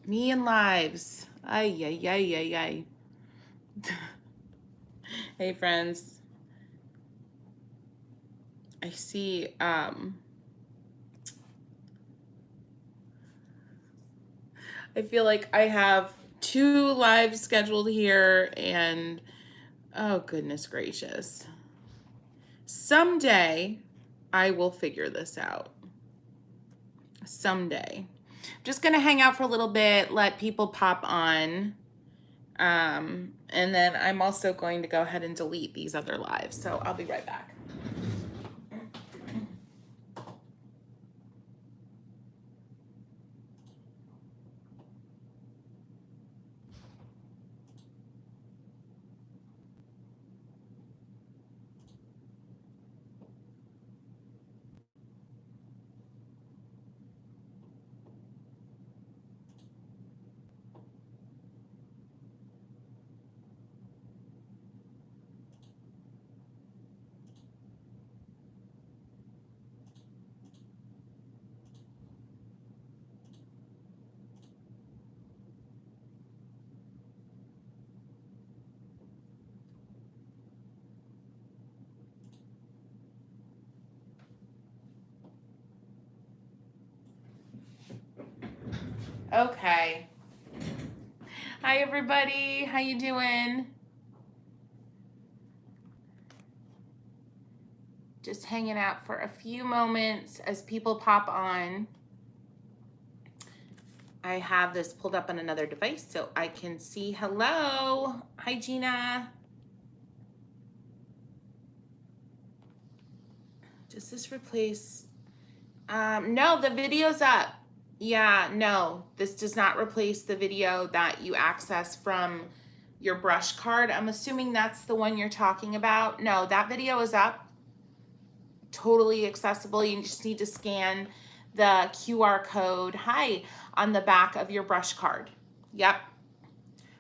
Me and lives. Ay, ay, ay, ay, ay. Hey, friends. I see, I feel like I have 2 lives scheduled here, and oh, goodness gracious. Someday, I will figure this out. Someday. I'm just gonna hang out for a little bit, let people pop on. And then I'm also going to go ahead and delete these other lives. So I'll be right back. Okay. Hi, everybody. How you doing? Just hanging out for a few moments as people pop on. I have this pulled up on another device so I can see. Hello. Hi, Gina. Does this replace? No, the video's up. Yeah, no, this does not replace the video that you access from your brush card. I'm assuming that's the one you're talking about. No, that video is up. Totally accessible. You just need to scan the QR code, hi, on the back of your brush card. Yep.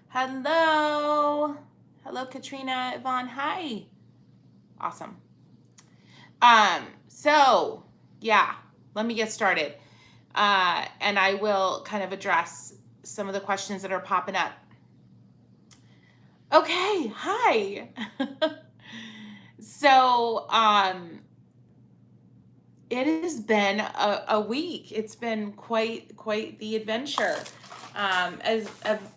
Hello. Hello, Katrina, Yvonne, hi. Awesome. So yeah, let me get started. And I will kind of address some of the questions that are popping up. Okay, hi. So, it has been a week. It's been quite the adventure. As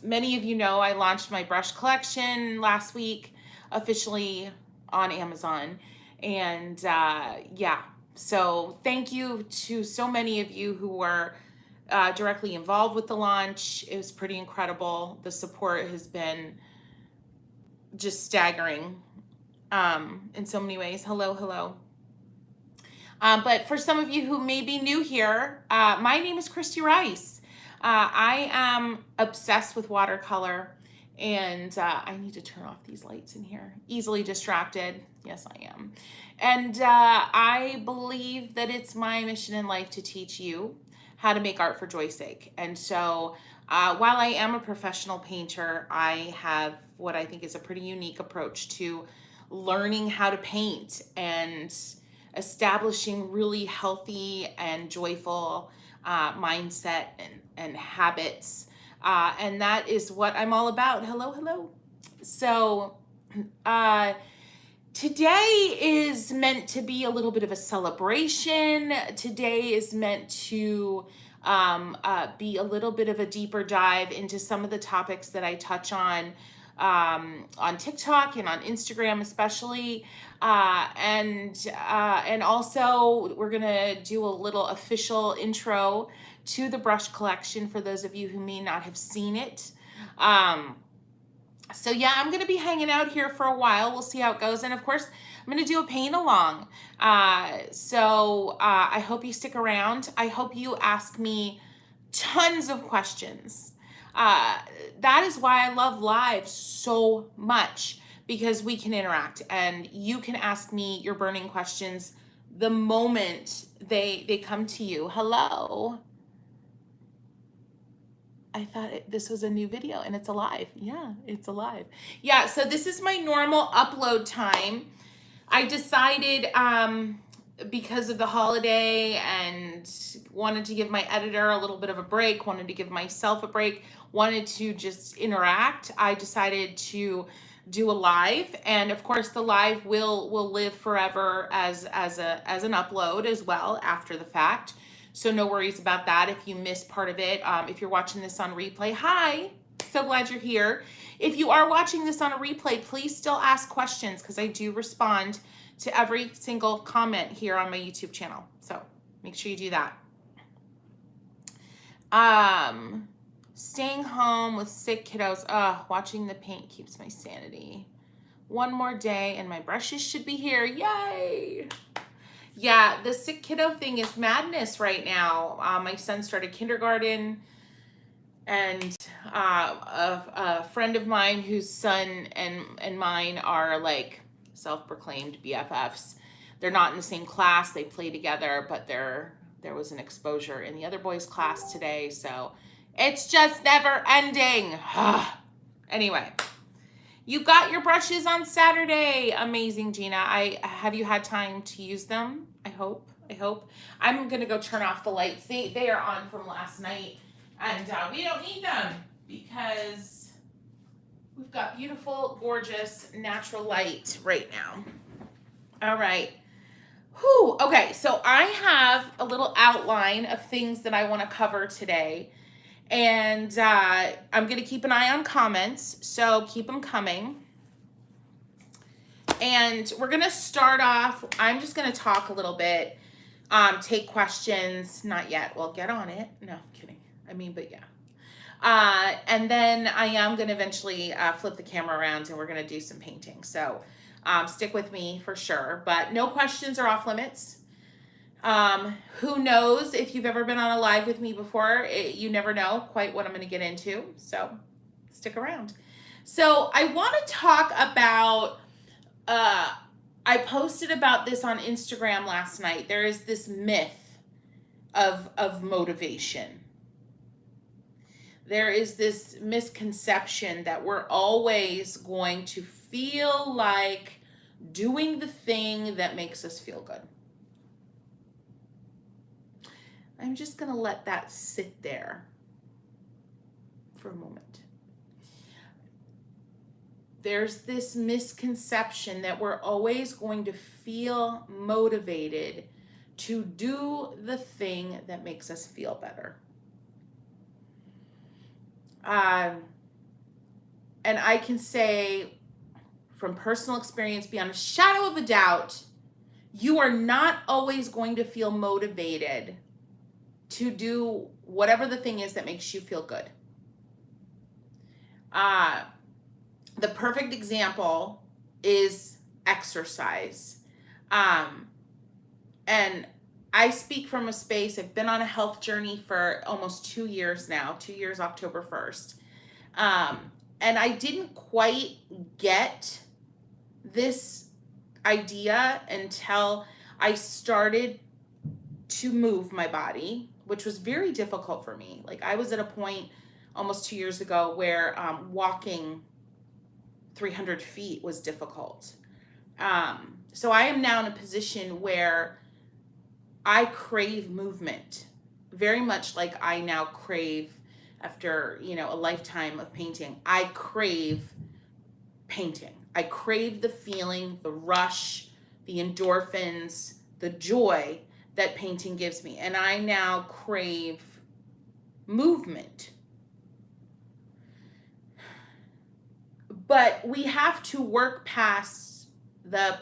many of you know, I launched my brush collection last week, officially on Amazon. And yeah, so thank you to so many of you who were directly involved with the launch. It was pretty incredible. The support has been just staggering in so many ways. Hello. But for some of you who may be new here, my name is Kristy Rice. I am obsessed with watercolor, and I need to turn off these lights in here. Easily distracted. Yes, I am. And I believe that it's my mission in life to teach you how to make art for joy's sake. And so while I am a professional painter, I have what I think is a pretty unique approach to learning how to paint and establishing really healthy and joyful mindset and habits. And that is what I'm all about. Hello. So today is meant to be a little bit of a celebration. Today is meant to be a little bit of a deeper dive into some of the topics that I touch on TikTok and on Instagram especially. And also we're gonna do a little official intro to the brush collection for those of you who may not have seen it. So yeah, I'm gonna be hanging out here for a while. We'll see how it goes. And of course, I'm gonna do a paint along. So I hope you stick around. I hope you ask me tons of questions. That is why I love live so much, because we can interact and you can ask me your burning questions the moment they come to you. Hello. I thought this was a new video and it's alive. Yeah, it's alive. Yeah, so this is my normal upload time. I decided because of the holiday and wanted to give my editor a little bit of a break, wanted to give myself a break, wanted to just interact, I decided to do a live. And of course the live will live forever as an upload as well after the fact. So no worries about that if you missed part of it. If you're watching this on replay, hi, so glad you're here. If you are watching this on a replay, please still ask questions because I do respond to every single comment here on my YouTube channel. So make sure you do that. Staying home with sick kiddos. Watching the paint keeps my sanity. One more day and my brushes should be here. Yay! Yeah, the sick kiddo thing is madness right now. My son started kindergarten, and a friend of mine whose son and mine are like self-proclaimed BFFs. They're not in the same class. They play together, but there was an exposure in the other boys' class today, so it's just never ending. Anyway, you got your brushes on Saturday. Amazing, Gina. Have you had time to use them? I hope. I'm gonna go turn off the lights. They are on from last night, and we don't need them because we've got beautiful, gorgeous, natural light right now. All right. Whew. Okay, so I have a little outline of things that I want to cover today. And I'm going to keep an eye on comments, so keep them coming. And we're going to start off, I'm just going to talk a little bit, take questions. Not yet. Well, get on it. No, I'm kidding. I mean, but yeah. And then I am going to eventually flip the camera around and we're going to do some painting. So stick with me for sure. But no questions are off limits. Who knows if you've ever been on a live with me before, you never know quite what I'm going to get into. So stick around. So I want to talk about, I posted about this on Instagram last night. There is this myth of motivation. There is this misconception that we're always going to feel like doing the thing that makes us feel good. I'm just going to let that sit there for a moment. There's this misconception that we're always going to feel motivated to do the thing that makes us feel better. And I can say from personal experience, beyond a shadow of a doubt, you are not always going to feel motivated to do whatever the thing is that makes you feel good. The perfect example is exercise. And I speak from a space, I've been on a health journey for almost 2 years now, 2 years, October 1st. And I didn't quite get this idea until I started to move my body, which was very difficult for me. Like I was at a point almost 2 years ago where walking 300 feet was difficult. So I am now in a position where I crave movement, very much like I now crave, after a lifetime of painting, I crave painting. I crave the feeling, the rush, the endorphins, the joy that painting gives me. And I now crave movement. But we have to work past the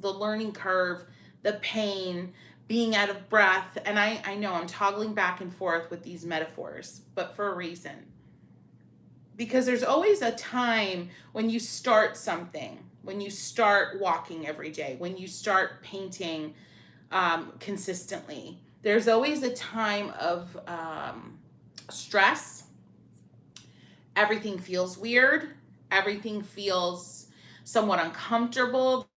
learning curve, the pain, being out of breath. And I know I'm toggling back and forth with these metaphors, but for a reason. Because there's always a time when you start something, when you start walking every day, when you start painting consistently. There's always a time of stress. Everything feels weird. Everything feels somewhat uncomfortable.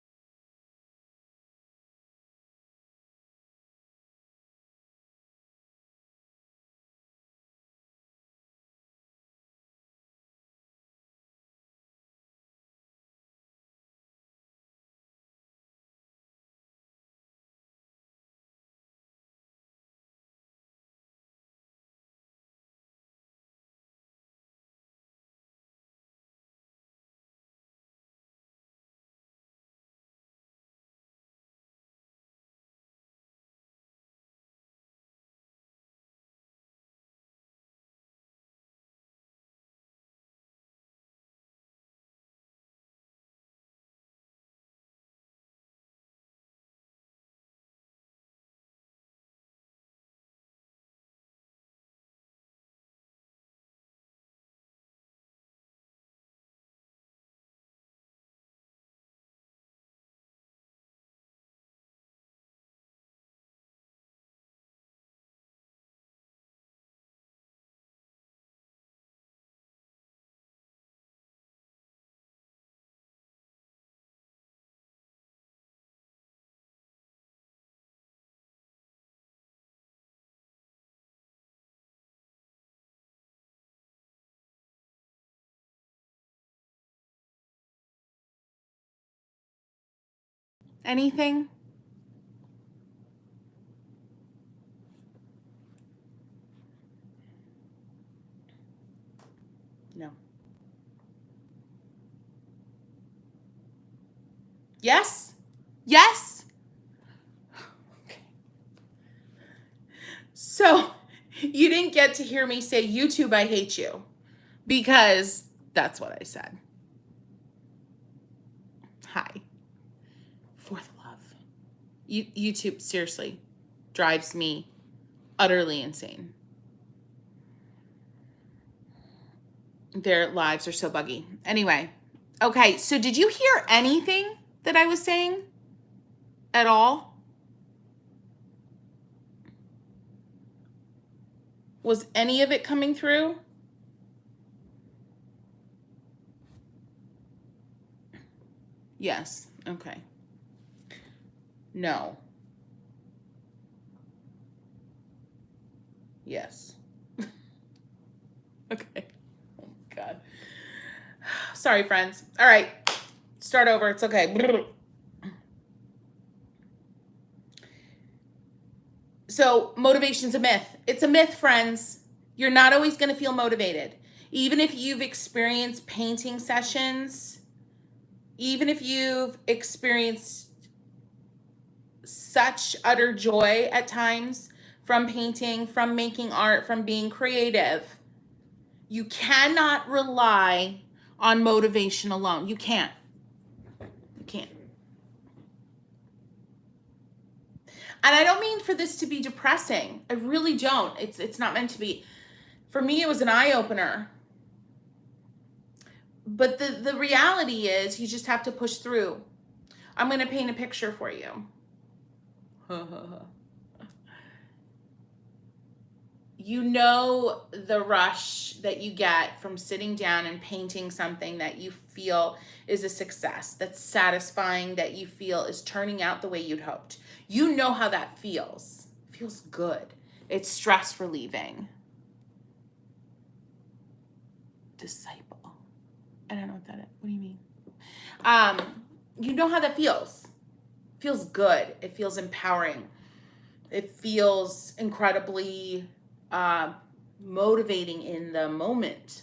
Anything? No. Yes? Yes? Okay. So you didn't get to hear me say, YouTube, I hate you, because that's what I said. Hi. For the love. YouTube seriously drives me utterly insane. Their lives are so buggy. Anyway, okay, so did you hear anything that I was saying at all? Was any of it coming through? Yes. Okay. No. Yes. Okay. Oh my God. Sorry, friends. All right. Start over. It's okay. So, motivation's a myth. It's a myth, friends. You're not always going to feel motivated. Even if you've experienced painting sessions, even if you've experienced such utter joy at times from painting, from making art, from being creative, you cannot rely on motivation alone. You can't. You can't. And I don't mean for this to be depressing. I really don't. It's not meant to be. For me, it was an eye-opener. But the reality is you just have to push through. I'm going to paint a picture for you. You know the rush that you get from sitting down and painting something that you feel is a success, that's satisfying, that you feel is turning out the way you'd hoped. You know how that feels. It feels good. It's stress relieving. Disciple. I don't know what that is. What do you mean? You know how that feels. It feels good. It feels empowering. It feels incredibly motivating in the moment.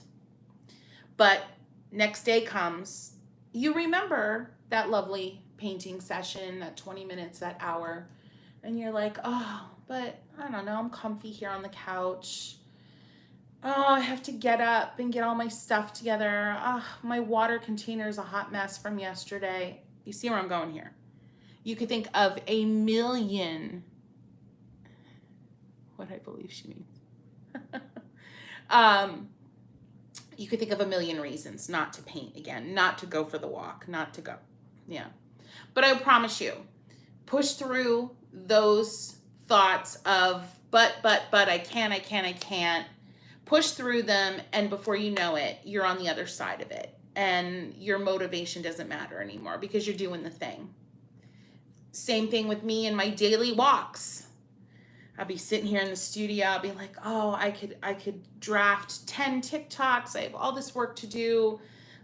But next day comes, you remember that lovely painting session, that 20 minutes, that hour, and you're like, oh, but I don't know, I'm comfy here on the couch. Oh, I have to get up and get all my stuff together. Oh, my water container is a hot mess from yesterday. You see where I'm going here? You could think of a million, what I believe she means. You could think of a million reasons not to paint again, not to go for the walk, not to go. Yeah. But I promise you, push through those thoughts of, but, I can't. Push through them, and before you know it, you're on the other side of it. And your motivation doesn't matter anymore because you're doing the thing. Same thing with me and my daily walks. I'll be sitting here in the studio. I'll be like, oh, I could draft 10 TikToks. I have all this work to do.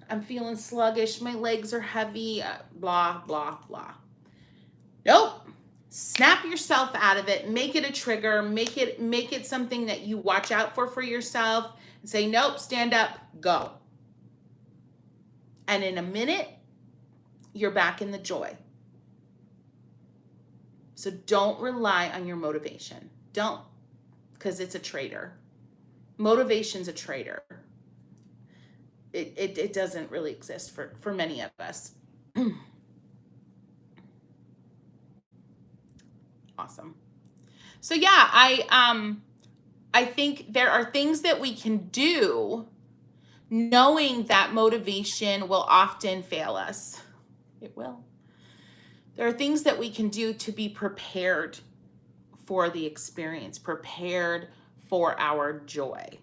I'm feeling sluggish. My legs are heavy. Blah, blah, blah. Nope. Snap yourself out of it. Make it a trigger. Make it something that you watch out for yourself. And say, nope, stand up, go. And in a minute, you're back in the joy. So don't rely on your motivation. Don't, because it's a traitor. Motivation's a traitor. It doesn't really exist for many of us. Awesome. So yeah, I think there are things that we can do knowing that motivation will often fail us. It will. There are things that we can do to be prepared for the experience, prepared for our joy.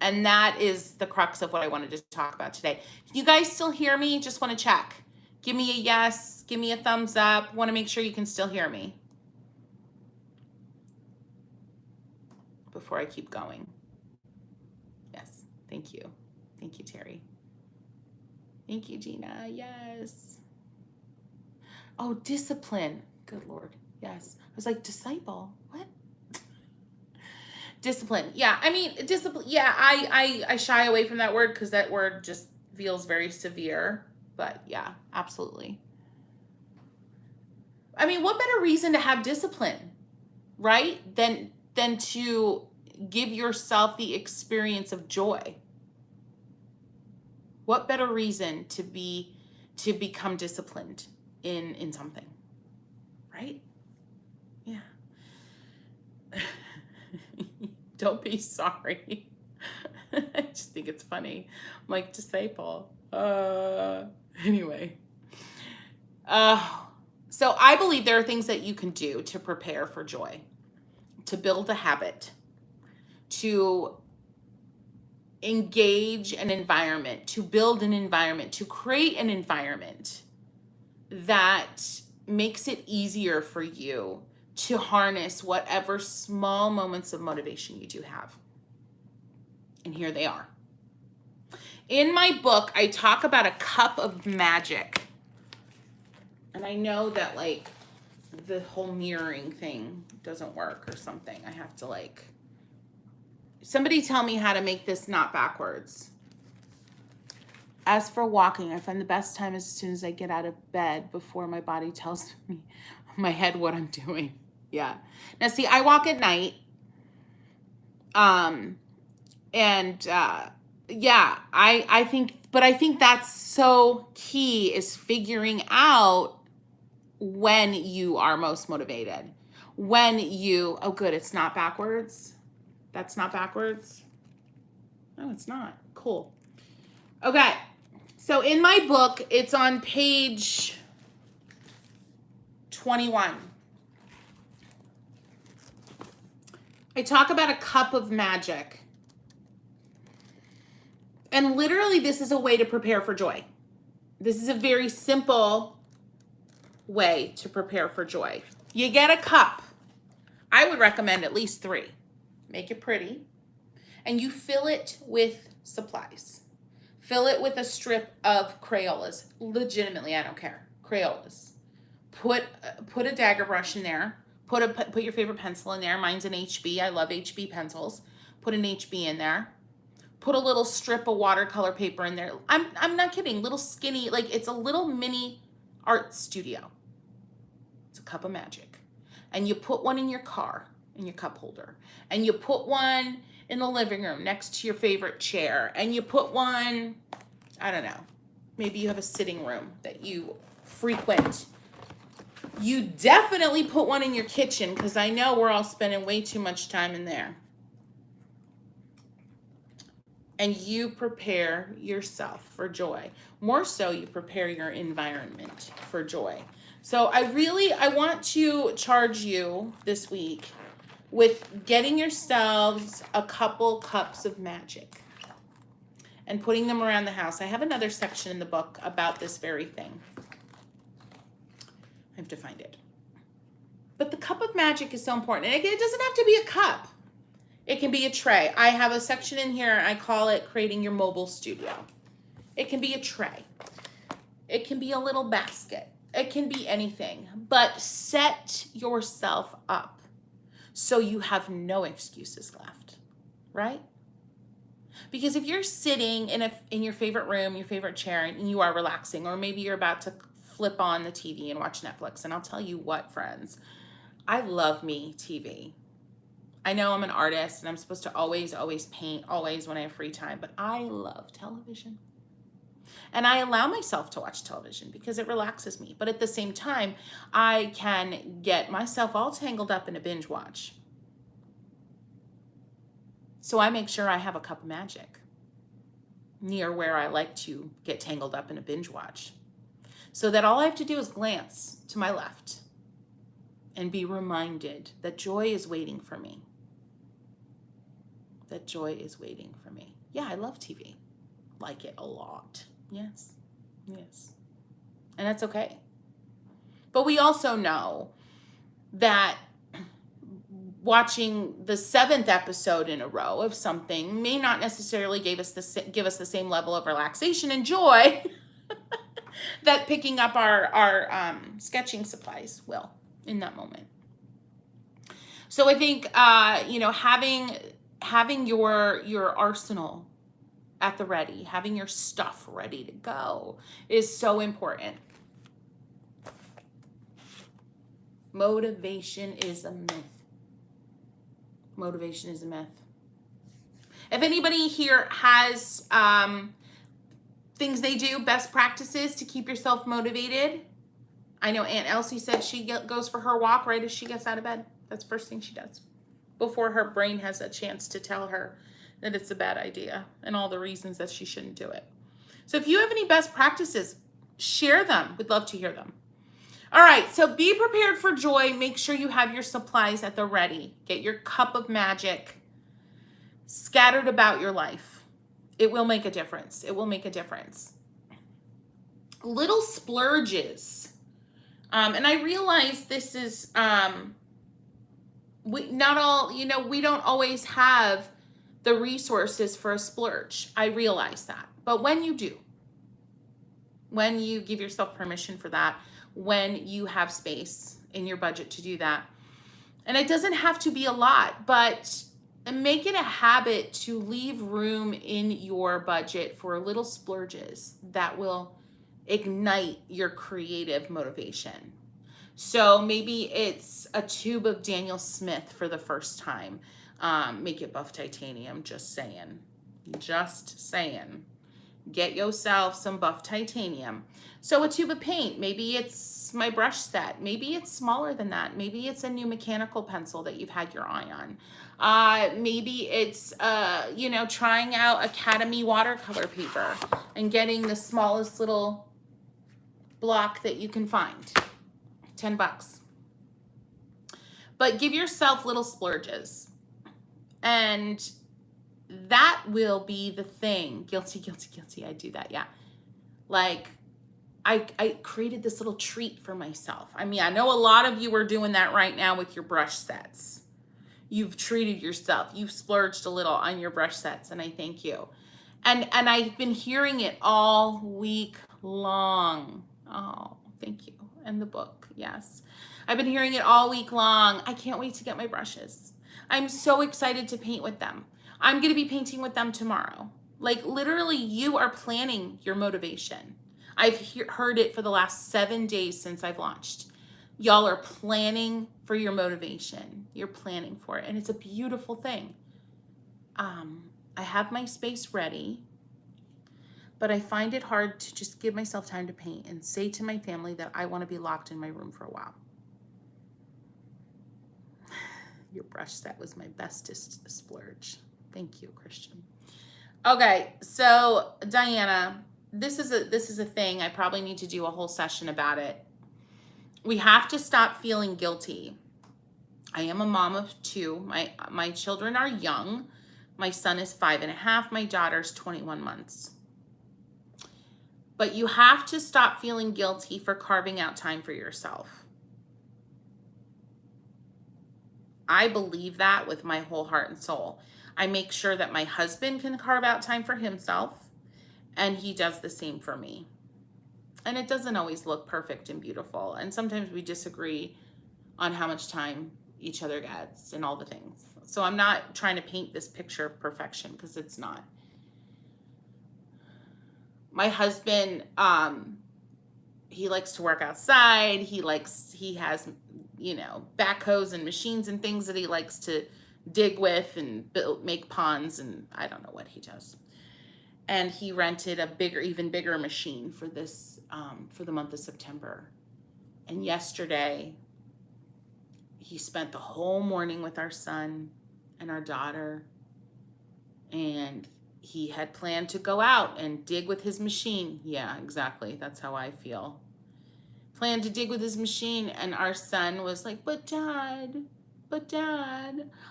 And that is the crux of what I wanted to talk about today. Can you guys still hear me? Just want to check. Give me a yes, give me a thumbs up. Want to make sure you can still hear me before I keep going. Yes, thank you. Thank you, Terry. Thank you, Gina. Yes. Oh, discipline. Good Lord. Yes. I was like, disciple. What? Discipline. Yeah. I mean, discipline. Yeah. I shy away from that word because that word just feels very severe. But yeah, absolutely. I mean, what better reason to have discipline, right? Than to give yourself the experience of joy. What better reason to become disciplined in something, right? Yeah. Don't be sorry. I just think it's funny. I'm like, disciple. Anyway. So I believe there are things that you can do to prepare for joy, to build a habit, to engage an environment, to build an environment, to create an environment that makes it easier for you to harness whatever small moments of motivation you do have. And here they are. In my book, I talk about a cup of magic. And I know that like the whole mirroring thing doesn't work or something. I have to like, somebody tell me how to make this not backwards. As for walking, I find the best time as soon as I get out of bed before my body tells me, my head, what I'm doing. Yeah. Now see, I walk at night. Yeah, I think that's so key is figuring out when you are most motivated. When you, oh good, it's not backwards. That's not backwards. No, it's not. Cool. Okay. So in my book, it's on page 21. I talk about a cup of magic. And literally, this is a way to prepare for joy. This is a very simple way to prepare for joy. You get a cup. I would recommend at least 3. Make it pretty. And you fill it with supplies. Fill it with a strip of Crayolas. Legitimately, I don't care. Crayolas. Put a dagger brush in there. Put your favorite pencil in there. Mine's an HB. I love HB pencils. Put an HB in there. Put a little strip of watercolor paper in there. I'm not kidding. Little skinny, like it's a little mini art studio. It's a cup of magic. And you put one in your car, in your cup holder. And you put one in the living room next to your favorite chair. And you put one, I don't know, maybe you have a sitting room that you frequent. You definitely put one in your kitchen because I know we're all spending way too much time in there. And you prepare yourself for joy. More so, you prepare your environment for joy. So I want to charge you this week with getting yourselves a couple cups of magic and putting them around the house. I have another section in the book about this very thing. I have to find it. But the cup of magic is so important. And it doesn't have to be a cup. It can be a tray. I have a section in here, I call it creating your mobile studio. It can be a tray. It can be a little basket. It can be anything. But set yourself up so you have no excuses left, right? Because if you're sitting in your favorite room, your favorite chair, and you are relaxing, or maybe you're about to flip on the TV and watch Netflix, and I'll tell you what, friends, I love me TV. I know I'm an artist and I'm supposed to always paint, always when I have free time, but I love television. And I allow myself to watch television because it relaxes me. But at the same time, I can get myself all tangled up in a binge watch. So I make sure I have a cup of magic near where I like to get tangled up in a binge watch. So that all I have to do is glance to my left and be reminded that joy is waiting for me. That joy is waiting for me. Yeah, I love TV. Like it a lot. Yes. Yes. And that's okay. But we also know that watching the 7th episode in a row of something may not necessarily give us the same level of relaxation and joy that picking up our sketching supplies will in that moment. So I think you know, having your arsenal at the ready, having your stuff ready to go is so important. Motivation is a myth. Motivation is a myth. If anybody here has things they do, best practices to keep yourself motivated, I know Aunt Elsie said she goes for her walk right as she gets out of bed. That's the first thing she does before her brain has a chance to tell her that it's a bad idea and all the reasons that she shouldn't do it. So if you have any best practices, share them. We'd love to hear them. All right, so be prepared for joy. Make sure you have your supplies at the ready. Get your cup of magic scattered about your life. It will make a difference. It will make a difference. Little splurges. And I realize this is, we don't always have the resources for a splurge. I realize that. But when you do, when you give yourself permission for that, when you have space in your budget to do that, and it doesn't have to be a lot, but make it a habit to leave room in your budget for little splurges that will ignite your creative motivation. So maybe it's a tube of Daniel Smith for the first time. Make it buff titanium, just saying. Just saying. Get yourself some buff titanium. So a tube of paint, maybe it's my brush set. Maybe it's smaller than that. Maybe it's a new mechanical pencil that you've had your eye on. Maybe it's, trying out Academy watercolor paper and getting the smallest little block that you can find. $10. But give yourself little splurges. And that will be the thing. Guilty, guilty, guilty. I do that, yeah. Like, I created this little treat for myself. I mean, I know a lot of you are doing that right now with your brush sets. You've treated yourself. You've splurged a little on your brush sets, and I thank you. And I've been hearing it all week long. Oh, thank you. And the book, yes. I've been hearing it all week long. I can't wait to get my brushes. I'm so excited to paint with them. I'm going to be painting with them tomorrow. Like, literally, you are planning your motivation. I've heard it for the last 7 days since I've launched. Y'all are planning for your motivation. You're planning for it, and it's a beautiful thing. I have my space ready, but I find it hard to just give myself time to paint and say to my family that I want to be locked in my room for a while. Your brush set was my bestest splurge. Thank you, Christian. Okay, so Diana, this is a thing. I probably need to do a whole session about it. We have to stop feeling guilty. I am a mom of 2. My children are young. My son is 5.5. My daughter's 21 months. But you have to stop feeling guilty for carving out time for yourself. I believe that with my whole heart and soul. I make sure that my husband can carve out time for himself, and he does the same for me. And it doesn't always look perfect and beautiful. And sometimes we disagree on how much time each other gets and all the things. So I'm not trying to paint this picture of perfection, because it's not. My husband, he likes to work outside. He has, backhoes and machines and things that he likes to dig with and make ponds, and I don't know what he does. And he rented a even bigger machine for this, for the month of September. And yesterday, he spent the whole morning with our son and our daughter, and he had planned to go out and dig with his machine. Yeah, exactly. That's how I feel. Planned to dig with his machine, and our son was like, but dad,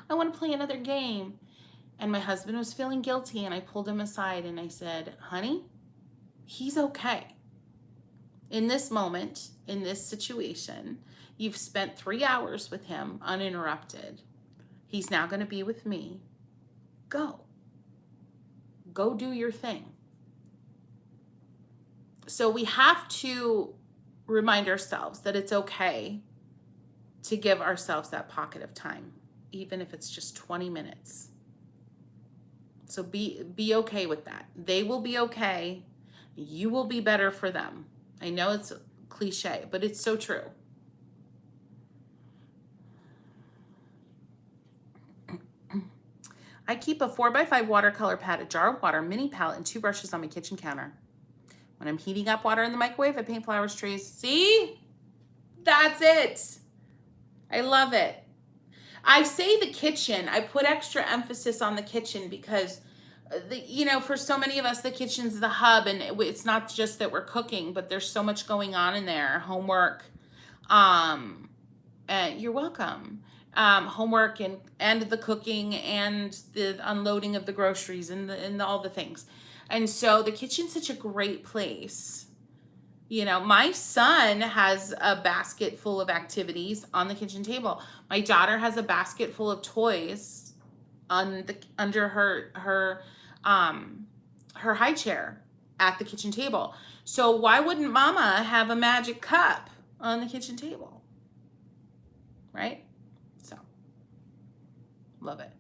I want to play another game. And my husband was feeling guilty, and I pulled him aside and I said, honey, he's okay. In this moment, in this situation, you've spent 3 hours with him uninterrupted. He's now going to be with me. Go do your thing. So we have to remind ourselves that it's okay to give ourselves that pocket of time, even if it's just 20 minutes. So be okay with that. They will be okay. You will be better for them. I know it's cliche, but it's so true. I keep a 4x5 watercolor pad, a jar of water, mini palette, and 2 brushes on my kitchen counter. When I'm heating up water in the microwave, I paint flowers, trees. See? That's it. I love it. I say the kitchen. I put extra emphasis on the kitchen because, for so many of us, the kitchen's the hub, and it's not just that we're cooking, but there's so much going on in there. Homework. And you're welcome. Homework and the cooking and the unloading of the groceries and all the things. And so the kitchen's such a great place. My son has a basket full of activities on the kitchen table. My daughter has a basket full of toys under her high chair at the kitchen table. So why wouldn't Mama have a magic cup on the kitchen table? Right? So, love it.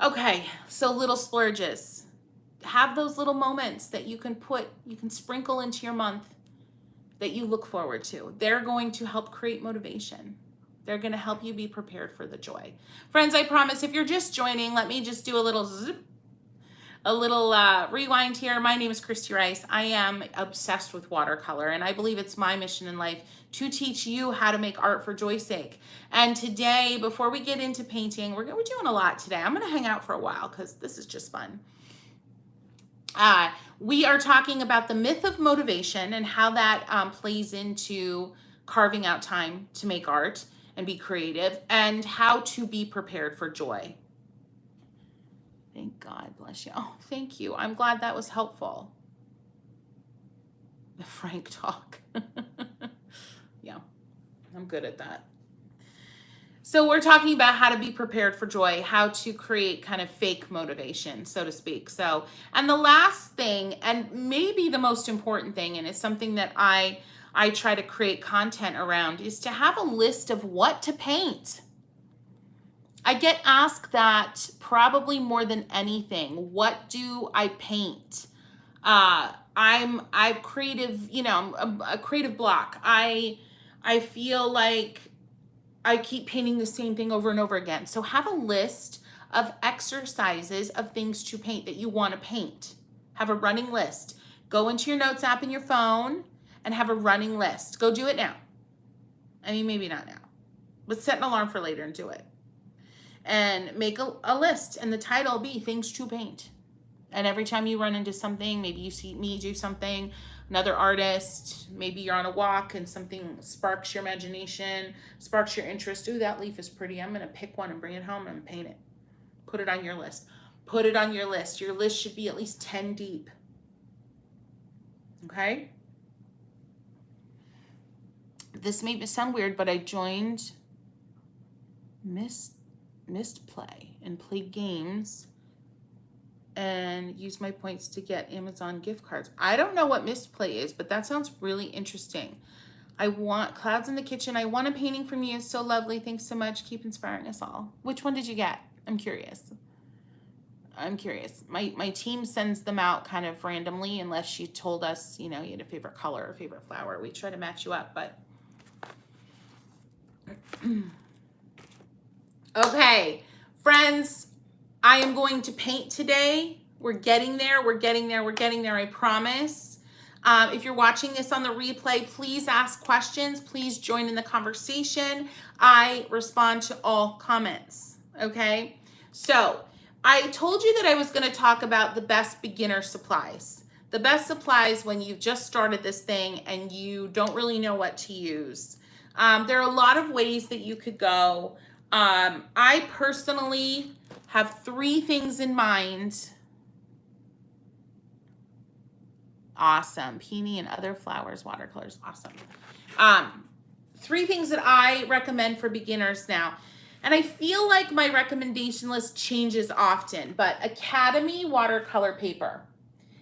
Okay, so little splurges. Have those little moments that you can sprinkle into your month that you look forward to. They're going to help create motivation. They're going to help you be prepared for the joy. Friends, I promise, if you're just joining, let me just do a little rewind here. My name is Kristy Rice. I am obsessed with watercolor, and I believe it's my mission in life to teach you how to make art for joy's sake. And today, before we get into painting, we're doing a lot today. I'm going to hang out for a while because this is just fun. We are talking about the myth of motivation and how that plays into carving out time to make art and be creative, and how to be prepared for joy. Thank God, bless you. Oh, thank you. I'm glad that was helpful. The Frank talk. Yeah, I'm good at that. So we're talking about how to be prepared for joy, how to create kind of fake motivation, so to speak. So, and the last thing, and maybe the most important thing, and it's something that I try to create content around, is to have a list of what to paint. I get asked that probably more than anything. What do I paint? I'm creative, I'm a creative block. I feel like I keep painting the same thing over and over again. So have a list of exercises of things to paint that you want to paint. Have a running list. Go into your notes app in your phone and have a running list. Go do it now. I mean, maybe not now, but set an alarm for later and do it. And make a list, and the title will be things to paint. And every time you run into something, maybe you see me do something, another artist, maybe you're on a walk and something sparks your imagination, sparks your interest. Ooh, that leaf is pretty. I'm going to pick one and bring it home and paint it. Put it on your list. Put it on your list. Your list should be at least 10 deep. Okay? This may sound weird, but I joined Missed Play and played games and use my points to get Amazon gift cards. I don't know what Missed Play is, but that sounds really interesting. I want clouds in the kitchen. I want a painting from you. So lovely. Thanks so much. Keep inspiring us all. Which one did you get? I'm curious. My team sends them out kind of randomly unless you told us, you had a favorite color or favorite flower. We try to match you up, but okay, friends, I am going to paint today. We're getting there, I promise. If you're watching this on the replay, please ask questions. Please join in the conversation. I respond to all comments, okay? So I told you that I was gonna talk about the best beginner supplies. The best supplies when you've just started this thing and you don't really know what to use. There are a lot of ways that you could go. I personally have 3 things in mind. Awesome. Peony and other flowers, watercolors. Awesome. 3 things that I recommend for beginners now. And I feel like my recommendation list changes often, but Academy watercolor paper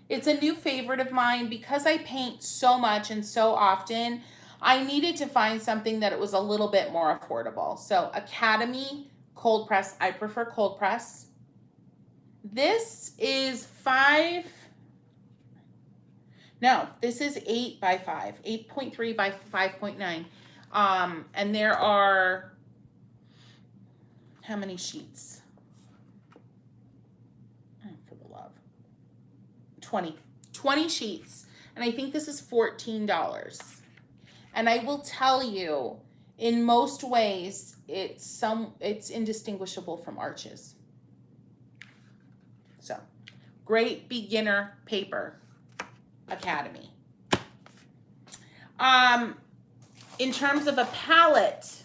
It's a new favorite of mine because I paint so much and so often. I needed to find something that it was a little bit more affordable. So Academy cold press. I prefer cold press. This is this is 8 by 5, 8.3 by 5.9. And there are, how many sheets? Oh, for the love. 20 sheets. And I think this is $14. And I will tell you, in most ways, it's indistinguishable from Arches. So, great beginner paper, Academy. In terms of a palette,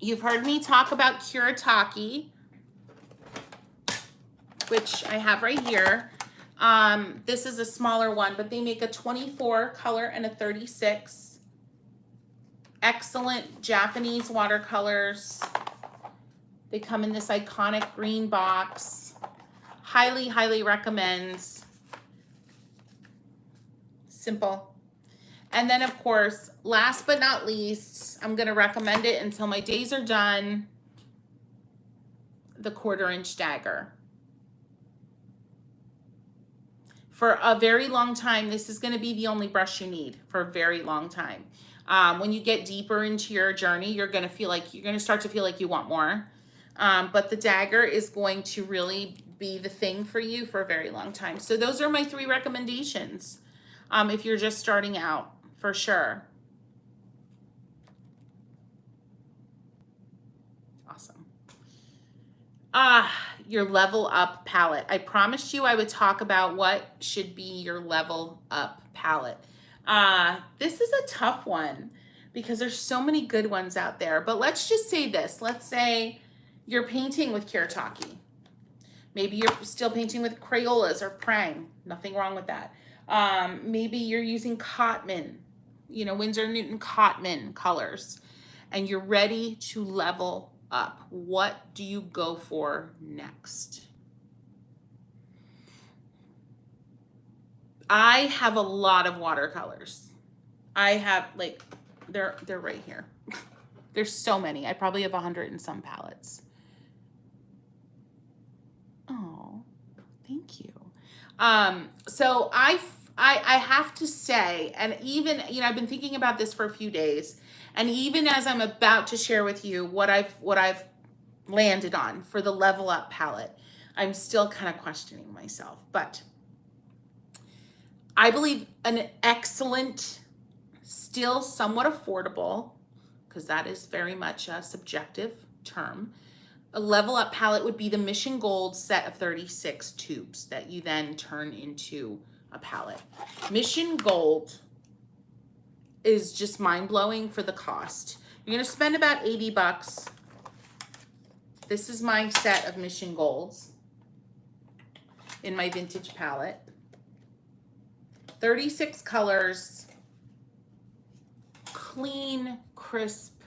you've heard me talk about Kuretake, which I have right here. This is a smaller one, but they make a 24 color and a 36. Excellent Japanese watercolors. They come in this iconic green box. Highly, highly recommend. Simple. And then, of course, last but not least, I'm going to recommend it until my days are done, the 1/4" dagger. For a very long time, this is going to be the only brush you need for a very long time. When you get deeper into your journey, you're going to start to feel like you want more. But the dagger is going to really be the thing for you for a very long time. So those are my 3 recommendations. If you're just starting out, for sure. Awesome. Your level up palette. I promised you I would talk about what should be your level up palette. This is a tough one because there's so many good ones out there. But let's just say this. Let's say you're painting with Kuretake. Maybe you're still painting with Crayolas or Prang. Nothing wrong with that. Maybe you're using Cotman, Winsor Newton Cotman colors, and you're ready to level up. What do you go for next? I have a lot of watercolors. I have they're right here. There's so many. I probably have 100 and some palettes. Oh, thank you. So I have to say, and even, I've been thinking about this for a few days, and even as I'm about to share with you what I've landed on for the level up palette, I'm still kind of questioning myself. But I believe an excellent, still somewhat affordable, because that is very much a subjective term, a level up palette would be the Mission Gold set of 36 tubes that you then turn into a palette. Mission Gold is just mind-blowing for the cost. You're gonna spend about $80. This is my set of Mission Golds in my vintage palette. 36 colors, clean, crisp,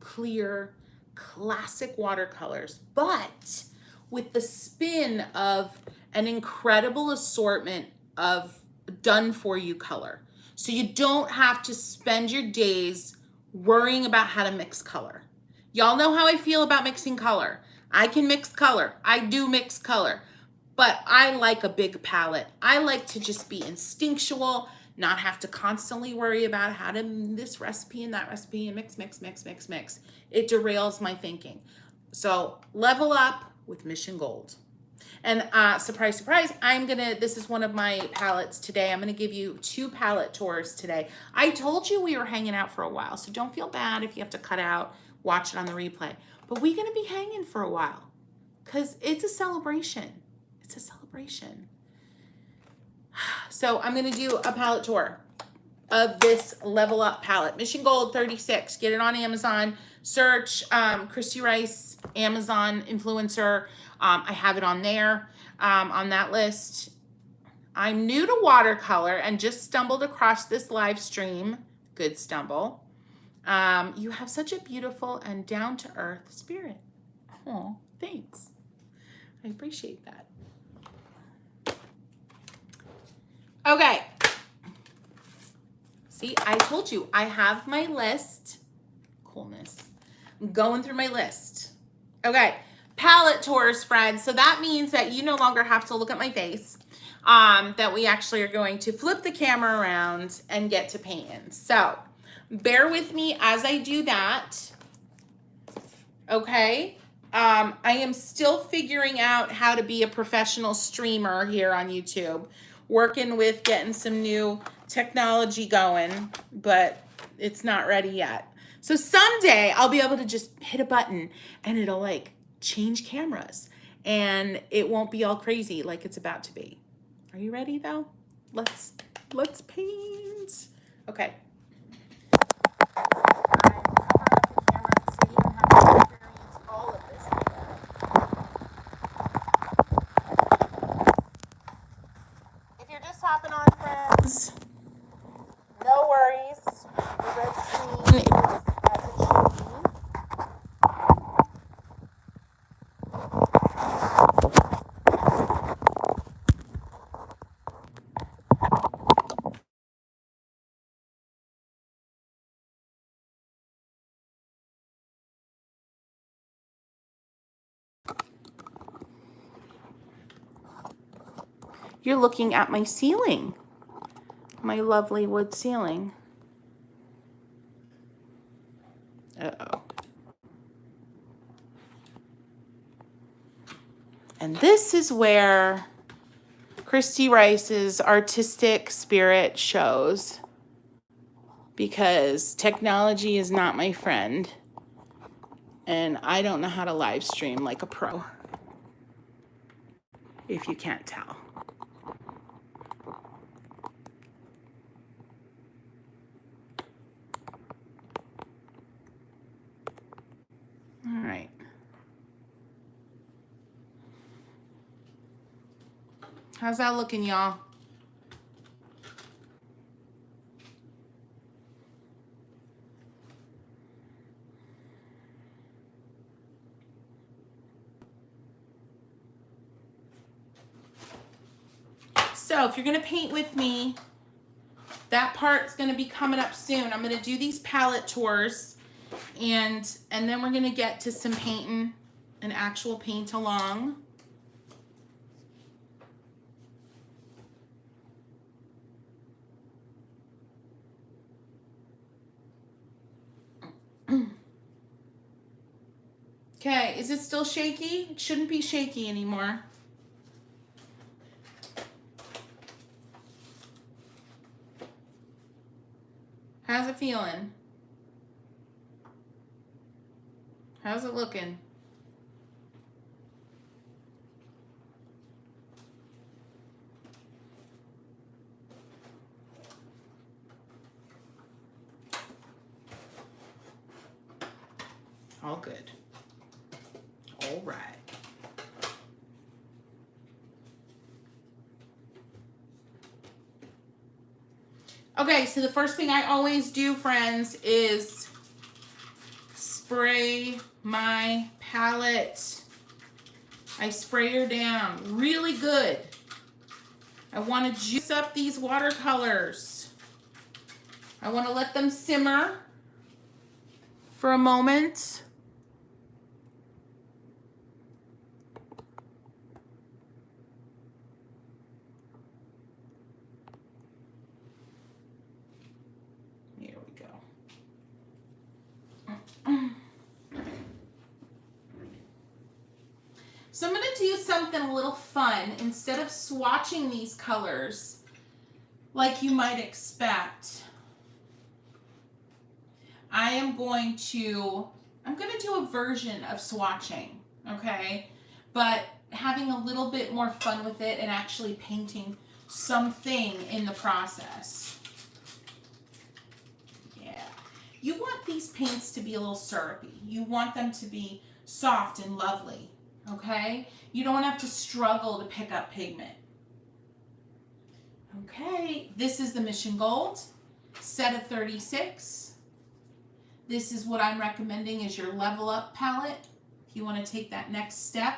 clear, classic watercolors, but with the spin of an incredible assortment of done-for-you color. So you don't have to spend your days worrying about how to mix color. Y'all know how I feel about mixing color. I can mix color. I do mix color. But I like a big palette. I like to just be instinctual, not have to constantly worry about how to this recipe and that recipe and mix. It derails my thinking. So level up with Mission Gold. And surprise, surprise, this is one of my palettes today. I'm gonna give you 2 palette tours today. I told you we were hanging out for a while, so don't feel bad if you have to cut out, watch it on the replay. But we're gonna be hanging for a while because it's a celebration. It's a celebration. So I'm gonna do a palette tour of this level up palette. Mission Gold 36, get it on Amazon. Search Kristy Rice, Amazon influencer. I have it on there, on that list. I'm new to watercolor and just stumbled across this live stream. Good stumble. You have such a beautiful and down-to-earth spirit. Oh, thanks. I appreciate that. Okay. See, I told you, I have my list. Coolness. I'm going through my list. Okay. Palette tours, friends. So that means that you no longer have to look at my face. That we actually are going to flip the camera around and get to painting. So bear with me as I do that. Okay. I am still figuring out how to be a professional streamer here on YouTube, working with getting some new technology going, but it's not ready yet. So someday I'll be able to just hit a button and it'll like change cameras and it won't be all crazy like it's about to be. Are you ready though? Let's paint. Okay. Hopping on, friends. No worries. The red screen is as it should be. You're looking at my ceiling. My lovely wood ceiling. Uh-oh. And this is where Kristy Rice's artistic spirit shows, because technology is not my friend and I don't know how to live stream like a pro, if you can't tell. All right. How's that looking, y'all? So if you're gonna paint with me, that part's gonna be coming up soon. I'm gonna do these palette tours and then we're gonna get to some painting, an actual paint along. Okay, is it still shaky? It shouldn't be shaky anymore. How's it feeling? How's it looking? All good. All right. Okay, so the first thing I always do, friends, is spray my palette. I spray her down really good. I want to juice up these watercolors. I want to let them simmer for a moment. Here we go. So I'm going to do something a little fun. Instead of swatching these colors like you might expect, I'm going to do a version of swatching, okay? But having a little bit more fun with it and actually painting something in the process. Yeah. You want these paints to be a little syrupy. You want them to be soft and lovely, okay? You don't have to struggle to pick up pigment. Okay, this is the Mission Gold set of 36. This is what I'm recommending is your Level Up palette if you want to take that next step.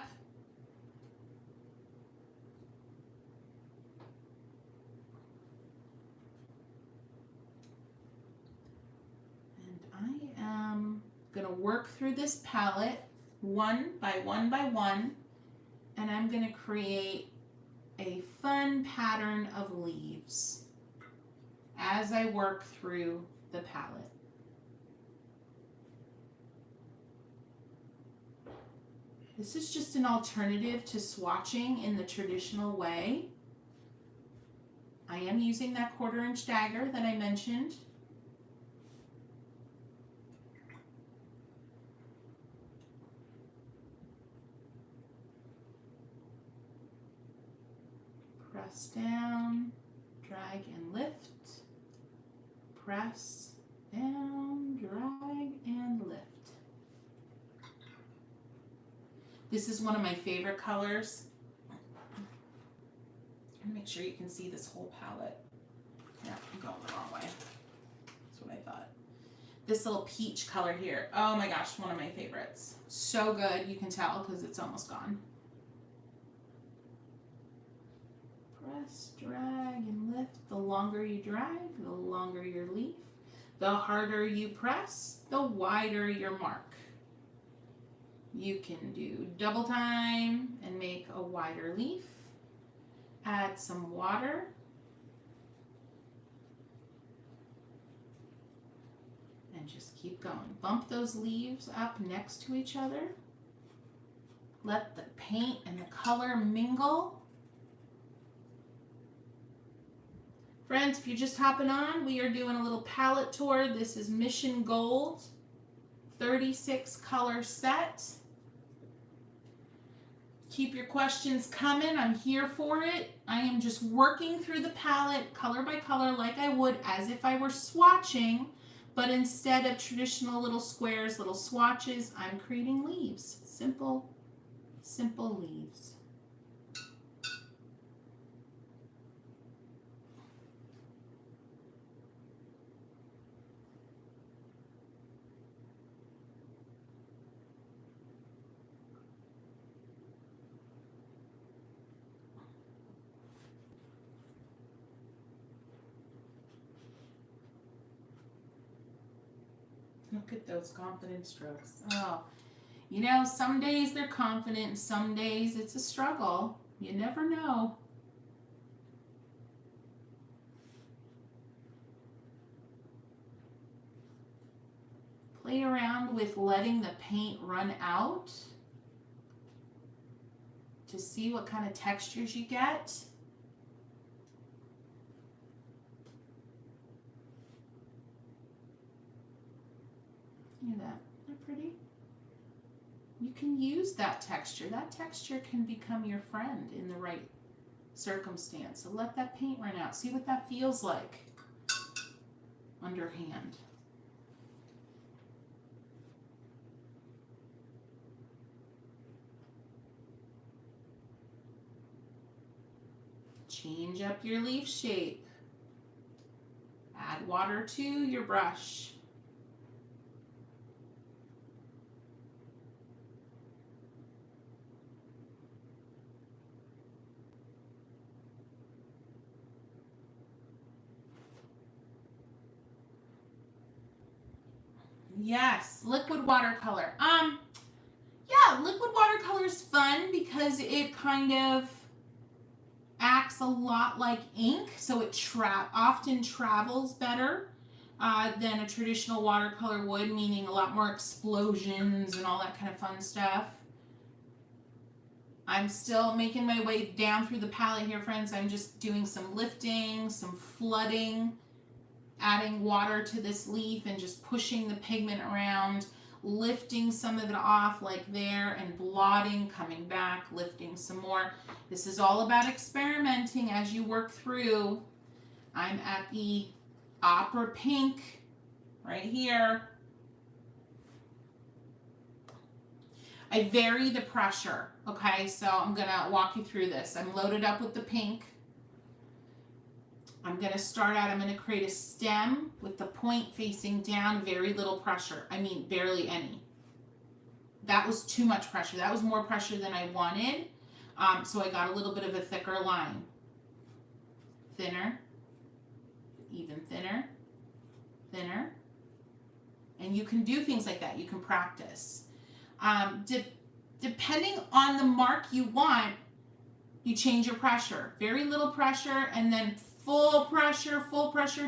I am gonna work through this palette one by one by one, and I'm gonna create a fun pattern of leaves as I work through the palette. This is just an alternative to swatching in the traditional way. I am using that 1/4 inch dagger that I mentioned. Press down, drag and lift. Press down, drag and lift. This is one of my favorite colors. And make sure you can see this whole palette. Yeah, I'm going the wrong way. That's what I thought. This little peach color here. Oh my gosh, one of my favorites. So good, you can tell because it's almost gone. Press, drag, and lift. The longer you drag, the longer your leaf. The harder you press, the wider your mark. You can do double time and make a wider leaf. Add some water. And just keep going. Bump those leaves up next to each other. Let the paint and the color mingle. Friends, if you're just hopping on, we are doing a little palette tour. This is Mission Gold, 36 color set. Keep your questions coming. I'm here for it. I am just working through the palette color by color like I would as if I were swatching, but instead of traditional little squares, little swatches, I'm creating leaves. Simple, simple leaves. Look at those confident strokes. Oh, you know, some days they're confident, some days it's a struggle. You never know. Play around with letting the paint run out to see what kind of textures you get. Look at that. They're pretty. You can use that texture. That texture can become your friend in the right circumstance. So let that paint run out. See what that feels like underhand. Change up your leaf shape. Add water to your brush. Yes, liquid watercolor. Yeah, liquid watercolor is fun because it kind of acts a lot like ink, so it often travels better than a traditional watercolor would, meaning a lot more explosions and all that kind of fun stuff. I'm still making my way down through the palette here, friends. I'm just doing some lifting, some flooding, adding water to this leaf and just pushing the pigment around, lifting some of it off like there and blotting, coming back, lifting some more. This is all about experimenting as you work through. I'm at the opera pink right here. I vary the pressure, okay? So I'm gonna walk you through this. I'm loaded up with the pink. I'm going to start out, I'm going to create a stem with the point facing down, very little pressure. I mean, barely any. That was too much pressure. That was more pressure than I wanted. So I got a little bit of a thicker line. Thinner, even thinner, thinner, And you can do things like that. You can practice. Depending on the mark you want, you change your pressure. Very little pressure, and then full pressure,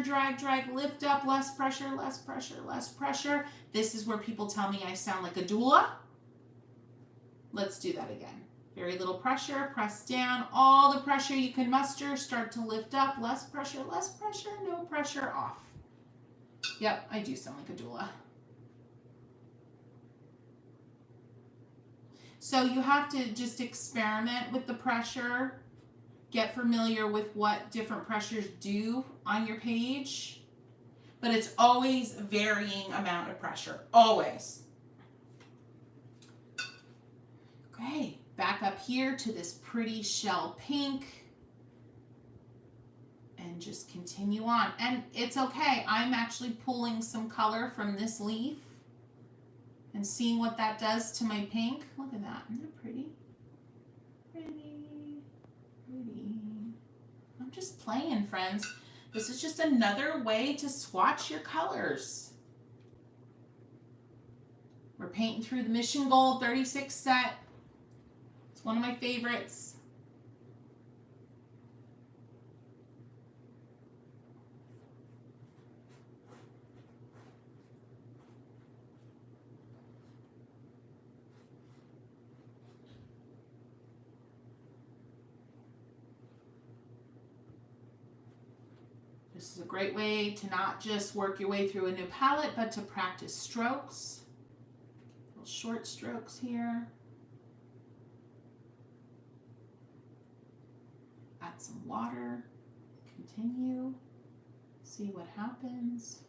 drag, drag, lift up, less pressure, less pressure, less pressure. This is where people tell me I sound like a doula. Let's do that again. Very little pressure, press down, all the pressure you can muster, start to lift up, less pressure, no pressure, off. Yep, I do sound like a doula. So you have to just experiment with the pressure, get familiar with what different pressures do on your page, but it's always a varying amount of pressure, always. Okay, back up here to this pretty shell pink and just continue on. And it's okay, I'm actually pulling some color from this leaf and seeing what that does to my pink. Look at that, isn't that pretty? Pretty, pretty. I'm just playing, friends. This is just another way to swatch your colors. We're painting through the Mission Gold 36 set. It's one of my favorites. This is a great way to not just work your way through a new palette, but to practice strokes. Little short strokes here. Add some water. Continue. See what happens.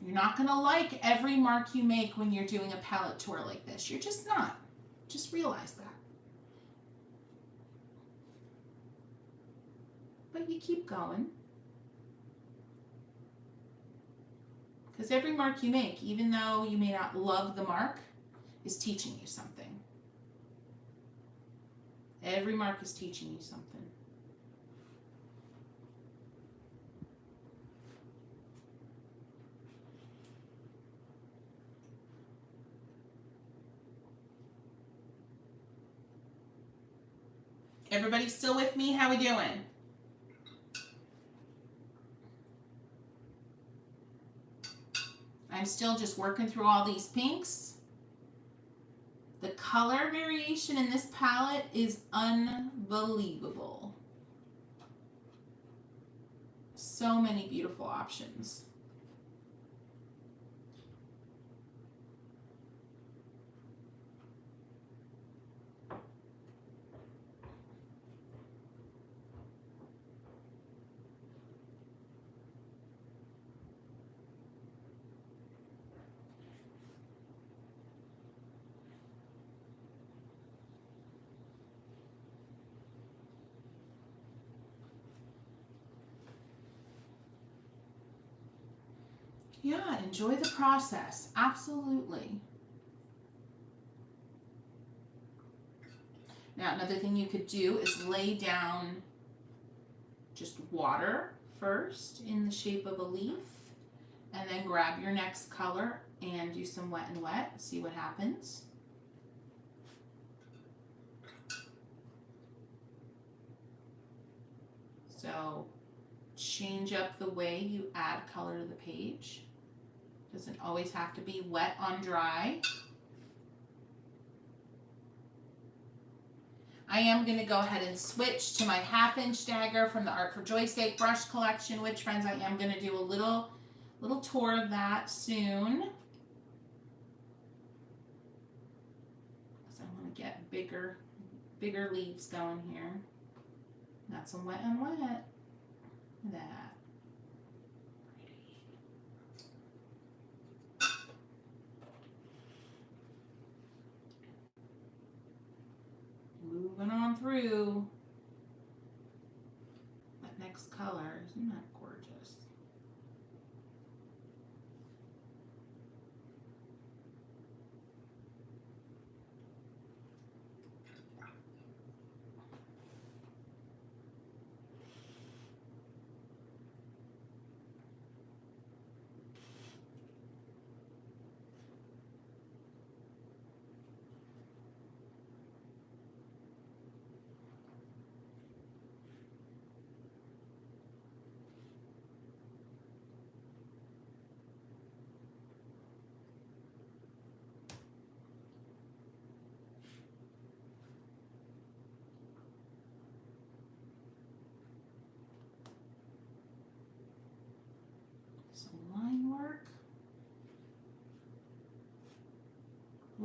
You're not going to like every mark you make when you're doing a palette tour like this. You're just not. Just realize that. But you keep going. Because every mark you make, even though you may not love the mark, is teaching you something. Every mark is teaching you something. Everybody still with me? How we doing? I'm still just working through all these pinks. The color variation in this palette is unbelievable. So many beautiful options. Yeah, enjoy the process. Absolutely. Now, another thing you could do is lay down just water first in the shape of a leaf, and then grab your next color and do some wet and wet. See what happens. So change up the way you add color to the page. Doesn't always have to be wet on dry. I am going to go ahead and switch to my 1/2" dagger from the Art for Joy's Sake brush collection, which, friends, I am going to do a little tour of that soon. So I want to get bigger leaves going here. Got some wet and wet. Look at that. Moving on through. That next color, isn't that gorgeous?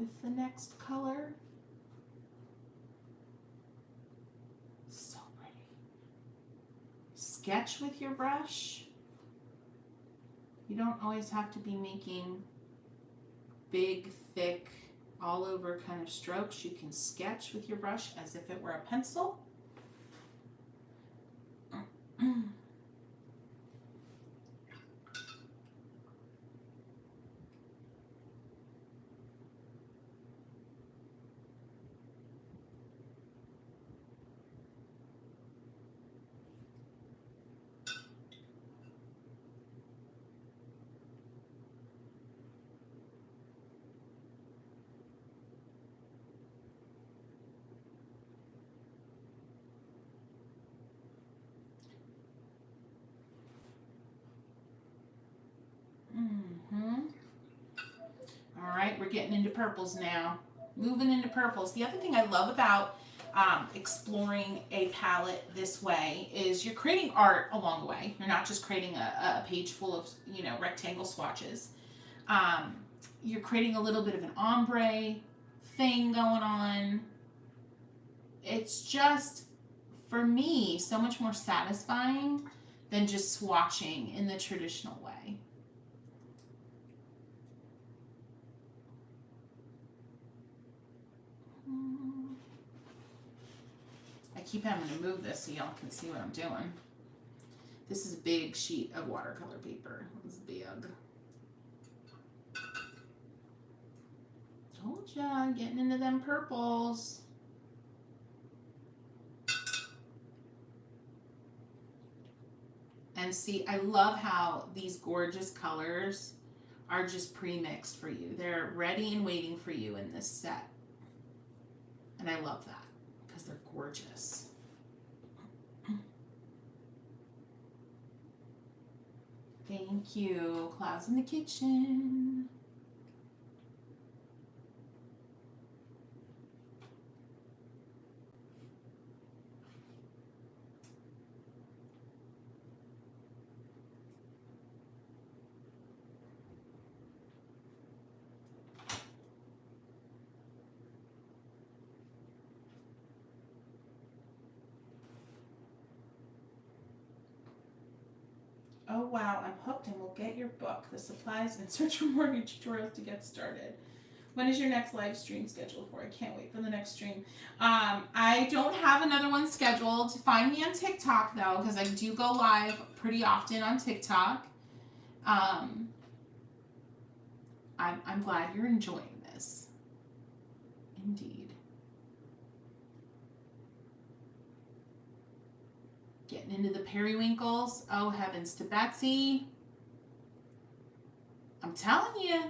with the next color. So pretty. Sketch with your brush. You don't always have to be making big, thick, all over kind of strokes. You can sketch with your brush as if it were a pencil. All right, we're getting into purples now. Moving into purples. The other thing I love about exploring a palette this way is you're creating art along the way. You're not just creating a page full of, you know, rectangle swatches. You're creating a little bit of an ombre thing going on. It's just, for me, so much more satisfying than just swatching in the traditional way. I keep having to move this so y'all can see what I'm doing. This is a big sheet of watercolor paper. It's big. Told ya, getting into them purples. And see, I love how these gorgeous colors are just pre-mixed for you. They're ready and waiting for you in this set. And I love that because they're gorgeous. Thank you. Clouds in the kitchen. Oh wow, I'm hooked and will get your book, The Supplies and Search for Mortgage Tutorials to Get Started. When is your next live stream scheduled for? I can't wait for the next stream. I don't have another one scheduled. Find me on TikTok though, because I do go live pretty often on TikTok. I'm glad you're enjoying this. Indeed. Getting into the periwinkles. Oh, heavens to Betsy. I'm telling you,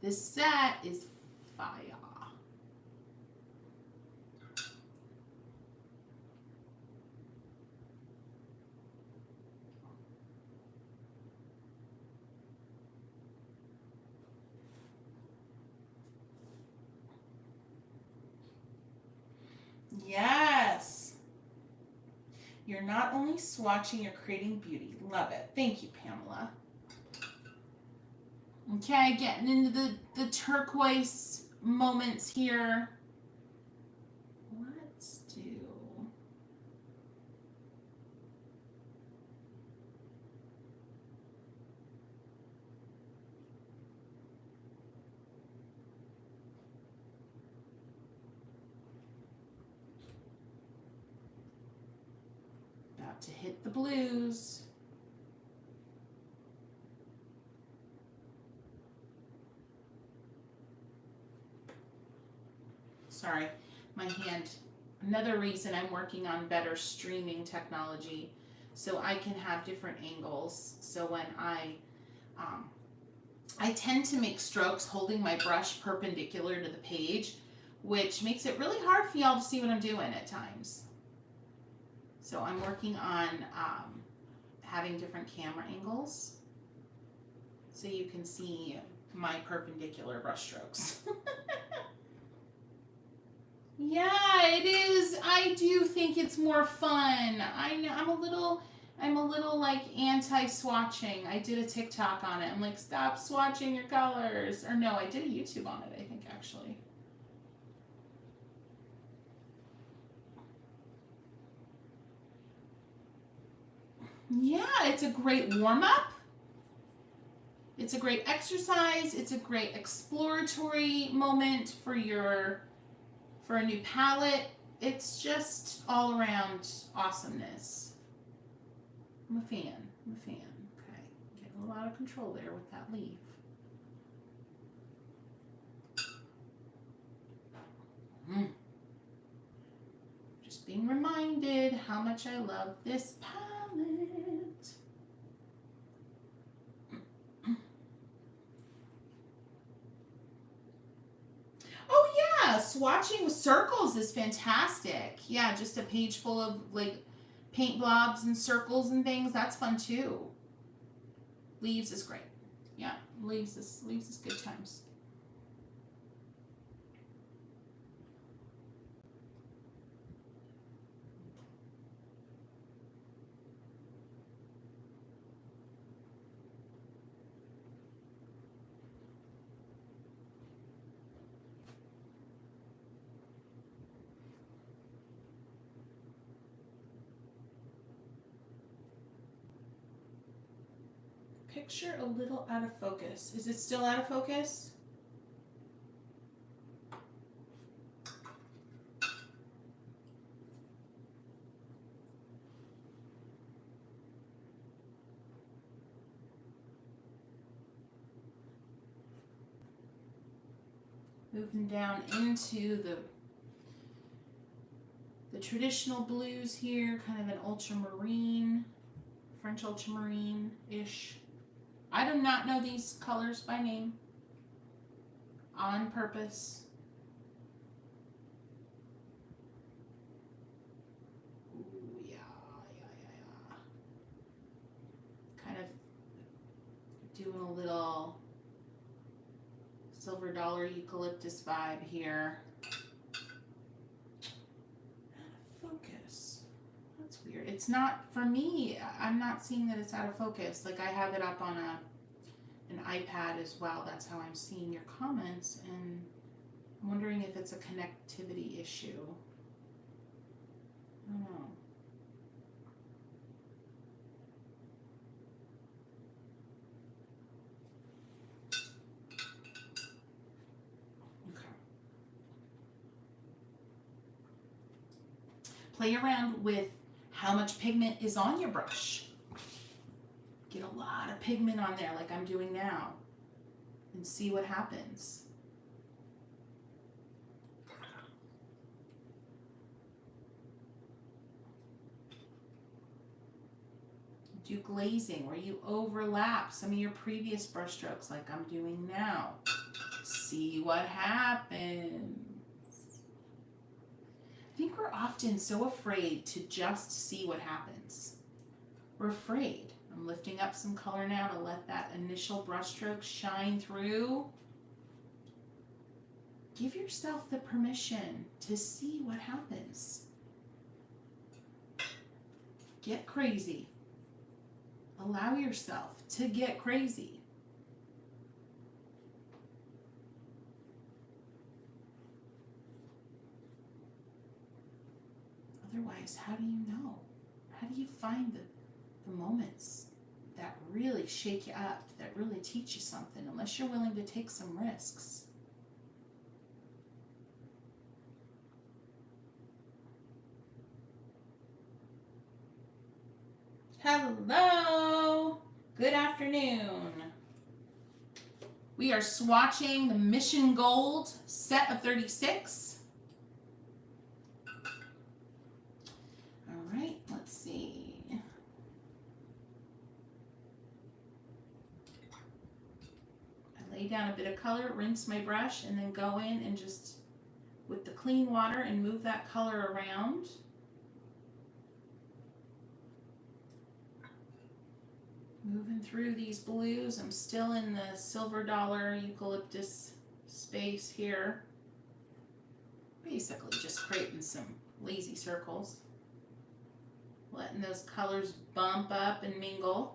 this set is fire. Yes. You're not only swatching, you're creating beauty. Love it. Thank you, Pamela. Okay, getting into the turquoise moments here. Let's do... About to hit the blues. Sorry, my hand. Another reason I'm working on better streaming technology so I can have different angles. So when I tend to make strokes holding my brush perpendicular to the page, which makes it really hard for y'all to see what I'm doing at times. So I'm working on having different camera angles so you can see my perpendicular brush strokes. Yeah, it is. I do think it's more fun. I know I'm a little I'm a little like anti-swatching. I did a TikTok on it. I'm like, stop swatching your colors. Or no, I did a YouTube on it, I think, actually. Yeah, it's a great warm-up. It's a great exercise. It's a great exploratory moment for a new palette. It's just all around awesomeness. I'm a fan. Okay, getting a lot of control there with that leaf. Just being reminded how much I love this palette. Oh yeah, swatching with circles is fantastic. Yeah, just a page full of like paint blobs and circles and things. That's fun too. Leaves is great. Yeah, leaves is good times. Picture a little out of focus. Is it still out of focus? Moving down into the traditional blues here, kind of an ultramarine, French ultramarine-ish. I do not know these colors by name. On purpose. Ooh, yeah. Kind of doing a little silver dollar eucalyptus vibe here. Out of focus. That's weird. It's not, for me, I'm not seeing that it's out of focus. Like I have it up on an iPad as well. That's how I'm seeing your comments, and I'm wondering if it's a connectivity issue. I don't know. Okay. Play around with how much pigment is on your brush. Get a lot of pigment on there like I'm doing now and see what happens. Do glazing where you overlap some of your previous brush strokes like I'm doing now. See what happens. I think we're often so afraid to just see what happens. We're afraid. I'm lifting up some color now to let that initial brush stroke shine through. Give yourself the permission to see what happens. Get crazy. Allow yourself to get crazy. Otherwise, how do you know? How do you find the moments that really shake you up, that really teach you something, unless you're willing to take some risks? Hello, good afternoon. We are swatching the Mission Gold set of 36. All right, let's see. Lay down a bit of color, rinse my brush, and then go in and just, with the clean water, and move that color around. Moving through these blues. I'm still in the silver dollar eucalyptus space here. Basically just creating some lazy circles. letting those colors bump up and mingle.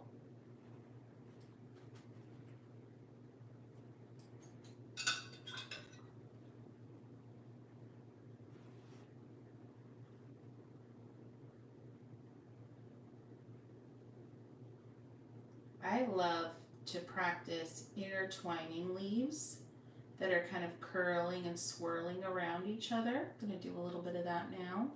I love to practice intertwining leaves that are kind of curling and swirling around each other. I'm going to do a little bit of that now.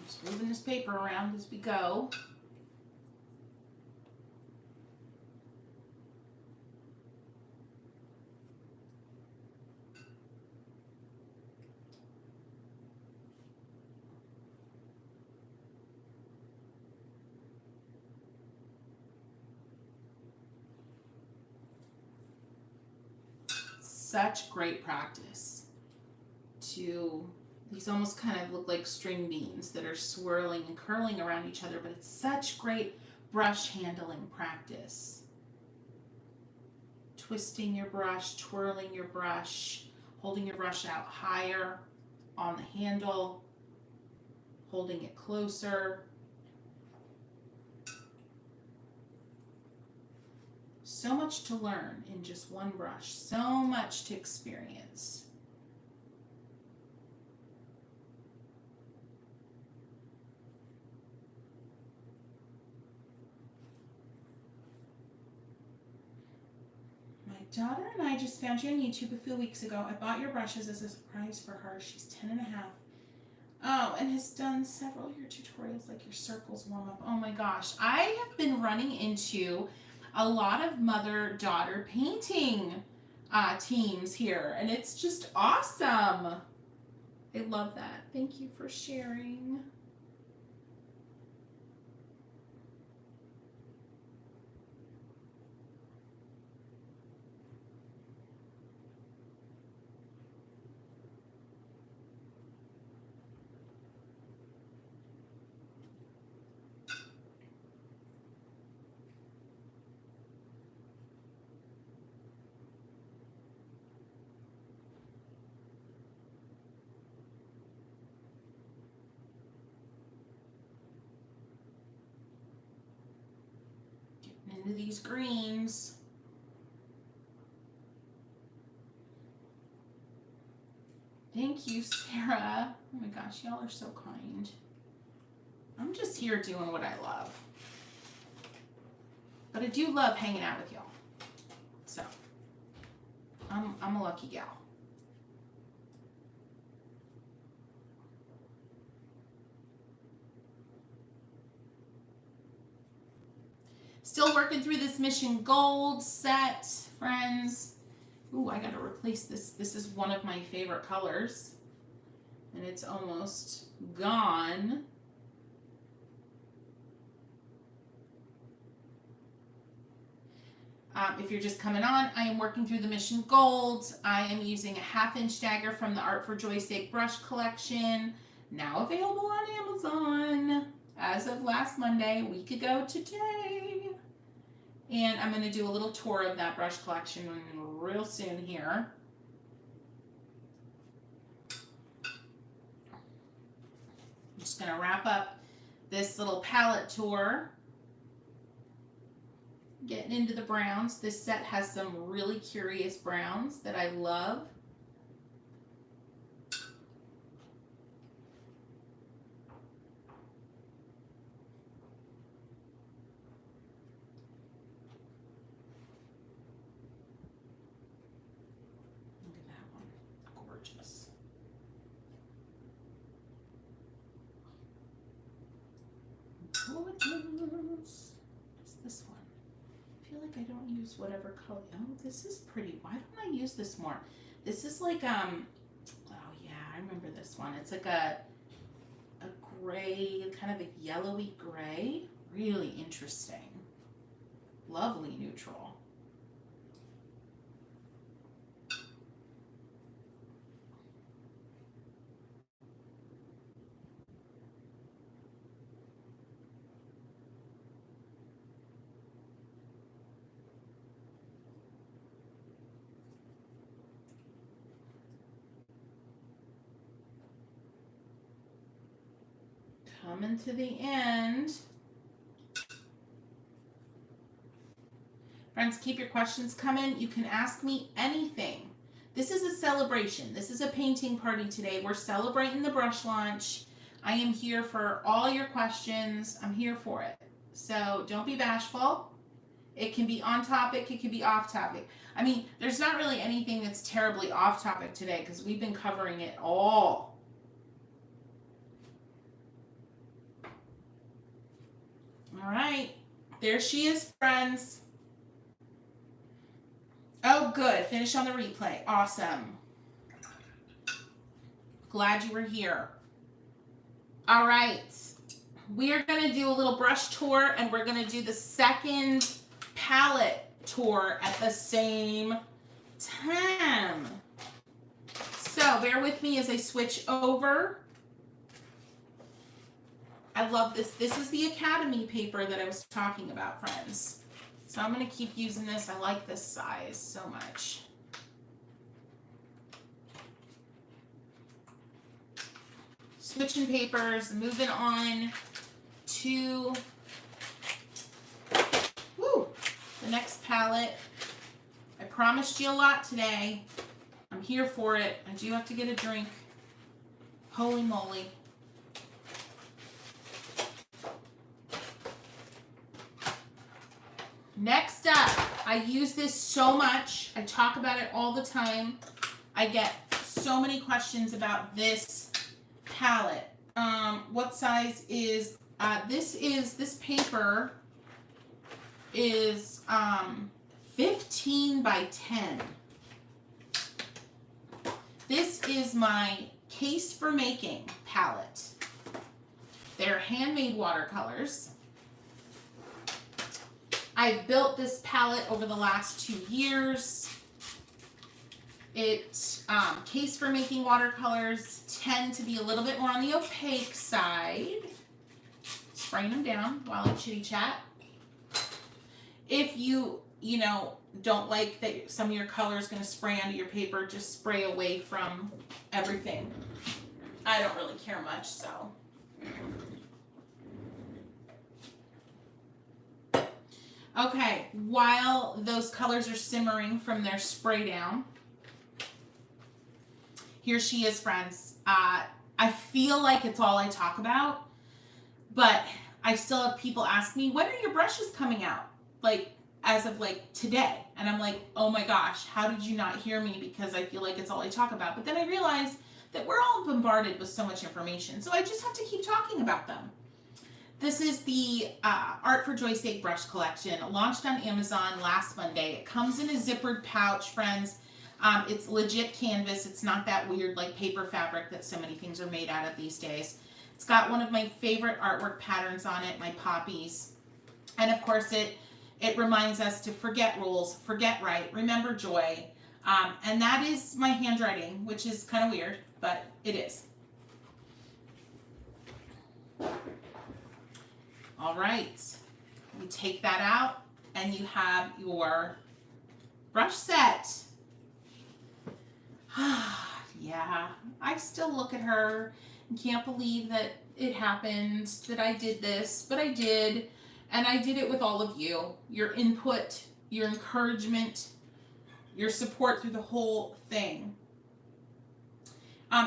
Just moving this paper around as we go. Such great practice to, these almost kind of look like string beans that are swirling and curling around each other, but it's such great brush handling practice. Twisting your brush, twirling your brush, holding your brush out higher on the handle, holding it closer. So much to learn in just one brush, so much to experience. My daughter and I just found you on YouTube a few weeks ago. I bought your brushes as a surprise for her. She's 10 and a half. Oh, and has done several of your tutorials, like your circles warm up. Oh my gosh. I have been running into a lot of mother-daughter painting teams here, and it's just awesome. I love that. Thank you for sharing. Into these greens. Thank you, Sarah. Oh my gosh, y'all are so kind. I'm just here doing what I love. But I do love hanging out with y'all. So, I'm a lucky gal. Still working through this Mission Gold set, friends. Ooh, I gotta replace this. This is one of my favorite colors. And it's almost gone. If you're just coming on, I am working through the Mission Gold. I am using a 1/2-inch dagger from the Art for Joy's Sake brush collection. Now available on Amazon as of last Monday, a week ago today. And I'm going to do a little tour of that brush collection real soon here. I'm just going to wrap up this little palette tour. Getting into the browns. This set has some really curious browns that I love. Look at that one. Gorgeous. Gorgeous. Just the use whatever color. Oh, this is pretty. Why don't I use this more? This is like, oh yeah, I remember this one. It's like a gray, kind of a yellowy gray. Really interesting. Lovely neutral. Coming to the end. Friends, keep your questions coming. You can ask me anything. This is a celebration. This is a painting party today. We're celebrating the brush launch. I am here for all your questions. I'm here for it. So don't be bashful. It can be on topic. It can be off topic. I mean, there's not really anything that's terribly off topic today because we've been covering it all. All right. There she is, friends. Oh, good. Finish on the replay. Awesome. Glad you were here. All right. We are going to do a little brush tour, and we're going to do the second palette tour at the same time. So bear with me as I switch over. I love this. This is the Academy paper that I was talking about, friends. So I'm going to keep using this. I like this size so much. Switching papers, moving on to the next palette. I promised you a lot today. I'm here for it. I do have to get a drink. Holy moly. Next up, I use this so much. I talk about it all the time. I get so many questions about this palette. What size is, this paper is 15 by 10. This is my Case for Making palette. They're handmade watercolors. I've built this palette over the last 2 years. Case for Making watercolors tend to be a little bit more on the opaque side. Spraying them down while I chitty chat. If you don't like that some of your color is going to spray onto your paper, just spray away from everything. I don't really care much, so. Okay, while those colors are simmering from their spray down, here she is, friends. I feel like it's all I talk about, but I still have people ask me, when are your brushes coming out? Like, as of like today. And I'm like, oh my gosh, how did you not hear me? Because I feel like it's all I talk about. But then I realized that we're all bombarded with so much information. So I just have to keep talking about them. This is the Art for Joy's Sake brush collection, launched on Amazon last Monday. It comes in a zippered pouch, friends. It's legit canvas. It's not that weird like paper fabric that so many things are made out of these days. It's got one of my favorite artwork patterns on it, my poppies. And of course it reminds us to forget rules, forget right, remember joy. And that is my handwriting, which is kind of weird, but it is. All right, you take that out and you have your brush set. Yeah, I still look at her and can't believe that it happened, that I did this, but I did. And I did it with all of you. Your input, your encouragement, your support through the whole thing.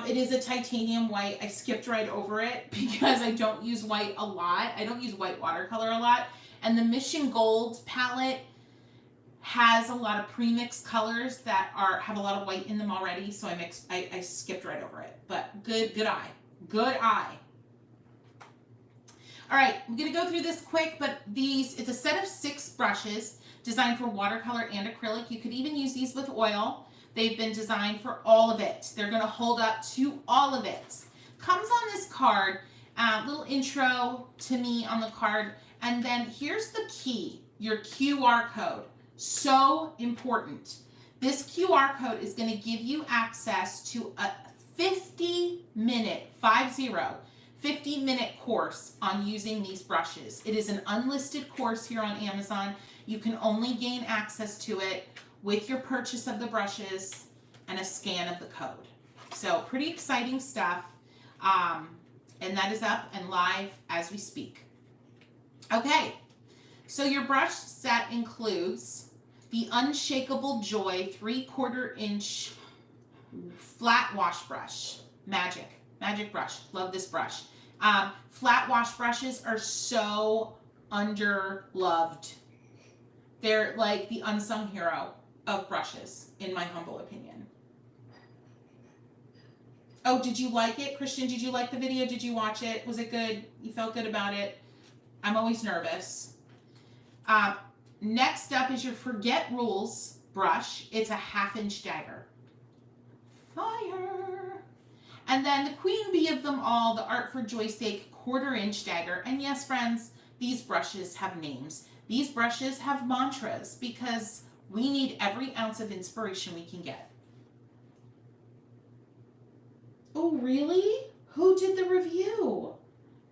It is a titanium white. I skipped right over it because I don't use white a lot. I don't use white watercolor a lot. And the Mission Gold palette has a lot of pre-mixed colors that have a lot of white in them already. So I skipped right over it. But good eye. Good eye. All right, I'm going to go through this quick, but it's a set of 6 brushes. designed for watercolor and acrylic. You could even use these with oil. They've been designed for all of it. They're going to hold up to all of it. Comes on this card, little intro to me on the card, and then here's the key, your QR code. So important. This QR code is going to give you access to a 50-minute course on using these brushes. It is an unlisted course here on Amazon. You can only gain access to it with your purchase of the brushes and a scan of the code. So pretty exciting stuff. And that is up and live as we speak. Okay, so your brush set includes the Unshakable Joy 3/4 inch flat wash brush. Magic brush. Love this brush. Flat wash brushes are so underloved. They're like the unsung hero of brushes, in my humble opinion. Oh, did you like it? Christian, did you like the video? Did you watch it? Was it good? You felt good about it? I'm always nervous. Next up is your Forget Rules brush. It's a 1/2 inch dagger. Fire! And then the queen bee of them all, the Art for Joy's Sake 1/4 inch dagger. And yes, friends, these brushes have names. These brushes have mantras because we need every ounce of inspiration we can get. Oh, really? Who did the review?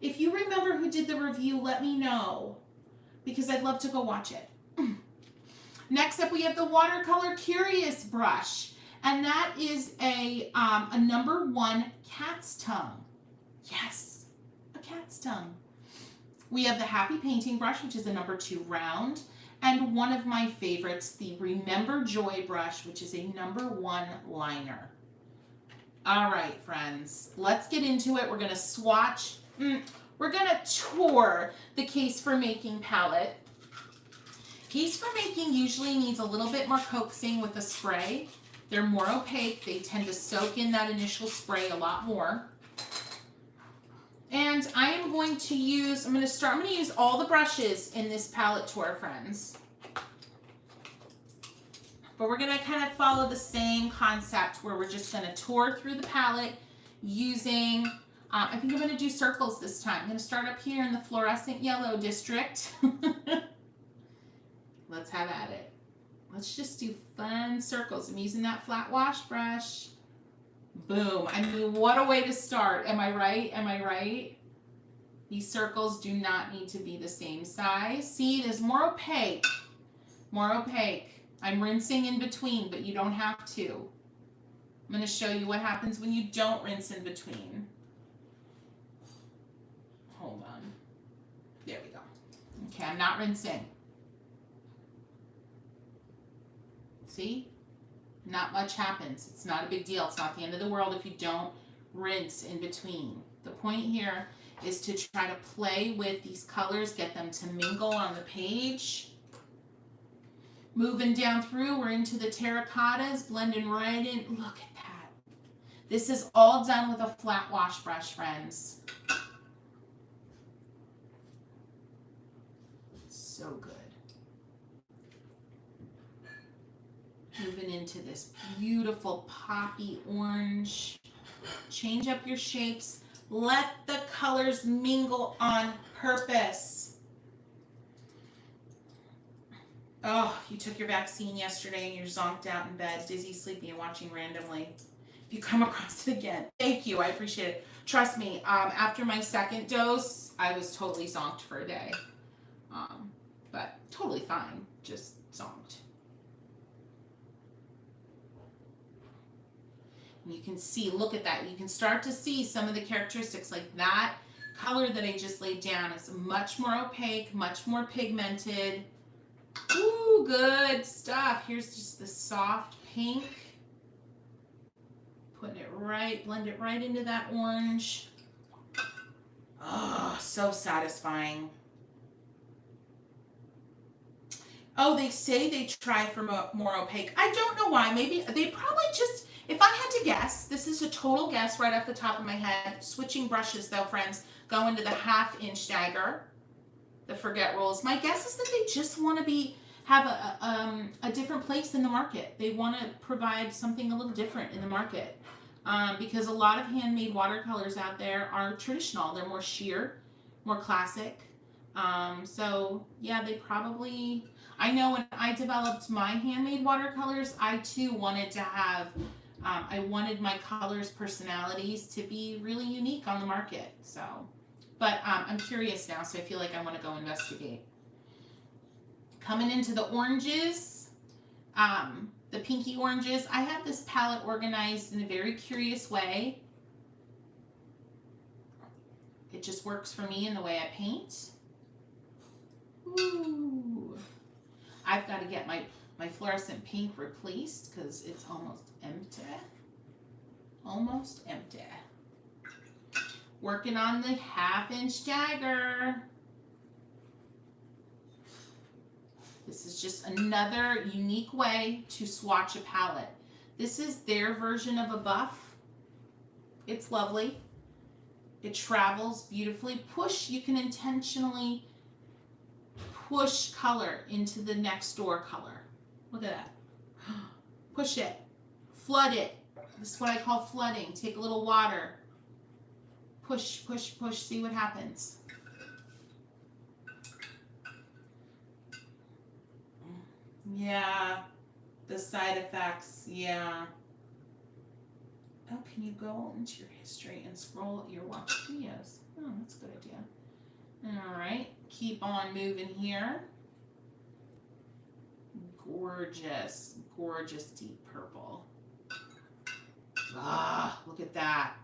If you remember who did the review, let me know, because I'd love to go watch it. Next up, we have the Watercolor Curious brush, and that is a #1 cat's tongue. Yes, a cat's tongue. We have the Happy Painting brush, which is a #2 round, and one of my favorites, the Remember Joy brush, which is a #1 liner. All right, friends, let's get into it. We're going to swatch. We're going to tour the Case for Making palette. Case for Making usually needs a little bit more coaxing with a spray. They're more opaque. They tend to soak in that initial spray a lot more. And I am going to use, I'm going to use all the brushes in this palette tour, friends. But we're going to kind of follow the same concept where we're just going to tour through the palette using, I think I'm going to do circles this time. I'm going to start up here in the fluorescent yellow district. Let's have at it. Let's just do fun circles. I'm using that flat wash brush. Boom. I mean, what a way to start. Am I right? Am I right? These circles do not need to be the same size. See, there's more opaque. More opaque. I'm rinsing in between, but you don't have to. I'm going to show you what happens when you don't rinse in between. Hold on. There we go. Okay, I'm not rinsing. See? Not much happens. It's not a big deal. It's not the end of the world if you don't rinse in between. The point here is to try to play with these colors, get them to mingle on the page. Moving down through, we're into the terracottas, blending right in. Look at that. This is all done with a flat wash brush, friends. So good. Moving into this beautiful poppy orange. Change up your shapes. Let the colors mingle on purpose. Oh, you took your vaccine yesterday and you're zonked out in bed, dizzy, sleepy, and watching randomly. If you come across it again, thank you. I appreciate it. Trust me, after my second dose, I was totally zonked for a day. But totally fine, just zonked. You can see, look at that. You can start to see some of the characteristics, like that color that I just laid down is much more opaque, much more pigmented. Ooh, good stuff. Here's just the soft pink. Putting it right, blend it right into that orange. Oh, so satisfying. Oh, they say they try for more opaque. I don't know why. Maybe they probably just, if I had to guess, this is a total guess right off the top of my head. Switching brushes though, friends, go into the 1/2 inch dagger, the Forget Rules. My guess is that they just want to have a different place in the market. They want to provide something a little different in the market. Because a lot of handmade watercolors out there are traditional. They're more sheer, more classic. So yeah, they probably, I know when I developed my handmade watercolors, I too wanted to have, I wanted my colors' personalities to be really unique on the market. So, but I'm curious now, so I feel like I want to go investigate. Coming into the oranges, the pinky oranges, I have this palette organized in a very curious way. It just works for me in the way I paint. Ooh. I've got to get my fluorescent pink replaced because it's almost empty. Almost empty. Working on the 1/2-inch dagger. This is just another unique way to swatch a palette. This is their version of a buff. It's lovely. It travels beautifully. You can intentionally push color into the next door color. Look at that. Push it. Flood it. This is what I call flooding. Take a little water. Push, push, push. See what happens. Yeah, the side effects, yeah. Oh, can you go into your history and scroll your watch videos? Oh, that's a good idea. All right, keep on moving here. Gorgeous, gorgeous deep purple. Ah, look at that.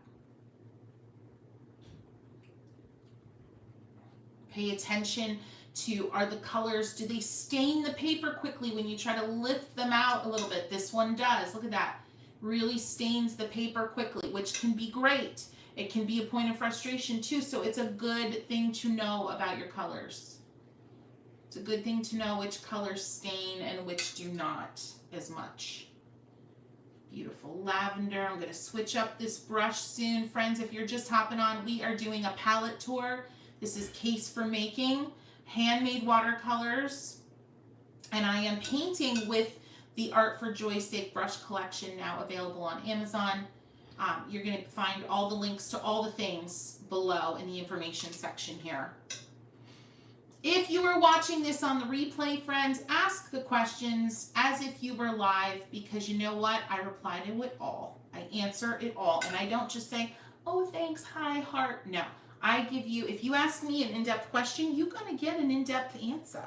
Pay attention to, are the colors, do they stain the paper quickly when you try to lift them out a little bit? This one does. Look at that. Really stains the paper quickly, which can be great. It can be a point of frustration too, so it's a good thing to know about your colors. It's a good thing to know which colors stain and which do not as much. Beautiful lavender. I'm going to switch up this brush soon. Friends, if you're just hopping on, we are doing a palette tour. This is Case for Making. Handmade watercolors, and I am painting with the Art for Joy's Sake brush collection now available on Amazon. You're going to find all the links to all the things below in the information section here. If you are watching this on the replay, friends, ask the questions as if you were live, because you know what? I reply to it all. I answer it all, and I don't just say, oh, thanks, hi, heart. No. I give you, if you ask me an in-depth question, you're going to get an in-depth answer.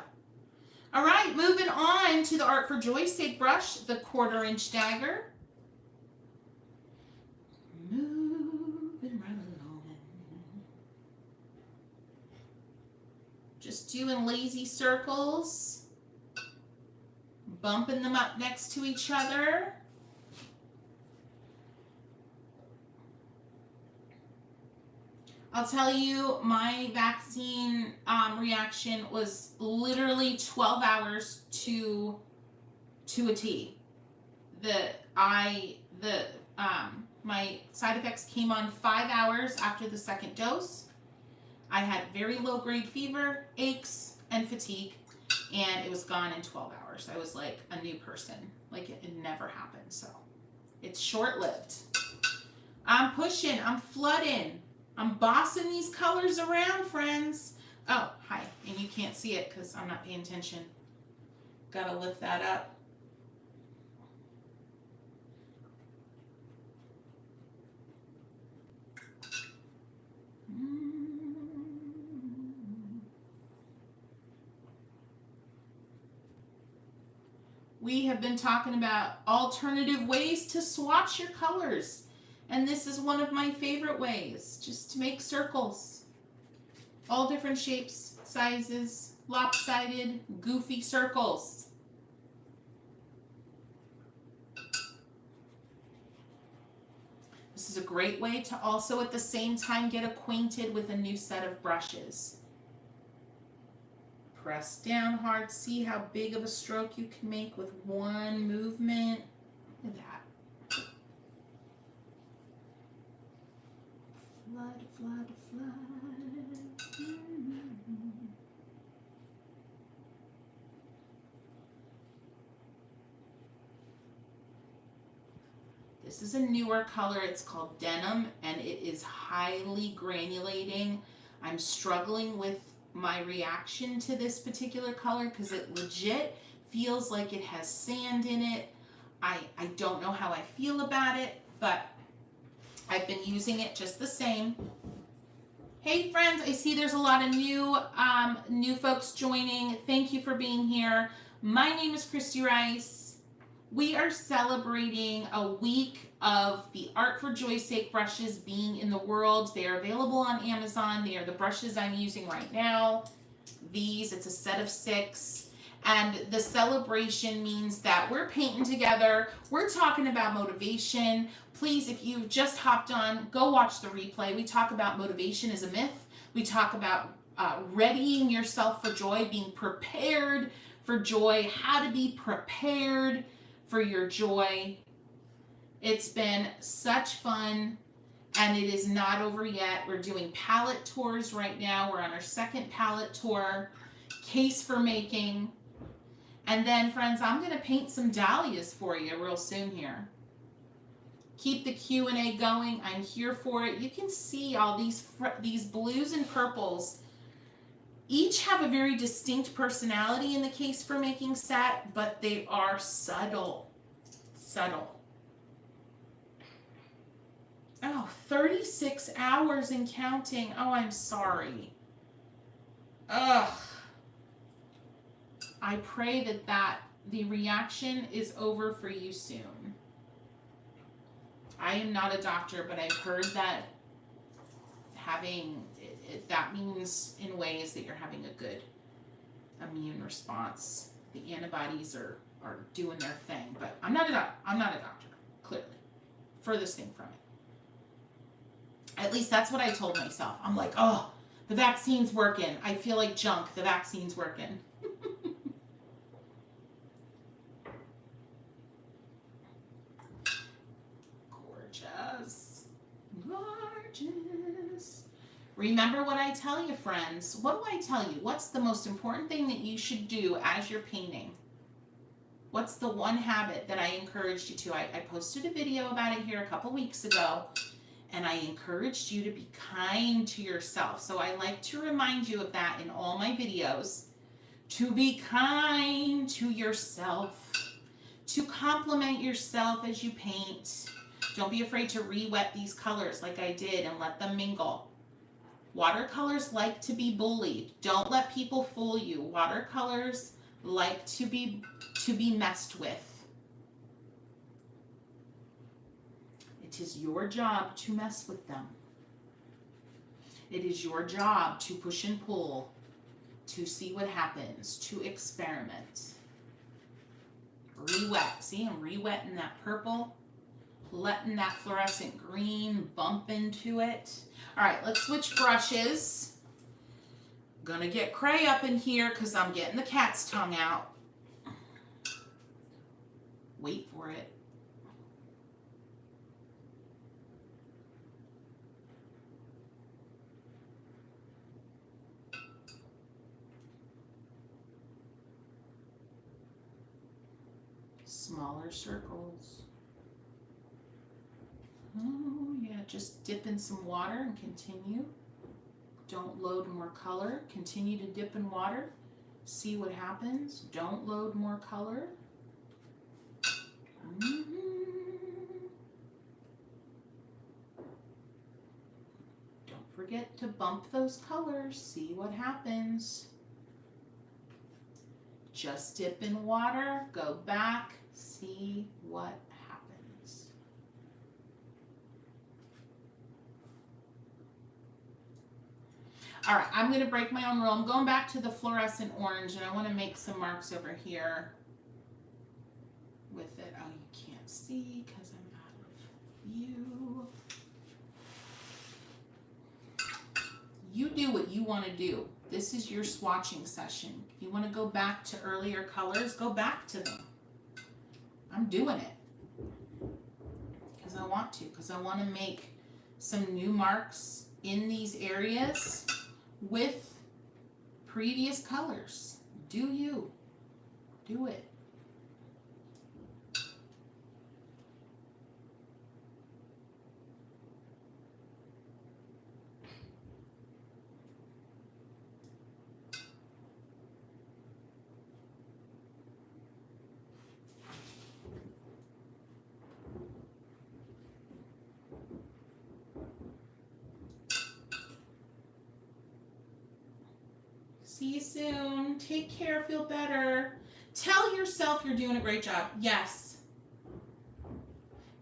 All right, moving on to the Art for Joy's Sake brush, the 1/4-inch dagger. Moving right along. Just doing lazy circles, bumping them up next to each other. I'll tell you, my vaccine reaction was literally 12 hours to a T. My side effects came on 5 hours after the second dose. I had very low grade fever, aches, and fatigue, and it was gone in 12 hours. I was like a new person. Like it never happened. So it's short lived. I'm pushing, I'm flooding. I'm bossing these colors around, friends. Oh, hi. And you can't see it because I'm not paying attention. Gotta lift that up. We have been talking about alternative ways to swatch your colors. And this is one of my favorite ways, just to make circles. All different shapes, sizes, lopsided, goofy circles. This is a great way to also at the same time get acquainted with a new set of brushes. Press down hard, see how big of a stroke you can make with one movement. Look at that. Flood, flood, flood. This is a newer color. It's called Denim, and it is highly granulating. I'm struggling with my reaction to this particular color because it legit feels like it has sand in it. I don't know how I feel about it, but I've been using it just the same. Hey friends, I see there's a lot of new folks joining. Thank you for being here. My name is Kristy Rice. We are celebrating a week of the Art for Joy's Sake brushes being in the world. They are available on Amazon. They are the brushes I'm using right now. It's a set of 6. And the celebration means that we're painting together. We're talking about motivation. Please, if you've just hopped on, go watch the replay. We talk about motivation as a myth. We talk about readying yourself for joy, being prepared for joy, how to be prepared for your joy. It's been such fun, and it is not over yet. We're doing palette tours right now. We're on our 2nd palette tour, case for making. And then, friends, I'm going to paint some dahlias for you real soon here. Keep the Q&A going. I'm here for it. You can see all these blues and purples. Each have a very distinct personality in the case for making set, but they are subtle. Subtle. Oh, 36 hours and counting. Oh, I'm sorry. Ugh. I pray that the reaction is over for you soon. I am not a doctor, but I've heard that that means in ways that you're having a good immune response. The antibodies are doing their thing, but I'm not a doctor, clearly. Furthest thing from it. At least that's what I told myself. I'm like, oh, the vaccine's working. I feel like junk. The vaccine's working. Gorgeous. Remember what I tell you, friends. What do I tell you? What's the most important thing that you should do as you're painting? What's the one habit that I encouraged you to? I posted a video about it here a couple weeks ago, and I encouraged you to be kind to yourself. So I like to remind you of that in all my videos. To be kind to yourself. To compliment yourself as you paint. Don't be afraid to re-wet these colors like I did and let them mingle. Watercolors like to be bullied. Don't let people fool you. Watercolors like to be messed with. It is your job to mess with them. It is your job to push and pull, to see what happens, to experiment. Re-wet. See, I'm re-wetting that purple. Letting that fluorescent green bump into it. All right, let's switch brushes. Gonna get Cray up in here because I'm getting the cat's tongue out. Wait for it. Smaller circles. Oh, yeah, just dip in some water and continue. Don't load more color. Continue to dip in water. See what happens. Don't load more color. Don't forget to bump those colors. See what happens. Just dip in water. Go back. See what happens. All right, I'm going to break my own rule. I'm going back to the fluorescent orange, and I want to make some marks over here with it. Oh, you can't see because I'm out of view. You do what you want to do. This is your swatching session. If you want to go back to earlier colors, go back to them. I'm doing it because I want to, because I want to make some new marks in these areas with previous colors. Do you? Do it. See you soon. Take care. Feel better. Tell yourself you're doing a great job. Yes.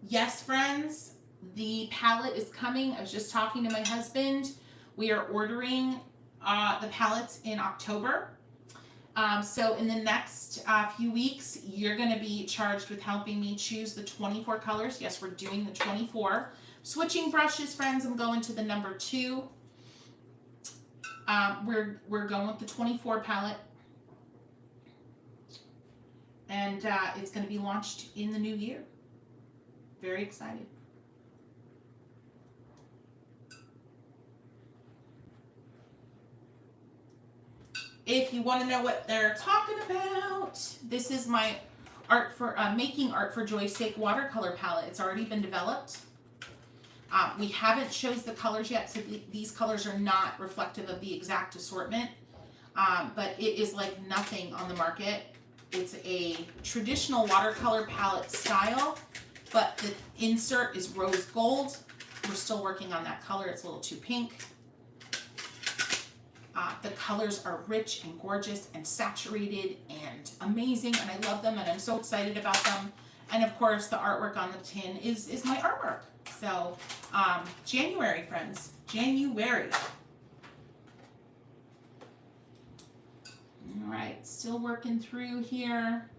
Yes, friends. The palette is coming. I was just talking to my husband. We are ordering the palettes in October. So in the next few weeks, you're going to be charged with helping me choose the 24 colors. Yes, we're doing the 24. Switching brushes, friends. I'm going to the number 2. We're going with the 24 palette. And it's going to be launched in the new year. Very excited. If you want to know what they're talking about, this is my Making Art for Joy's Sake watercolor palette. It's already been developed. We haven't chose the colors yet, so these colors are not reflective of the exact assortment, but it is like nothing on the market. It's a traditional watercolor palette style, but the insert is rose gold. We're still working on that color. It's a little too pink. The colors are rich and gorgeous and saturated and amazing, and I love them, and I'm so excited about them. And of course, the artwork on the tin is my artwork. So, January, friends. January. All right, still working through here.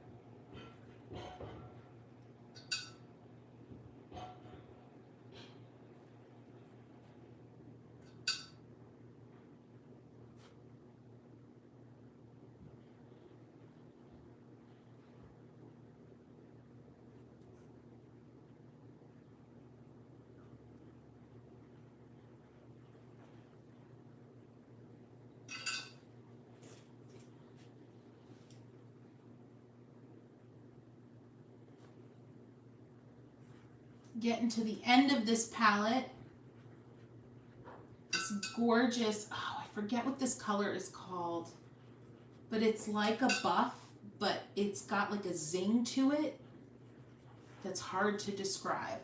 Getting to the end of this palette. This gorgeous, oh, I forget what this color is called, but it's like a buff, but it's got like a zing to it that's hard to describe.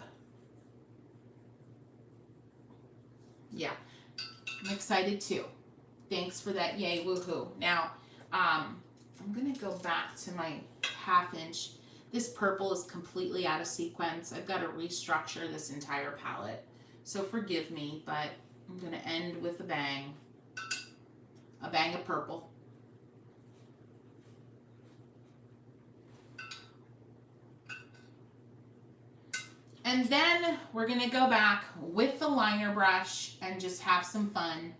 Yeah, I'm excited too. Thanks for that, yay, woohoo. Now, I'm gonna go back to my 1/2 inch. This purple is completely out of sequence. I've got to restructure this entire palette. So forgive me, but I'm going to end with a bang. A bang of purple. And then we're going to go back with the liner brush and just have some fun.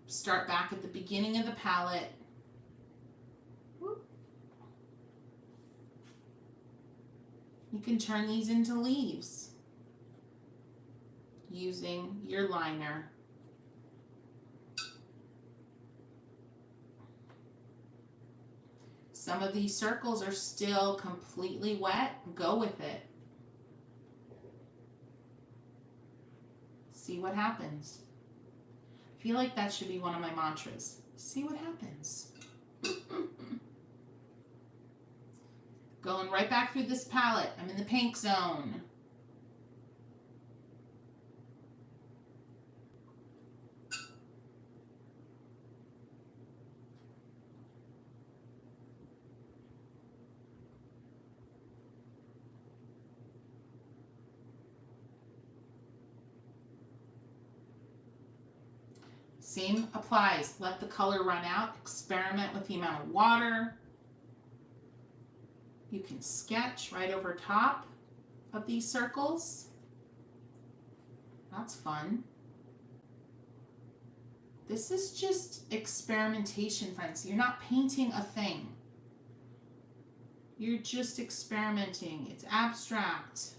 Start back at the beginning of the palette. You can turn these into leaves using your liner. Some of these circles are still completely wet. Go with it. See what happens. I feel like that should be one of my mantras. See what happens. Going right back through this palette. I'm in the pink zone. Same applies. Let the color run out. Experiment with the amount of water. You can sketch right over top of these circles. That's fun. This is just experimentation, friends. You're not painting a thing. You're just experimenting. It's abstract.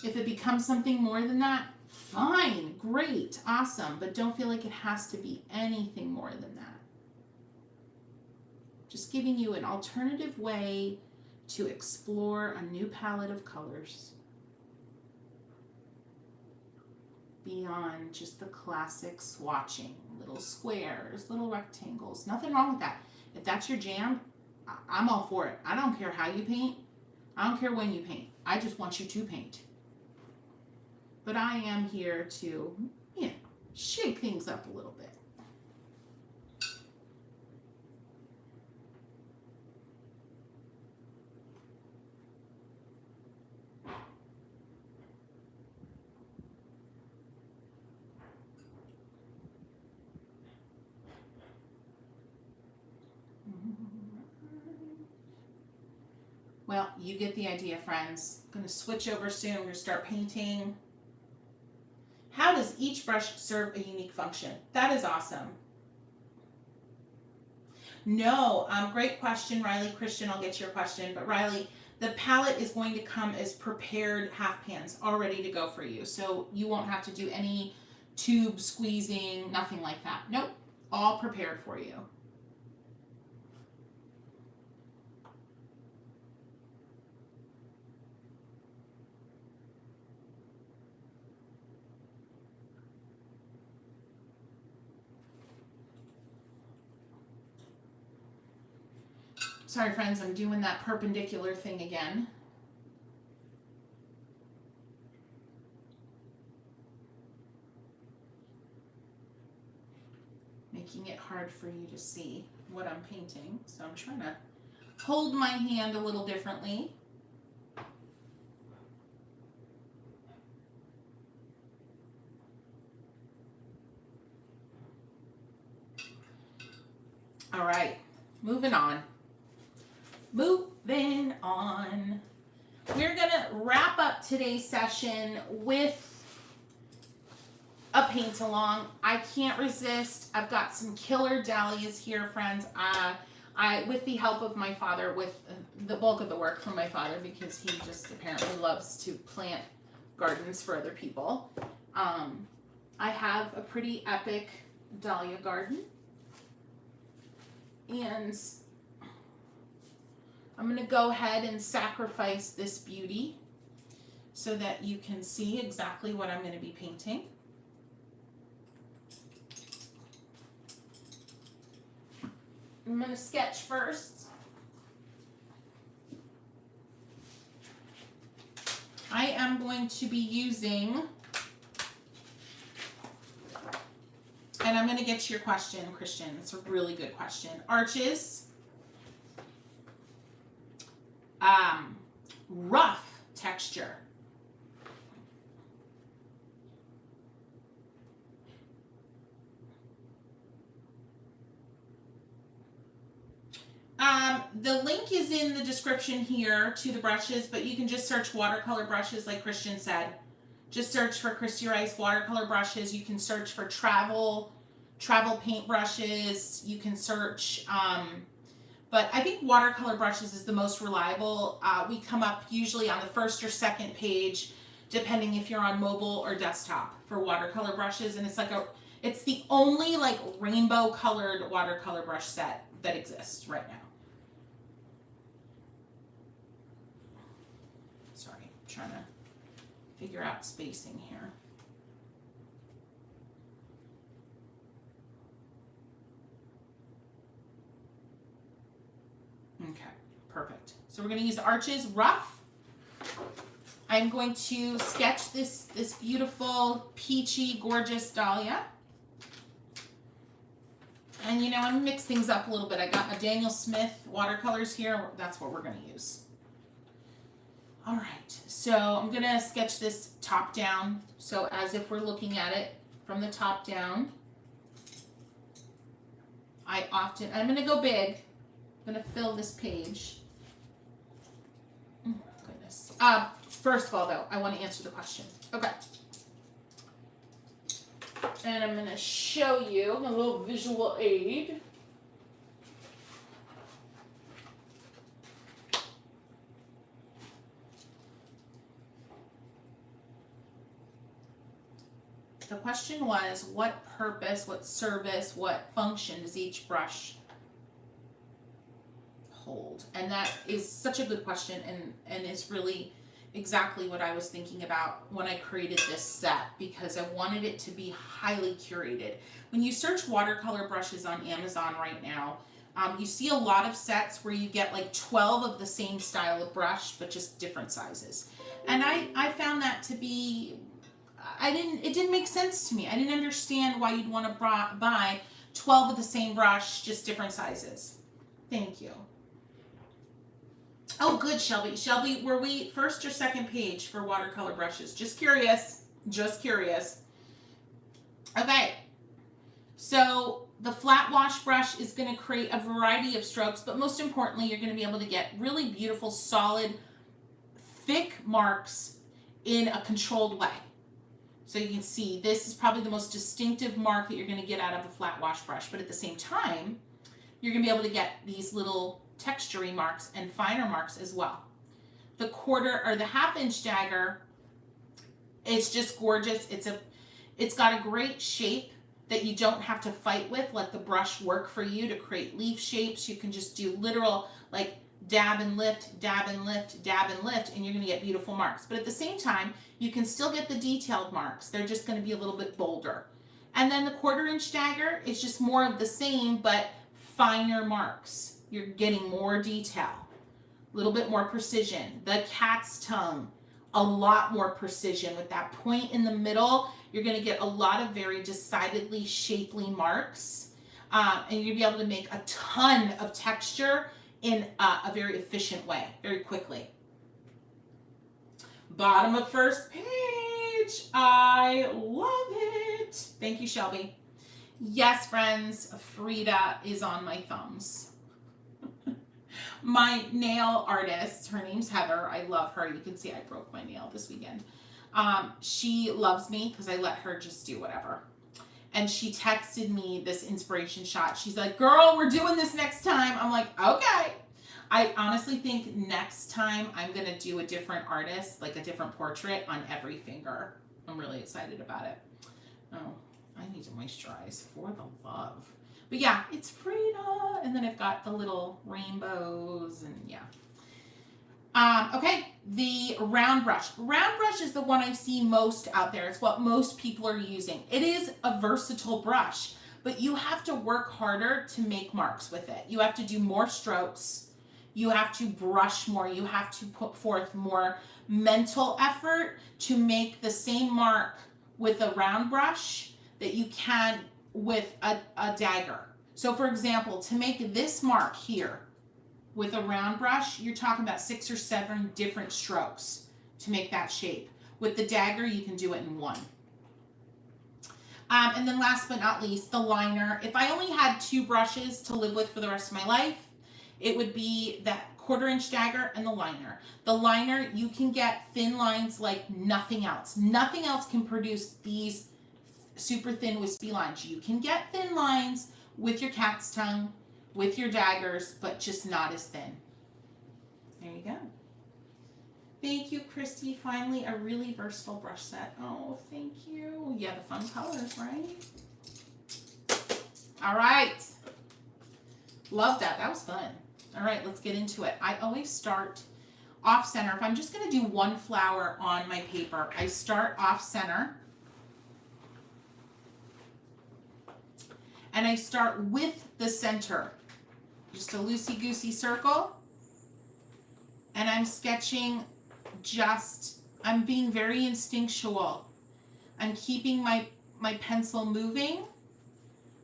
If it becomes something more than that, fine, great, awesome, but don't feel like it has to be anything more than that. Just giving you an alternative way to explore a new palette of colors beyond just the classic swatching, little squares, little rectangles. Nothing wrong with that. If that's your jam, I'm all for it. I don't care how you paint. I don't care when you paint. I just want you to paint. But I am here to, shake things up a little bit. Well, you get the idea, friends. I'm going to switch over soon. We're going to start painting. How does each brush serve a unique function? That is awesome. No, great question, Riley. Christian, I'll get to your question. But Riley, the palette is going to come as prepared half pans, all ready to go for you. So you won't have to do any tube squeezing, nothing like that. Nope, all prepared for you. Sorry, friends, I'm doing that perpendicular thing again. Making it hard for you to see what I'm painting. So I'm trying to hold my hand a little differently. All right, moving on. Moving on. We're going to wrap up today's session with a paint along. I can't resist. I've got some killer dahlias here, friends. I with the help of my father, with the bulk of the work from my father, because he just apparently loves to plant gardens for other people. I have a pretty epic dahlia garden. And I'm going to go ahead and sacrifice this beauty so that you can see exactly what I'm going to be painting. I'm going to sketch first. I am going to be using, and I'm going to get to your question, Christian. It's a really good question. Arches. Rough texture. The link is in the description here to the brushes, but you can just search watercolor brushes like Christian said. Just search for Kristy Rice watercolor brushes. You can search for travel paint brushes. You can search, but I think watercolor brushes is the most reliable. We come up usually on the first or second page, depending if you're on mobile or desktop, for watercolor brushes. And it's the only like rainbow colored watercolor brush set that exists right now. Sorry, I'm trying to figure out spacing here. Okay, perfect. So we're going to use arches rough. I'm going to sketch this beautiful, peachy, gorgeous dahlia. And you know, I'm going to mix things up a little bit. I got my Daniel Smith watercolors here. That's what we're going to use. All right, so I'm going to sketch this top down. So as if we're looking at it from the top down. I'm going to go big. I'm going to fill this page. Oh, goodness. First of all, though, I want to answer the question. Okay. And I'm going to show you a little visual aid. The question was, what purpose, what service, what function does each brush hold? And that is such a good question, and it's really exactly what I was thinking about when I created this set, because I wanted it to be highly curated. When you search watercolor brushes on Amazon right now, you see a lot of sets where you get like 12 of the same style of brush, but just different sizes. And I found that to be, it didn't make sense to me. I didn't understand why you'd want to buy 12 of the same brush, just different sizes. Thank you. Oh, good, Shelby. Shelby, were we first or second page for watercolor brushes? Just curious. Just curious. Okay. So The flat wash brush is going to create a variety of strokes, but most importantly, you're going to be able to get really beautiful, solid, thick marks in a controlled way. So you can see this is probably the most distinctive mark that you're going to get out of a flat wash brush, but at the same time, you're going to be able to get these little textury marks and finer marks as well. The quarter or the half-inch dagger, it's just gorgeous. It's got a great shape that you don't have to fight with. Let the brush work for you to create leaf shapes. You can just do literal like dab and lift, dab and lift, dab and lift, and you're going to get beautiful marks. But at the same time, you can still get the detailed marks. They're just going to be a little bit bolder. And then the 1/4-inch dagger is just more of the same, but finer marks. You're getting more detail, a little bit more precision. The cat's tongue, a lot more precision. With that point in the middle, you're going to get a lot of very decidedly shapely marks, and you're going to be able to make a ton of texture in a very efficient way, very quickly. Bottom of first page. I love it. Thank you, Shelby. Yes, friends, Frida is on my thumbs. My nail artist, her name's Heather. I love her. You can see I broke my nail this weekend. She loves me because I let her just do whatever. And she texted me this inspiration shot. She's like, girl, we're doing this next time. I'm like, okay. I honestly think next time I'm going to do a different artist, like a different portrait on every finger. I'm really excited about it. Oh, I need to moisturize for the love. But yeah, it's Frida. And then I've got the little rainbows and yeah. Okay, the round brush. Round brush is the one I see most out there. It's what most people are using. It is a versatile brush, but you have to work harder to make marks with it. You have to do more strokes. You have to brush more. You have to put forth more mental effort to make the same mark with a round brush that you can with a dagger. So for example, to make this mark here with a round brush, you're talking about 6 or 7 different strokes to make that shape. With the dagger, you can do it in one. And then last but not least, the liner. If I only had 2 brushes to live with for the rest of my life, it would be that 1/4-inch dagger and the liner. The liner, you can get thin lines like nothing else. Nothing else can produce these super thin wispy lines. You can get thin lines with your cat's tongue, with your daggers, but just not as thin. There you go. Thank you, Kristy. Finally, a really versatile brush set. Oh, thank you. Yeah, the fun colors, right? All right. Love that. That was fun. All right, let's get into it. I always start off center. If I'm just going to do one flower on my paper, I start off center. And I start with the center. Just a loosey-goosey circle. And I'm sketching I'm being very instinctual. I'm keeping my pencil moving.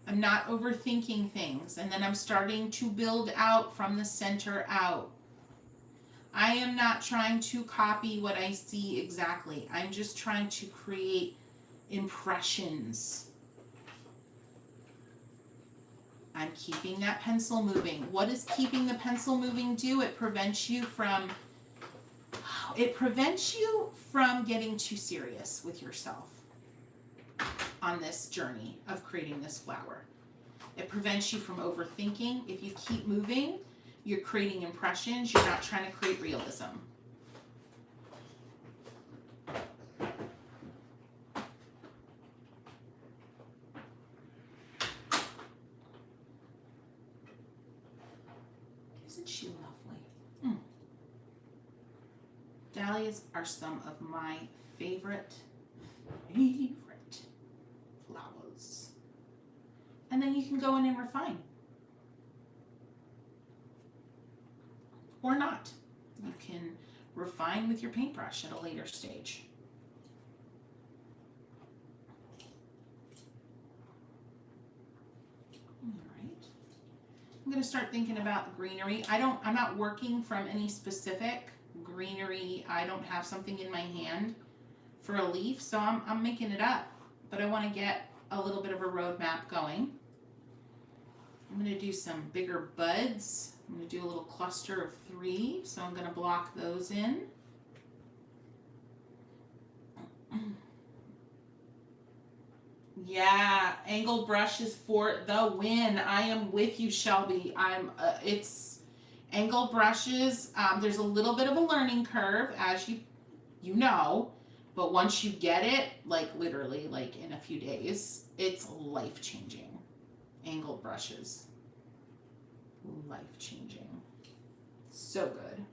I'm not overthinking things. And then I'm starting to build out from the center out. I am not trying to copy what I see exactly. I'm just trying to create impressions. I'm keeping that pencil moving. What does keeping the pencil moving do? It prevents you from getting too serious with yourself on this journey of creating this flower. It prevents you from overthinking. If you keep moving, you're creating impressions. You're not trying to create realism. Isn't she lovely? Dahlias are some of my favorite flowers. And then you can go in and refine. Or not. You can refine with your paintbrush at a later stage. I'm going to start thinking about greenery. I'm not working from any specific greenery. I don't have something in my hand for a leaf, so I'm making it up. But I want to get a little bit of a roadmap going. I'm going to do some bigger buds. I'm going to do a little cluster of 3, so I'm going to block those in. Yeah, angled brushes for the win. I am with you, Shelby. It's angled brushes. There's a little bit of a learning curve, as you know, but once you get it, like literally, like in a few days, it's life changing. Angled brushes, life changing. So good.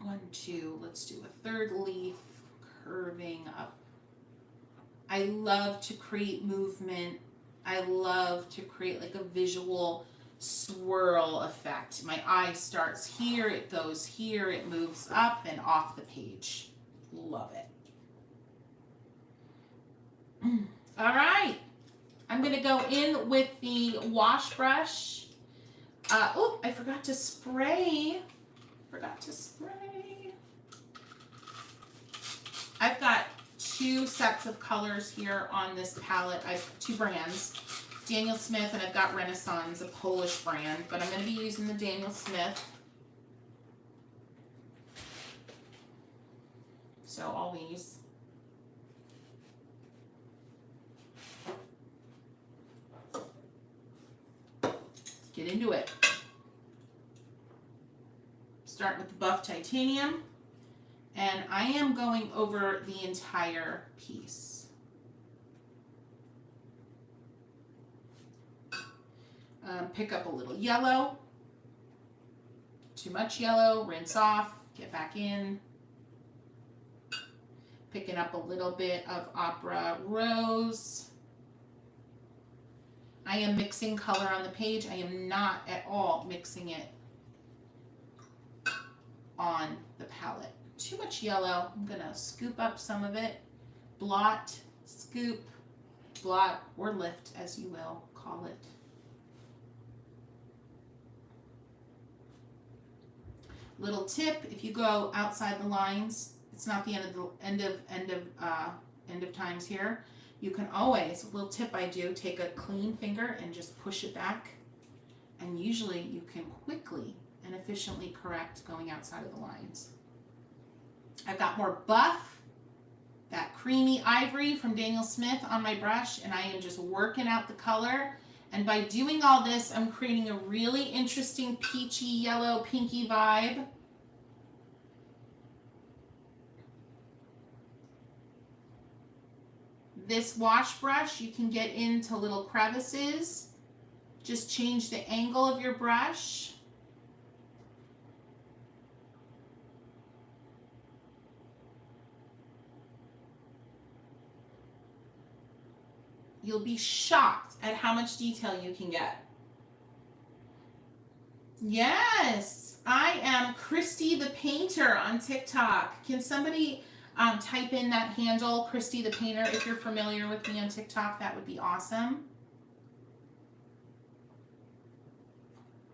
1, 2. Let's do a third leaf, curving up. I love to create movement. I love to create like a visual swirl effect. My eye starts here, it goes here, it moves up and off the page. Love it. All right. I'm going to go in with the wash brush. Oh, I forgot to spray. I've got 2 sets of colors here on this palette. I have 2 brands, Daniel Smith, and I've got Renaissance, a Polish brand, but I'm going to be using the Daniel Smith. So always get into it. Start with the buff titanium. And I am going over the entire piece. Pick up a little yellow. Too much yellow, rinse off, get back in. Picking up a little bit of Opera Rose. I am mixing color on the page. I am not at all mixing it on the palette. Too much yellow. I'm going to scoop up some of it. Blot, scoop, blot, or lift, as you will call it. Little tip, if you go outside the lines, it's not the end of times here. You can always, a little tip I do, take a clean finger and just push it back. And usually you can quickly and efficiently correct going outside of the lines. I've got more buff, that creamy ivory from Daniel Smith on my brush, and I am just working out the color. And by doing all this, I'm creating a really interesting peachy, yellow, pinky vibe. This wash brush, you can get into little crevices. Just change the angle of your brush. You'll be shocked at how much detail you can get. Yes, I am Kristy the Painter on TikTok. Can somebody type in that handle, Kristy the Painter, if you're familiar with me on TikTok? That would be awesome.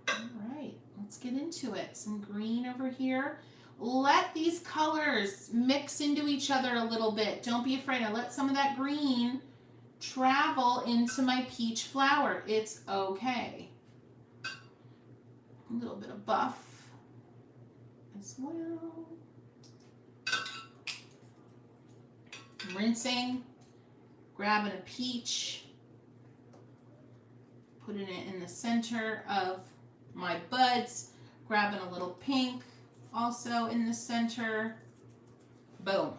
All right, let's get into it. Some green over here. Let these colors mix into each other a little bit. Don't be afraid. I let some of that green travel into my peach flower. It's okay. A little bit of buff as well. Rinsing, grabbing a peach, putting it in the center of my buds, grabbing a little pink also in the center. Boom.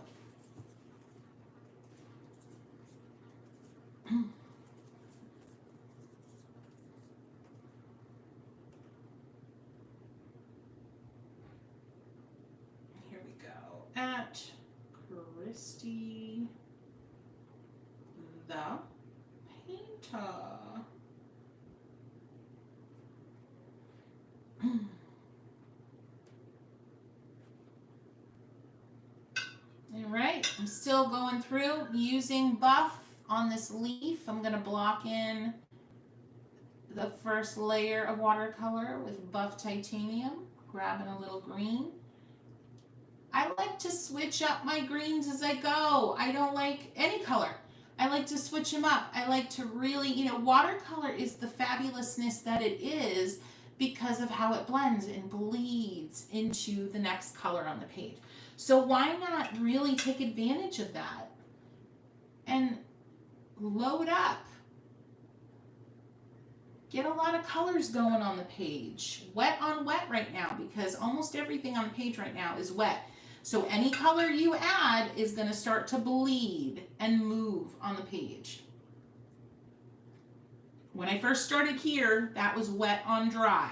Here we go. At Kristy the Painter. All right, I'm still going through using buff on this leaf. I'm going to block in the first layer of watercolor with buff titanium, grabbing a little green. I like to switch up my greens as I go. I don't like any color. I like to switch them up. I like to really, you know, watercolor is the fabulousness that it is because of how it blends and bleeds into the next color on the page. So why not really take advantage of that and load up? Get a lot of colors going on the page. Wet on wet right now, because almost everything on the page right now is wet. So any color you add is going to start to bleed and move on the page. When I first started here, that was wet on dry.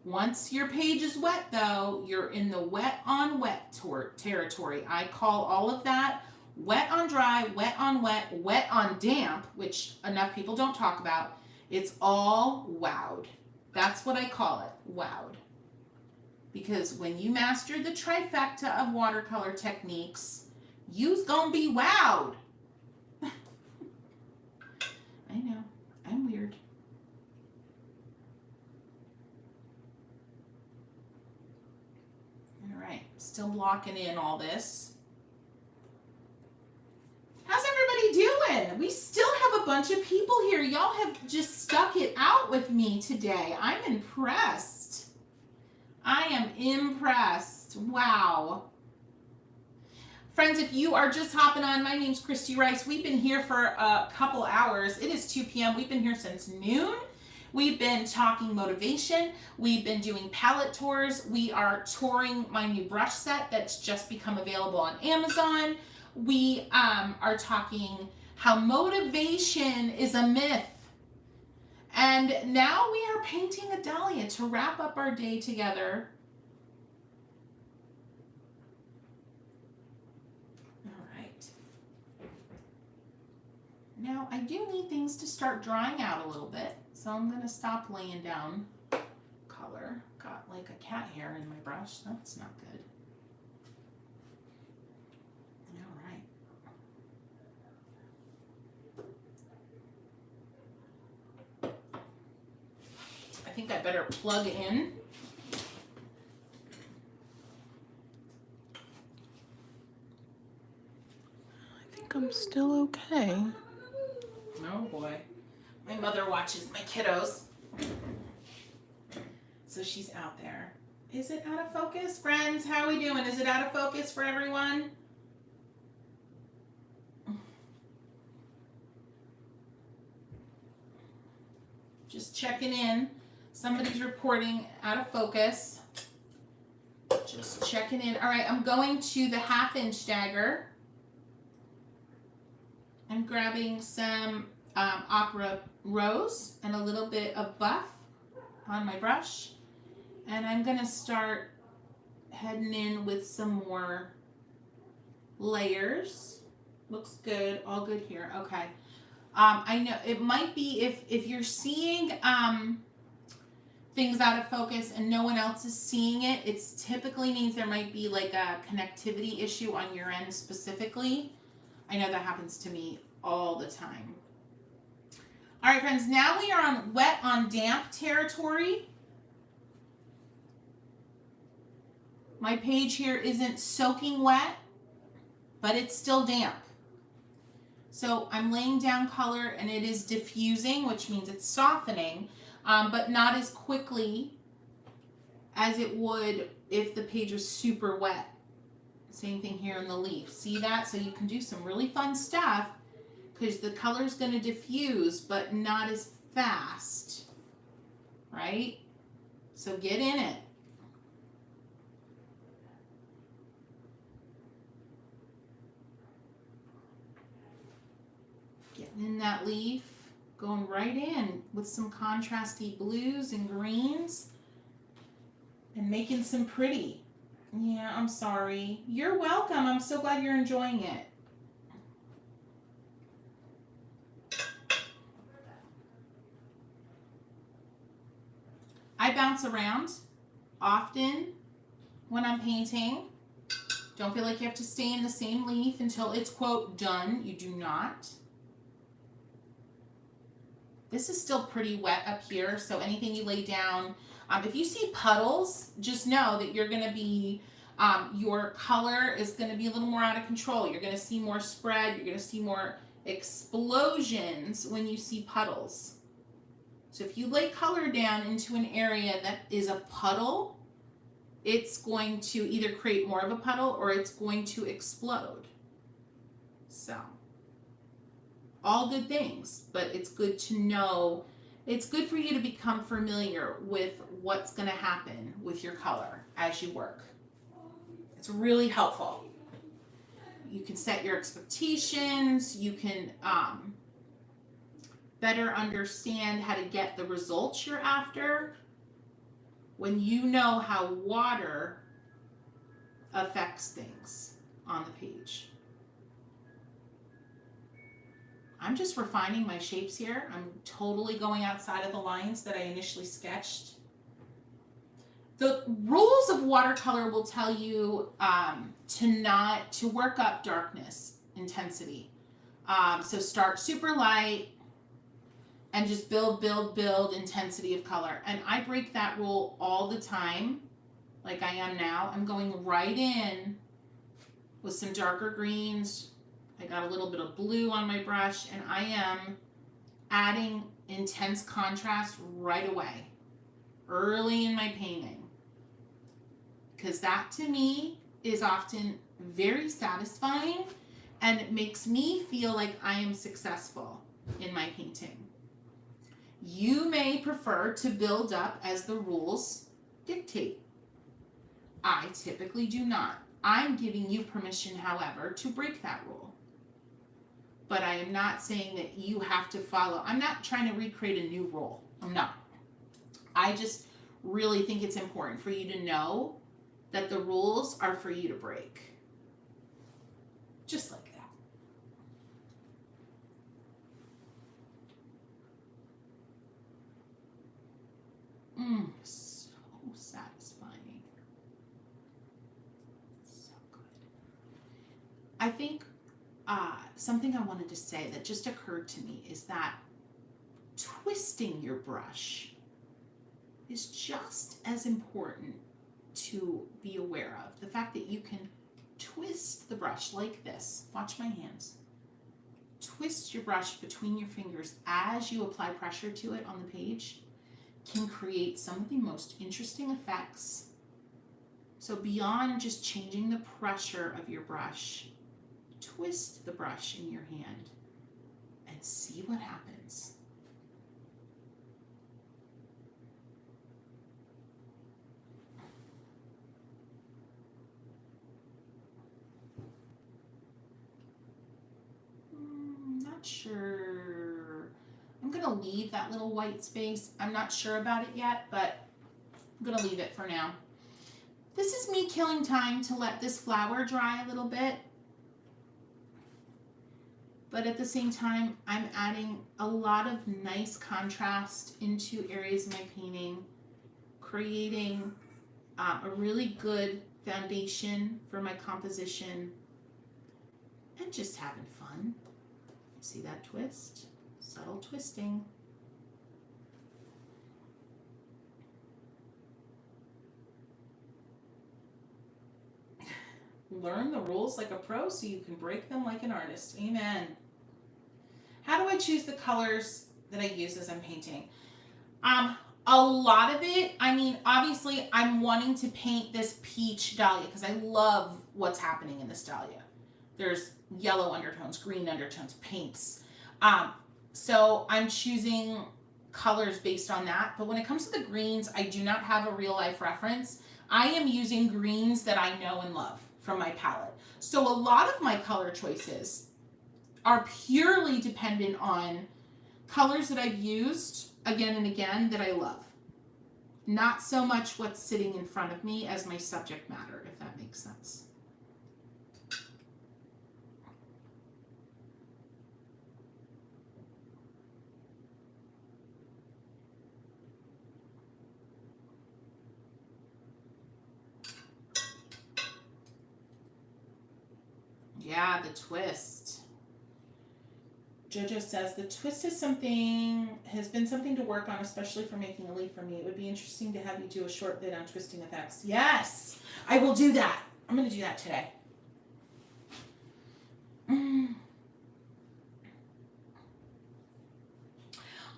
Once your page is wet though, you're in the wet on wet territory. I call all of that wet on dry, wet on wet, wet on damp, which enough people don't talk about. It's all wowed. That's what I call it, wowed. Because when you master the trifecta of watercolor techniques, you's gonna be wowed. I know, I'm weird. All right, still blocking in all this. How's everybody doing? We still have a bunch of people here. Y'all have just stuck it out with me today. I'm impressed. I am impressed. Wow. Friends, if you are just hopping on, my name's Kristy Rice. We've been here for a couple hours. It is 2 p.m. We've been here since noon. We've been talking motivation. We've been doing palette tours. We are touring my new brush set that's just become available on Amazon. We are talking how motivation is a myth. And now we are painting a Dahlia to wrap up our day together. All right. Now I do need things to start drying out a little bit, so I'm going to stop laying down color. Got like a cat hair in my brush. That's not good. I think I better plug in. I think I'm still okay. Oh boy. My mother watches my kiddos. So she's out there. Is it out of focus? Friends, how are we doing? Is it out of focus for everyone? Just checking in. Somebody's reporting out of focus. Just checking in. All right, I'm going to the 1/2" dagger. I'm grabbing some Opera Rose and a little bit of buff on my brush. And I'm going to start heading in with some more layers. Looks good. All good here. Okay. I know it might be if you're seeing things out of focus and no one else is seeing it, it typically means there might be like a connectivity issue on your end specifically. I know that happens to me all the time. All right, friends, now we are on wet on damp territory. My page here isn't soaking wet, but it's still damp. So I'm laying down color and it is diffusing, which means it's softening, but not as quickly as it would if the page was super wet. Same thing here in the leaf. See that? So you can do some really fun stuff because the color is going to diffuse, but not as fast, right? So get in it. Getting in that leaf, going right in with some contrasty blues and greens and making some pretty. Yeah, I'm sorry. You're welcome. I'm so glad you're enjoying it. I bounce around often when I'm painting. Don't feel like you have to stay in the same leaf until it's, quote, done. You do not. This is still pretty wet up here, so anything you lay down, if you see puddles, just know that you're going to be Your color is going to be a little more out of control. You're going to see more spread. You're going to see more explosions when you see puddles. So if you lay color down into an area that is a puddle, it's going to either create more of a puddle or it's going to explode. So, all good things, but it's good to know. It's good for you to become familiar with what's going to happen with your color as you work. It's really helpful. You can set your expectations. You can better understand how to get the results you're after when you know how water affects things on the page. I'm just refining my shapes here. I'm totally going outside of the lines that I initially sketched. The rules of watercolor will tell you to work up darkness intensity. So start super light and just build intensity of color. And I break that rule all the time, like I am now. I'm going right in with some darker greens. I got a little bit of blue on my brush, and I am adding intense contrast right away, early in my painting. Because that to me is often very satisfying, and it makes me feel like I am successful in my painting. You may prefer to build up as the rules dictate. I typically do not. I'm giving you permission, however, to break that rule. But I am not saying that you have to follow. I'm not trying to recreate a new rule. I'm not. I just really think it's important for you to know that the rules are for you to break. Just like that. So satisfying. So good. I think something I wanted to say that just occurred to me is that twisting your brush is just as important to be aware of. The fact that you can twist the brush like this. Watch my hands. Twist your brush between your fingers as you apply pressure to it on the page can create some of the most interesting effects. So beyond just changing the pressure of your brush, twist the brush in your hand and see what happens. Not sure. I'm going to leave that little white space. I'm not sure about it yet, but I'm going to leave it for now. This is me killing time to let this flower dry a little bit. But at the same time, I'm adding a lot of nice contrast into areas of my painting, creating a really good foundation for my composition, and just having fun. See that twist? Subtle twisting. Learn the rules like a pro so you can break them like an artist. Amen. How do I choose the colors that I use as I'm painting? A lot of it, I mean, obviously I'm wanting to paint this peach dahlia because I love what's happening in this dahlia. There's yellow undertones, green undertones, pinks. So I'm choosing colors based on that. But when it comes to the greens, I do not have a real life reference. I am using greens that I know and love from my palette. So a lot of my color choices are purely dependent on colors that I've used again and again that I love. Not so much what's sitting in front of me as my subject matter, if that makes sense. Yeah, the twist. Jojo says, the twist has been something to work on, especially for making a leaf for me. It would be interesting to have you do a short vid on twisting effects. Yes, I will do that. I'm going to do that today.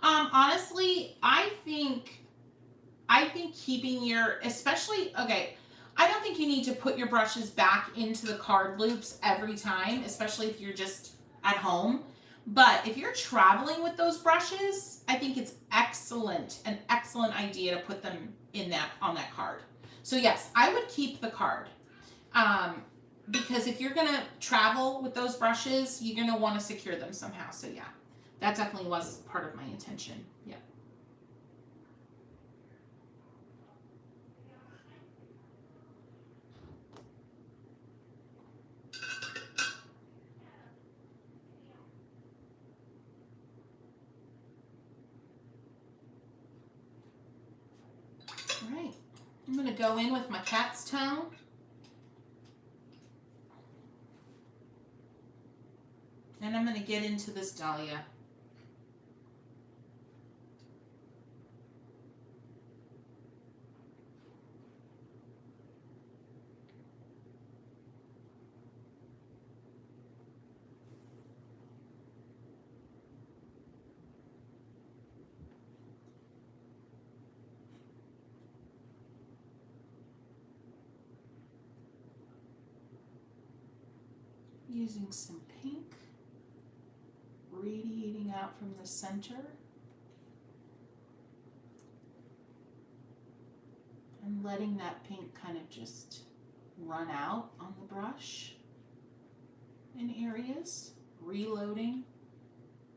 Honestly, I think keeping your, especially, okay, I don't think you need to put your brushes back into the card loops every time, especially if you're just at home. But if you're traveling with those brushes, I think it's an excellent idea to put them in that, on that card. So yes, I would keep the card. Because if you're gonna travel with those brushes, you're gonna want to secure them somehow. So yeah, that definitely was part of my intention. Yeah. All right, I'm gonna go in with my cat's tongue. And I'm gonna get into this Dahlia. Using some pink, radiating out from the center, and letting that pink kind of just run out on the brush in areas, reloading.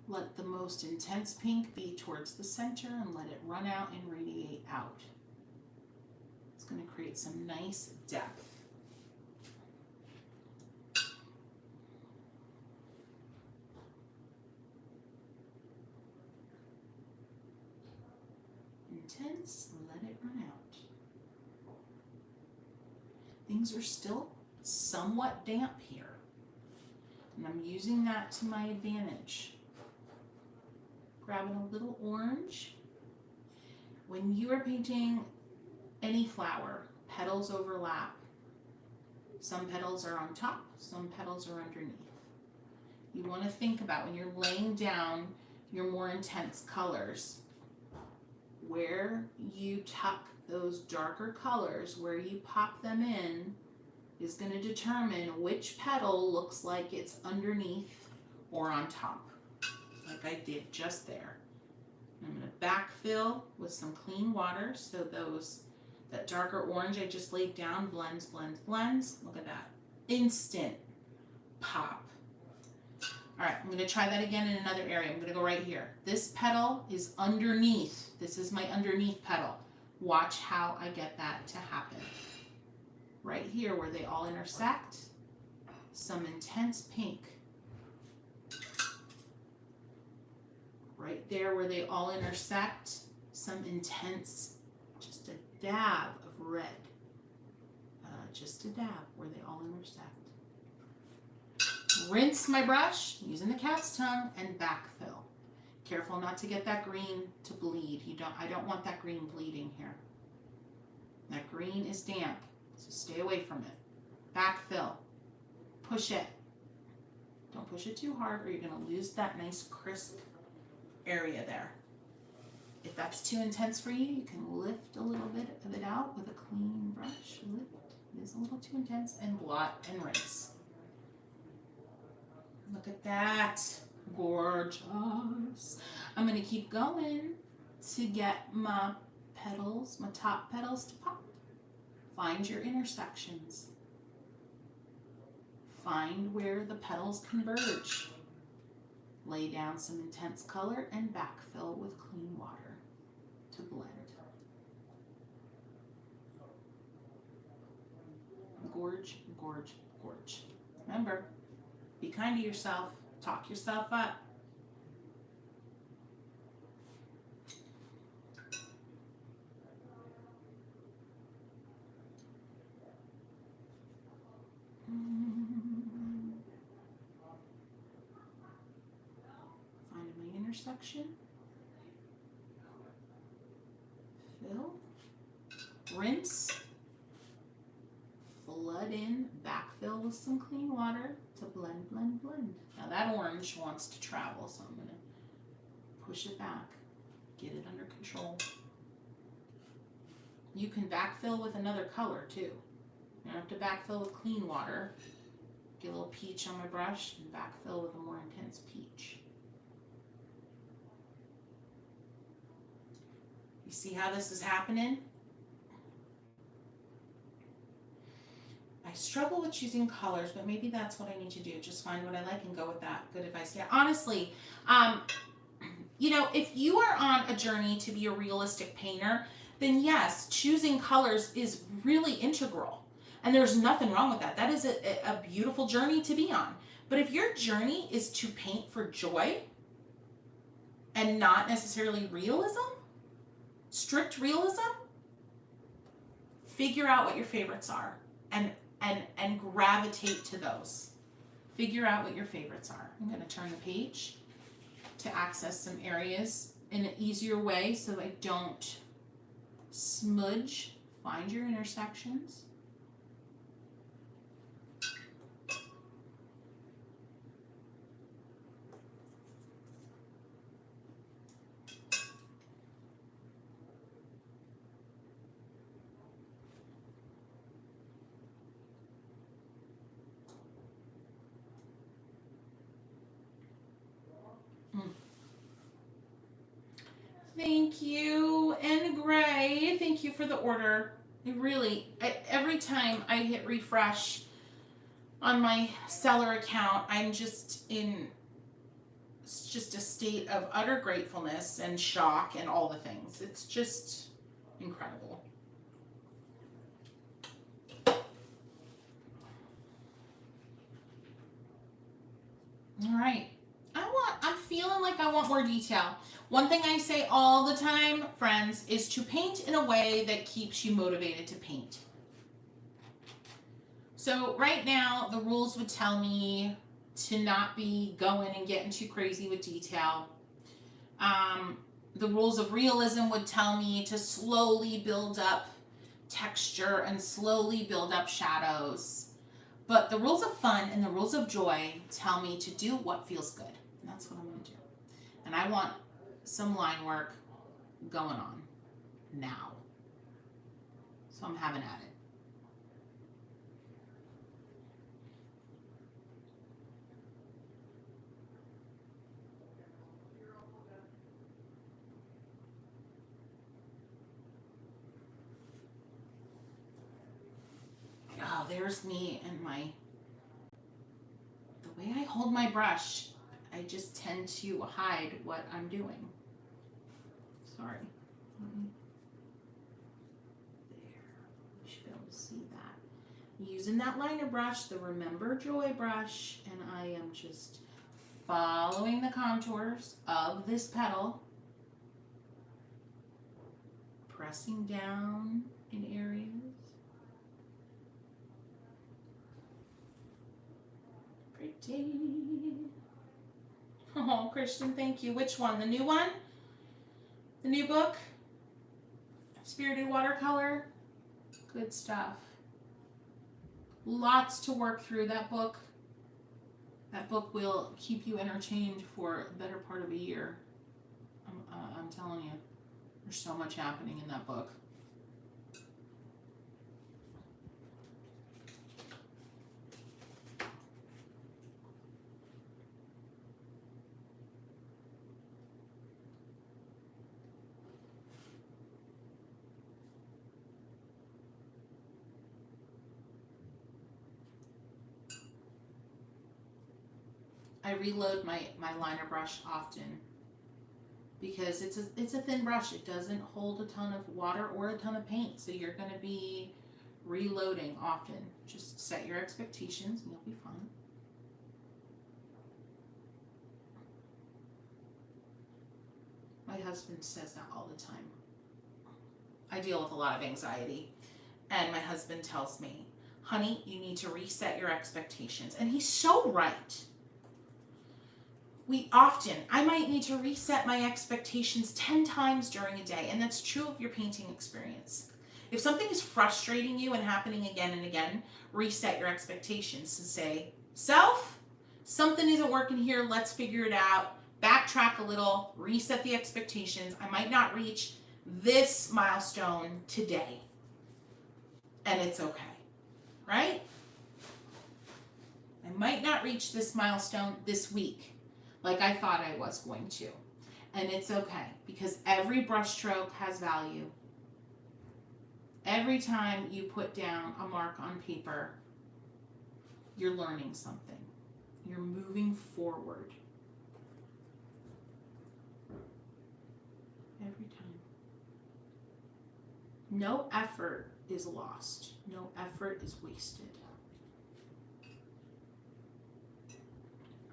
Let the most intense pink be towards the center and let it run out and radiate out. It's going to create some nice depth. Intense, let it run out. Things are still somewhat damp here, and I'm using that to my advantage. Grabbing a little orange. When you are painting any flower, petals overlap. Some petals are on top, some petals are underneath. You want to think about when you're laying down your more intense colors, where you tuck those darker colors, where you pop them in, is going to determine which petal looks like it's underneath or on top, like I did just there. I'm going to backfill with some clean water so that darker orange I just laid down blends, blends, blends. Look at that. Instant pop. All right, I'm going to try that again in another area. I'm going to go right here. This petal is underneath. This is my underneath petal. Watch how I get that to happen. Right here where they all intersect, some intense pink. Right there where they all intersect, some intense, just a dab of red. Just a dab where they all intersect. Rinse my brush using the cat's tongue and backfill. Careful not to get that green to bleed. I don't want that green bleeding here. That green is damp, so stay away from it. Backfill. Push it. Don't push it too hard or you're going to lose that nice crisp area there. If that's too intense for you, you can lift a little bit of it out with a clean brush. Lift. It is a little too intense, and blot and rinse. Look at that. Gorgeous. I'm going to keep going to get my petals, my top petals to pop. Find your intersections. Find where the petals converge. Lay down some intense color and backfill with clean water to blend. Gorge, gorge, gorge. Remember, be kind to yourself. Talk yourself up. Find my intersection. Fill. Rinse. Flood it in, backfill with some clean water to blend, blend, blend. Now that orange wants to travel, so I'm going to push it back, get it under control. You can backfill with another color too. You don't have to backfill with clean water. Get a little peach on my brush and backfill with a more intense peach. You see how this is happening? I struggle with choosing colors, but maybe that's what I need to do. Just find what I like and go with that. Good advice. Yeah, honestly, you know, if you are on a journey to be a realistic painter, then yes, choosing colors is really integral. And there's nothing wrong with that. That is a beautiful journey to be on. But if your journey is to paint for joy and not necessarily realism, strict realism, figure out what your favorites are and gravitate to those. Figure out what your favorites are. I'm going to turn the page to access some areas in an easier way so I don't smudge. Find your intersections. Thank you, and Gray, thank you for the order. It really, every time I hit refresh on my seller account, I'm just in a state of utter gratefulness and shock and all the things. It's just incredible. All right, I'm feeling like I want more detail. One thing I say all the time, friends, is to paint in a way that keeps you motivated to paint. So right now, the rules would tell me to not be going and getting too crazy with detail. The rules of realism would tell me to slowly build up texture and slowly build up shadows. But the rules of fun and the rules of joy tell me to do what feels good. And that's what I'm going to do. And I want some line work going on now. So I'm having at it. Oh, there's me and the way I hold my brush, I just tend to hide what I'm doing. Sorry. There. You should be able to see that. Using that liner brush, the Remember Joy brush, and I am just following the contours of this petal, pressing down in areas. Pretty. Oh, Christian, thank you. Which one? The new one? The new book? Spirited Watercolor? Good stuff. Lots to work through. That book will keep you entertained for the better part of a year. I'm telling you, there's so much happening in that book. I reload my liner brush often because it's a thin brush. It doesn't hold a ton of water or a ton of paint, so you're going to be reloading often. Just set your expectations and you'll be fine. My husband says that all the time. I deal with a lot of anxiety, and my husband tells me, honey, you need to reset your expectations. And he's so right. I might need to reset my expectations 10 times during a day, and that's true of your painting experience. If something is frustrating you and happening again and again, reset your expectations and say, self, something isn't working here. Let's figure it out. Backtrack a little, reset the expectations. I might not reach this milestone today, and it's okay, right? I might not reach this milestone this week like I thought I was going to, and it's okay, because every brushstroke has value. Every time you put down a mark on paper, you're learning something. You're moving forward. Every time. No effort is lost. No effort is wasted.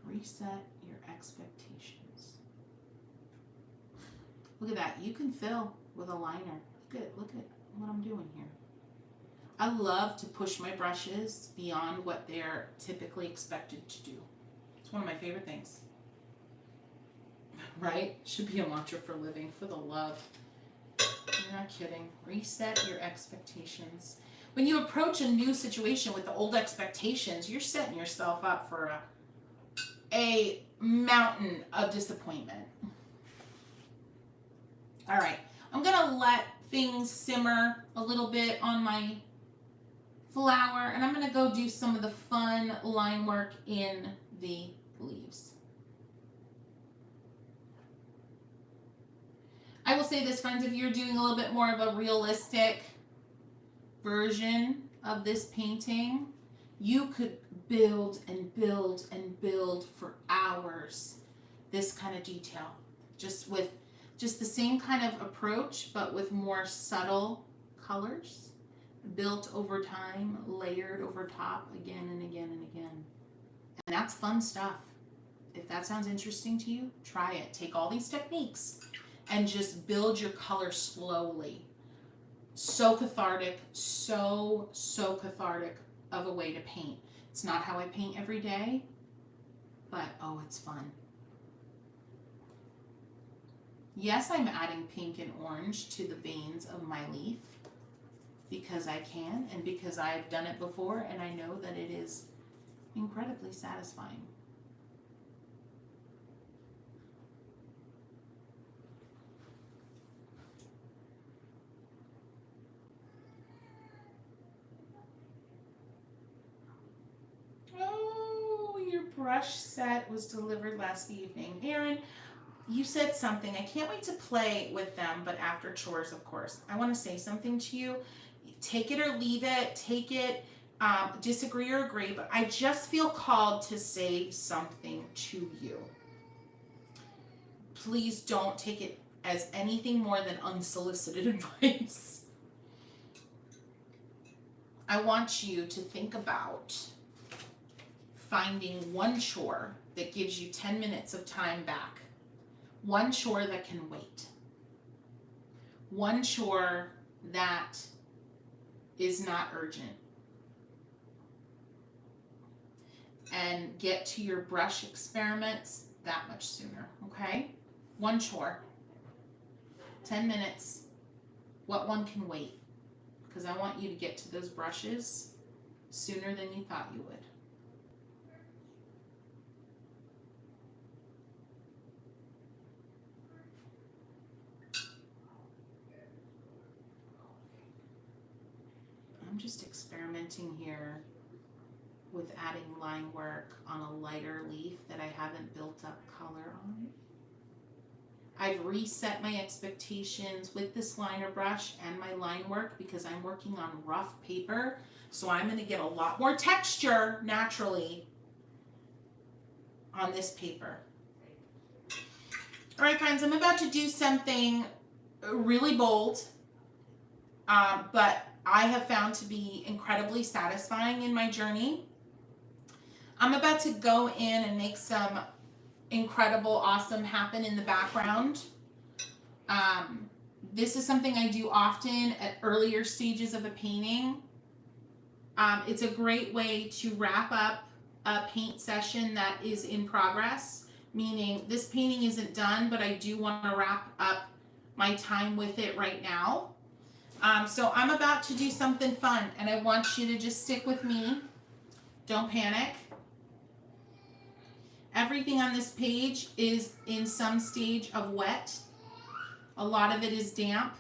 Reset your expectations. Look at that. You can fill with a liner. Look at what I'm doing here. I love to push my brushes beyond what they're typically expected to do. It's one of my favorite things. Right? Should be a mantra for living, for the love. You're not kidding. Reset your expectations. When you approach a new situation with the old expectations, you're setting yourself up for a mountain of disappointment. All right, I'm gonna let things simmer a little bit on my flower, and I'm gonna go do some of the fun line work in the leaves. I will say this, friends, if you're doing a little bit more of a realistic version of this painting, you could build and build and build for hours this kind of detail, just with the same kind of approach, but with more subtle colors, built over time, layered over top again and again and again. And that's fun stuff. If that sounds interesting to you, try it. Take all these techniques and just build your color slowly. So cathartic, so cathartic of a way to paint. It's not how I paint every day, but oh, it's fun. Yes, I'm adding pink and orange to the veins of my leaf because I can and because I've done it before, and I know that it is incredibly satisfying. Oh, your brush set was delivered last evening. Erin, you said something. I can't wait to play with them, but after chores, of course. I want to say something to you. Take it or leave it. Take it, disagree or agree, but I just feel called to say something to you. Please don't take it as anything more than unsolicited advice. I want you to think about finding one chore that gives you 10 minutes of time back. One chore that can wait. One chore that is not urgent. And get to your brush experiments that much sooner, okay? One chore. 10 minutes. What one can wait? Because I want you to get to those brushes sooner than you thought you would. I'm just experimenting here with adding line work on a lighter leaf that I haven't built up color on. I've reset my expectations with this liner brush and my line work because I'm working on rough paper, so I'm going to get a lot more texture naturally on this paper. All right, friends, I'm about to do something really bold, but I have found to be incredibly satisfying in my journey. I'm about to go in and make some incredible, awesome happen in the background. This is something I do often at earlier stages of a painting. It's a great way to wrap up a paint session that is in progress, meaning this painting isn't done, but I do want to wrap up my time with it right now. So I'm about to do something fun, and I want you to just stick with me. Don't panic. Everything on this page is in some stage of wet. A lot of it is damp.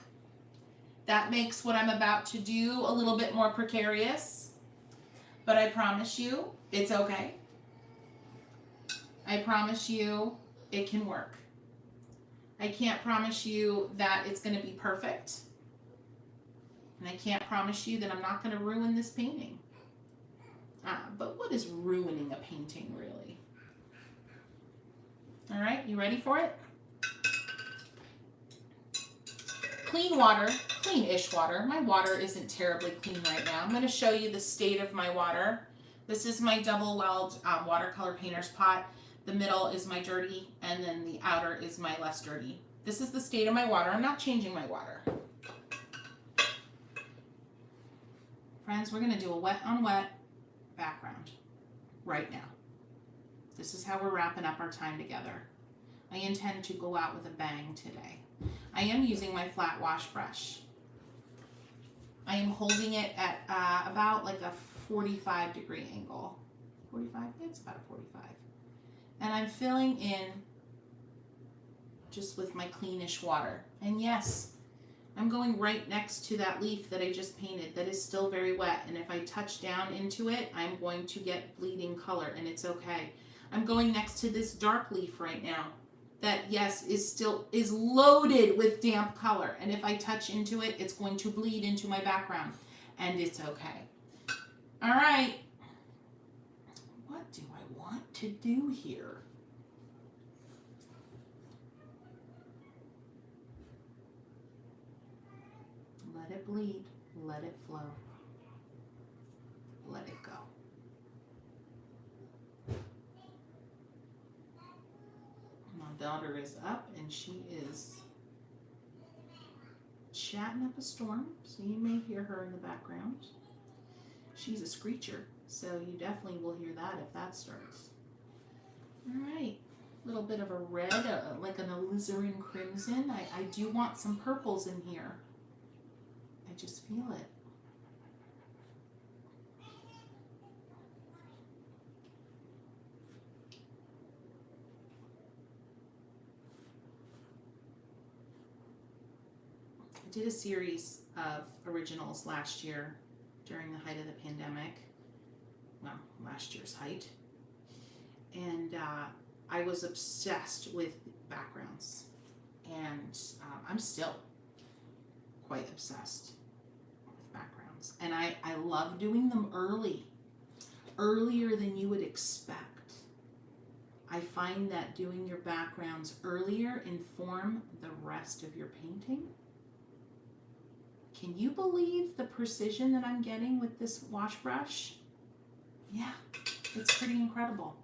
That makes what I'm about to do a little bit more precarious, but I promise you it's okay. I promise you it can work. I can't promise you that it's going to be perfect. And I can't promise you that I'm not going to ruin this painting. But what is ruining a painting, really? All right, you ready for it? Clean water, clean-ish water. My water isn't terribly clean right now. I'm going to show you the state of my water. This is my double-welled watercolor painter's pot. The middle is my dirty, and then the outer is my less dirty. This is the state of my water. I'm not changing my water. Friends, we're going to do a wet on wet background right now. This is how we're wrapping up our time together. I intend to go out with a bang today. I am using my flat wash brush. I am holding it at about like a 45-degree angle. 45? It's about a 45. And I'm filling in just with my cleanish water. And yes, I'm going right next to that leaf that I just painted that is still very wet, and if I touch down into it, I'm going to get bleeding color, and it's okay. I'm going next to this dark leaf right now that, yes, is loaded with damp color, and if I touch into it, it's going to bleed into my background, and it's okay. All right, what do I want to do here? Let it bleed, let it flow, let it go. My daughter is up and she is chatting up a storm, so you may hear her in the background. She's a screecher, so you definitely will hear that if that starts. All right, a little bit of a red, like an alizarin crimson. I do want some purples in here. I just feel it. I did a series of originals last year during the height of the pandemic. Well, last year's height. And I was obsessed with backgrounds. And I'm still quite obsessed with backgrounds. And I love doing them earlier than you would expect. I find that doing your backgrounds earlier inform the rest of your painting. Can you believe the precision that I'm getting with this wash brush? Yeah, it's pretty incredible.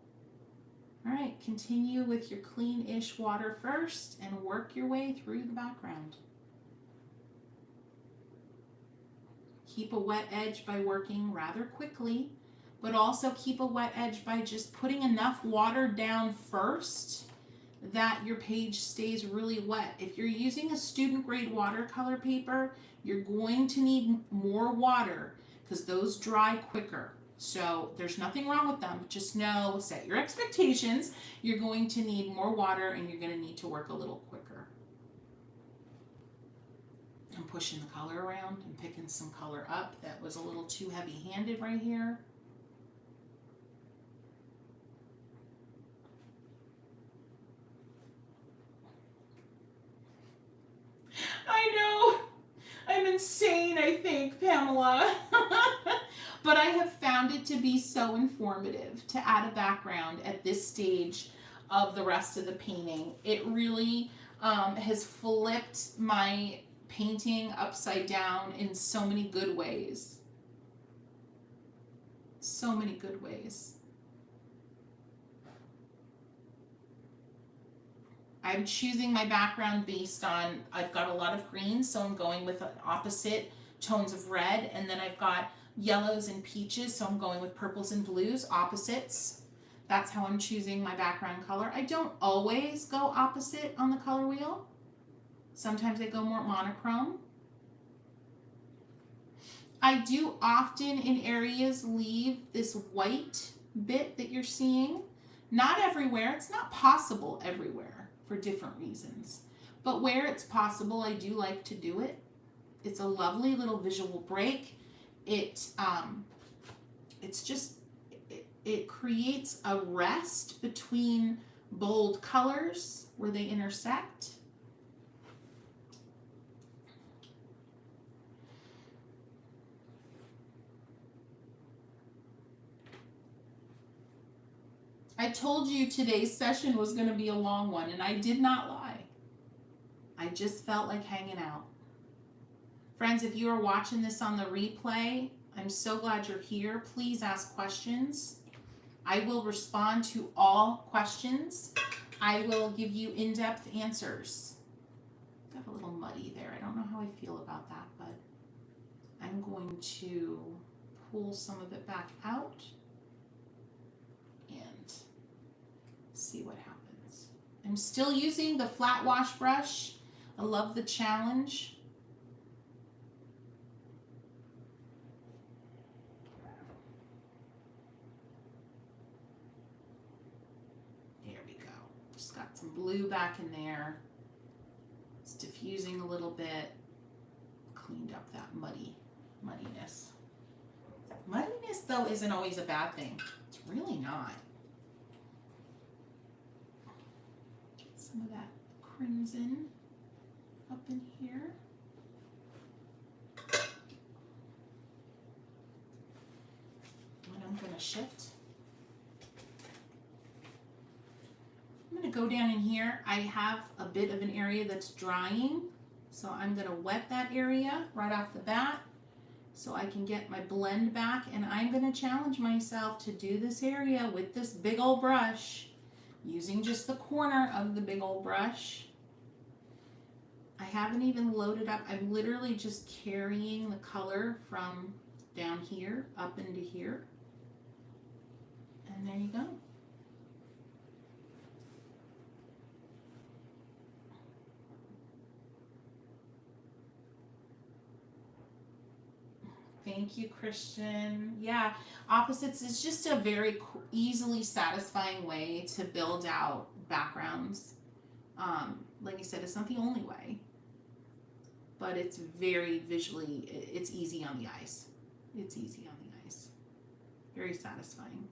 All right, continue with your clean-ish water first and work your way through the background. Keep a wet edge by working rather quickly, but also keep a wet edge by just putting enough water down first that your page stays really wet. If you're using a student grade watercolor paper, you're going to need more water because those dry quicker. So there's nothing wrong with them. Just know, set your expectations. You're going to need more water and you're going to need to work a little quicker. I'm pushing the color around and picking some color up. That was a little too heavy-handed right here. I know. I'm insane, I think, Pamela. But I have found it to be so informative to add a background at this stage of the rest of the painting. It really has flipped my painting upside down in so many good ways. So many good ways. I'm choosing my background based on, I've got a lot of greens, so I'm going with opposite tones of red, and then I've got yellows and peaches, so I'm going with purples and blues, opposites. That's how I'm choosing my background color. I don't always go opposite on the color wheel. Sometimes I go more monochrome. I do often in areas leave this white bit that you're seeing. Not everywhere. It's not possible everywhere for different reasons. But where it's possible, I do like to do it. It's a lovely little visual break. It's just, it creates a rest between bold colors where they intersect. I told you today's session was going to be a long one, and I did not lie. I just felt like hanging out. Friends, if you are watching this on the replay, I'm so glad you're here. Please ask questions. I will respond to all questions. I will give you in-depth answers. Got a little muddy there. I don't know how I feel about that, but I'm going to pull some of it back out and see what happens. I'm still using the flat wash brush. I love the challenge. There we go. Just got some blue back in there. It's diffusing a little bit. Cleaned up that muddiness. Muddiness, though, isn't always a bad thing. It's really not. Get some of that crimson up in here. And I'm going to shift. I'm going to go down in here. I have a bit of an area that's drying, so I'm going to wet that area right off the bat so I can get my blend back, and I'm going to challenge myself to do this area with this big old brush, using just the corner of the big old brush. I haven't even loaded up. I'm literally just carrying the color from down here up into here. And there you go. Thank you, Christian. Yeah, opposites is just a very easily satisfying way to build out backgrounds. Like I said, it's not the only way, but it's very visually, it's easy on the eyes. It's easy on the eyes. Very satisfying.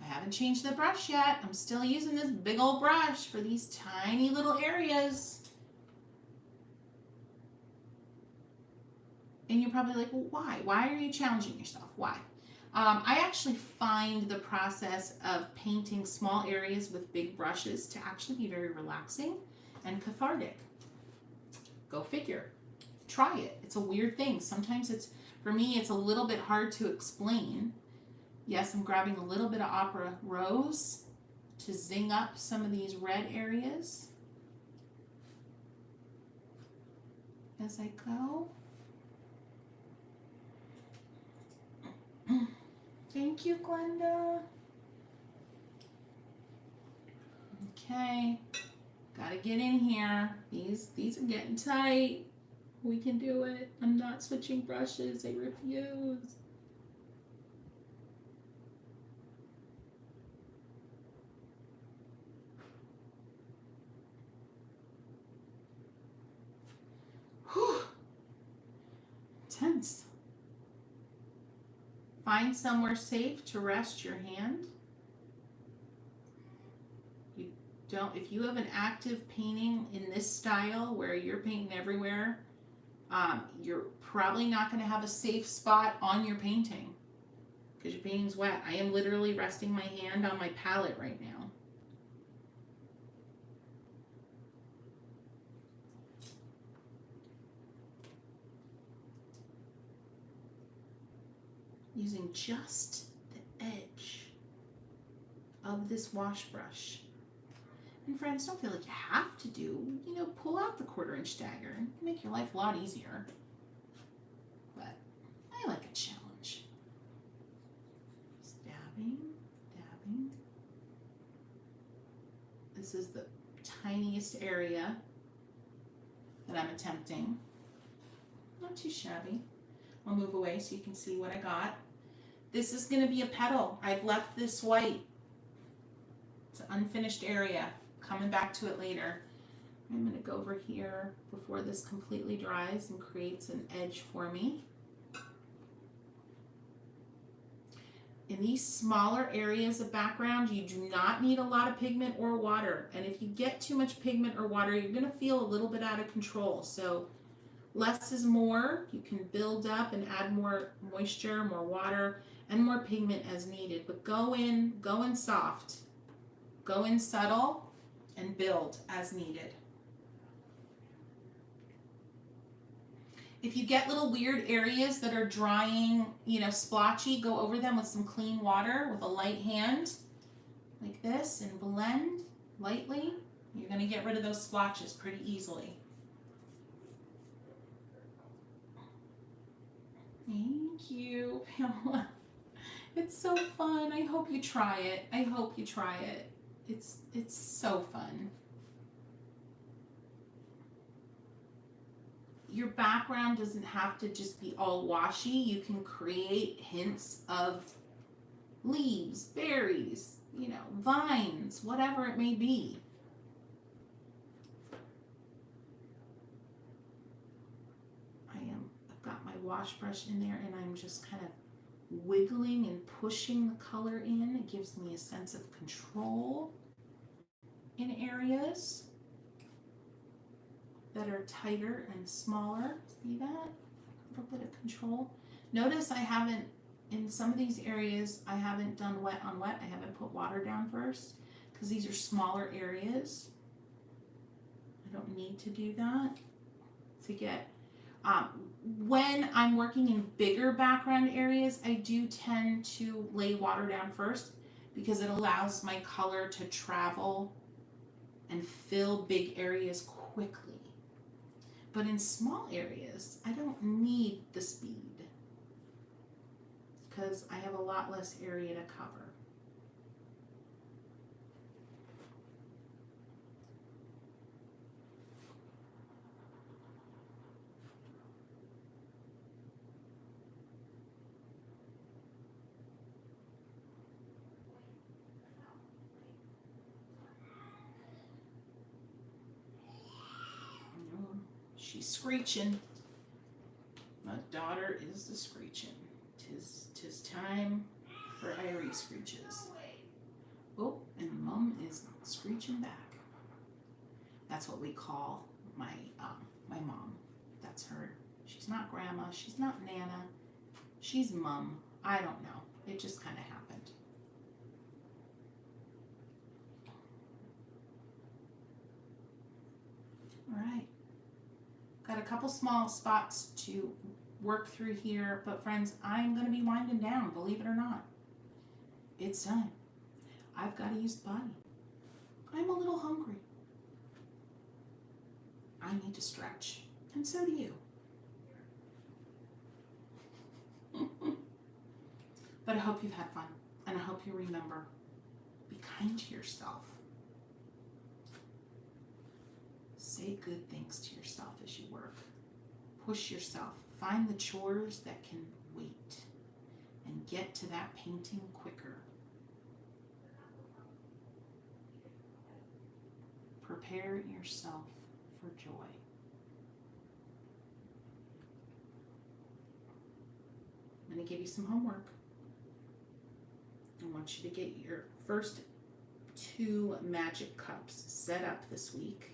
I haven't changed the brush yet. I'm still using this big old brush for these tiny little areas. And you're probably like, well, why? Why are you challenging yourself? Why? I actually find the process of painting small areas with big brushes to actually be very relaxing and cathartic. Go figure. Try it. It's a weird thing. Sometimes it's, for me, it's a little bit hard to explain. Yes, I'm grabbing a little bit of Opera Rose to zing up some of these red areas as I go. Thank you, Glenda. Okay, gotta get in here. These are getting tight. We can do it. I'm not switching brushes. I refuse. Whew. Tense. Find somewhere safe to rest your hand. If you have an active painting in this style where you're painting everywhere, you're probably not going to have a safe spot on your painting because your painting's wet. I am literally resting my hand on my palette right now. Using just the edge of this wash brush. And friends, don't feel like you have to do, pull out the 1/4 inch dagger and make your life a lot easier. But I like a challenge. Just dabbing, dabbing. This is the tiniest area. that I'm attempting. Not too shabby. I'll move away so you can see what I got. This is going to be a petal. I've left this white. It's an unfinished area. Coming back to it later. I'm going to go over here before this completely dries and creates an edge for me. In these smaller areas of background, you do not need a lot of pigment or water. And if you get too much pigment or water, you're going to feel a little bit out of control. So less is more. You can build up and add more moisture, more water, and more pigment as needed. But go in soft, go in subtle, and build as needed. If you get little weird areas that are drying, splotchy, go over them with some clean water with a light hand, like this, and blend lightly. You're going to get rid of those splotches pretty easily. Thank you, Pamela. It's so fun. I hope you try it. I hope you try it. It's so fun. Your background doesn't have to just be all washy. You can create hints of leaves, berries, vines, whatever it may be. I've got my wash brush in there and I'm just kind of wiggling and pushing the color in. It gives me a sense of control in areas that are tighter and smaller. See that? A little bit of control. Notice I haven't, in some of these areas, I haven't done wet on wet. I haven't put water down first because these are smaller areas. I don't need to do that to get, when I'm working in bigger background areas, I do tend to lay water down first because it allows my color to travel and fill big areas quickly. But in small areas, I don't need the speed because I have a lot less area to cover. She's screeching. My daughter is the screeching. Tis time for Irie screeches. Oh, and Mom is screeching back. That's what we call my mom. That's her. She's not Grandma. She's not Nana. She's Mom. I don't know. It just kind of happened. All right. Got a couple small spots to work through here, but friends, I'm going to be winding down, believe it or not. It's time. I've got to use the body. I'm a little hungry. I need to stretch, and so do you. But I hope you've had fun, and I hope you remember, be kind to yourself. Say good things to yourself as you work. Push yourself. Find the chores that can wait and get to that painting quicker. Prepare yourself for joy. I'm going to give you some homework. I want you to get your first 2 magic cups set up this week.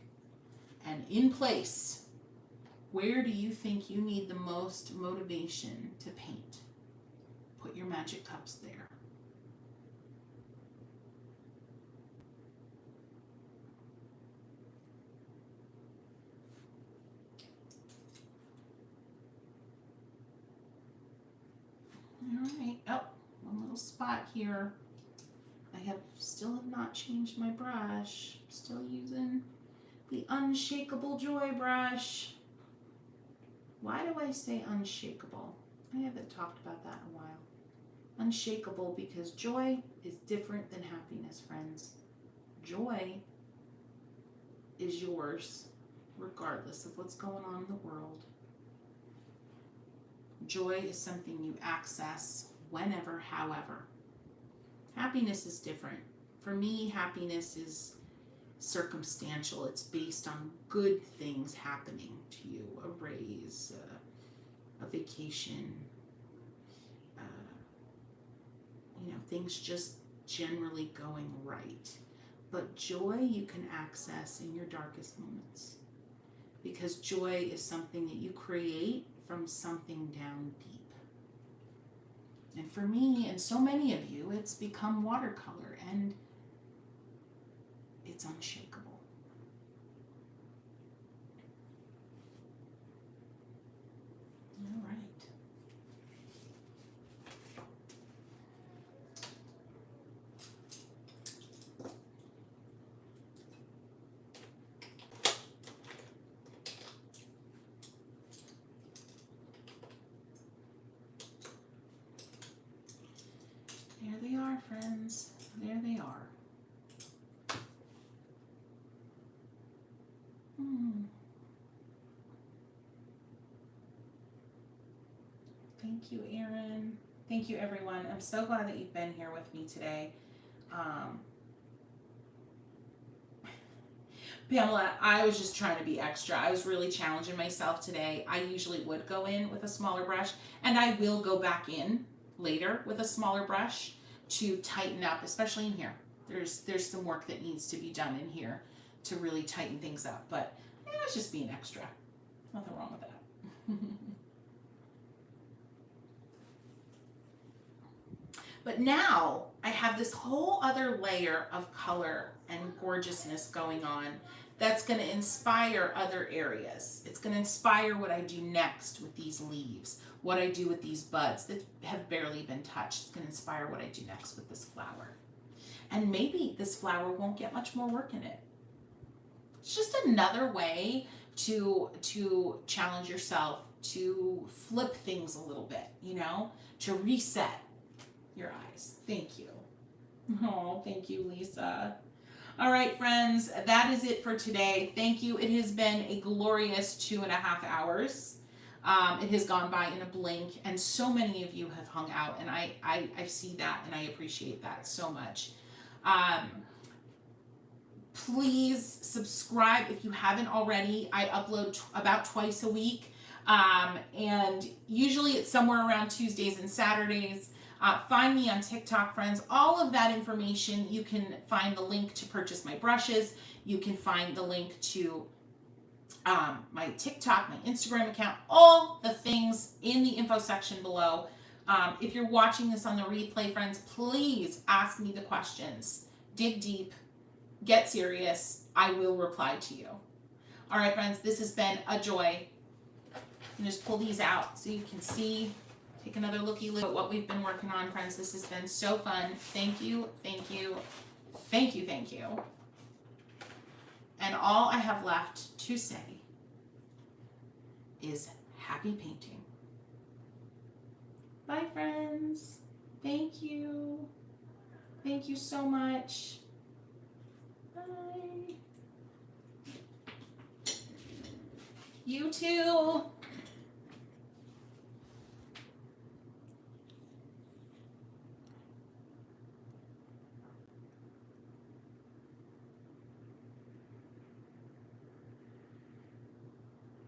And in place, where do you think you need the most motivation to paint? Put your magic cups there. All right. Oh, one little spot here. I still have not changed my brush. I'm still using the Unshakable Joy brush. Why do I say unshakable? I haven't talked about that in a while. Unshakable because joy is different than happiness, friends. Joy is yours. regardless of what's going on in the world. Joy is something you access whenever, however. Happiness is different. For me, happiness is circumstantial. It's based on good things happening to you. A raise, a vacation, things just generally going right. But joy you can access in your darkest moments, because joy is something that you create from something down deep. And for me, and so many of you, it's become watercolor, and it's unshakable. All right. There they are, friends. There they are. Thank you, Erin. Thank you, everyone. I'm so glad that you've been here with me today. Pamela, I was just trying to be extra. I was really challenging myself today. I usually would go in with a smaller brush, and I will go back in later with a smaller brush to tighten up, especially in here. There's some work that needs to be done in here to really tighten things up, but it's just being extra. Nothing wrong with that. But now I have this whole other layer of color and gorgeousness going on that's going to inspire other areas. It's going to inspire what I do next with these leaves, what I do with these buds that have barely been touched. It's going to inspire what I do next with this flower. And maybe this flower won't get much more work in it. It's just another way to challenge yourself, to flip things a little bit, to reset your eyes. Thank you. Oh, thank you, Lisa. All right, friends, that is it for today. Thank you. It has been a glorious 2.5 hours. It has gone by in a blink, and so many of you have hung out, and I see that, and I appreciate that so much. Please subscribe if you haven't already. I upload about twice a week, and usually it's somewhere around Tuesdays and Saturdays. Find me on TikTok, friends. All of that information, you can find the link to purchase my brushes. You can find the link to my TikTok, my Instagram account, all the things in the info section below. If you're watching this on the replay, friends, please ask me the questions. Dig deep. Get serious. I will reply to you. All right, friends, this has been a joy. And just pull these out so you can see. Take another looky look at what we've been working on, friends. This has been so fun. Thank you, thank you, thank you, thank you. And all I have left to say is happy painting. Bye, friends. Thank you. Thank you so much. Bye. You too.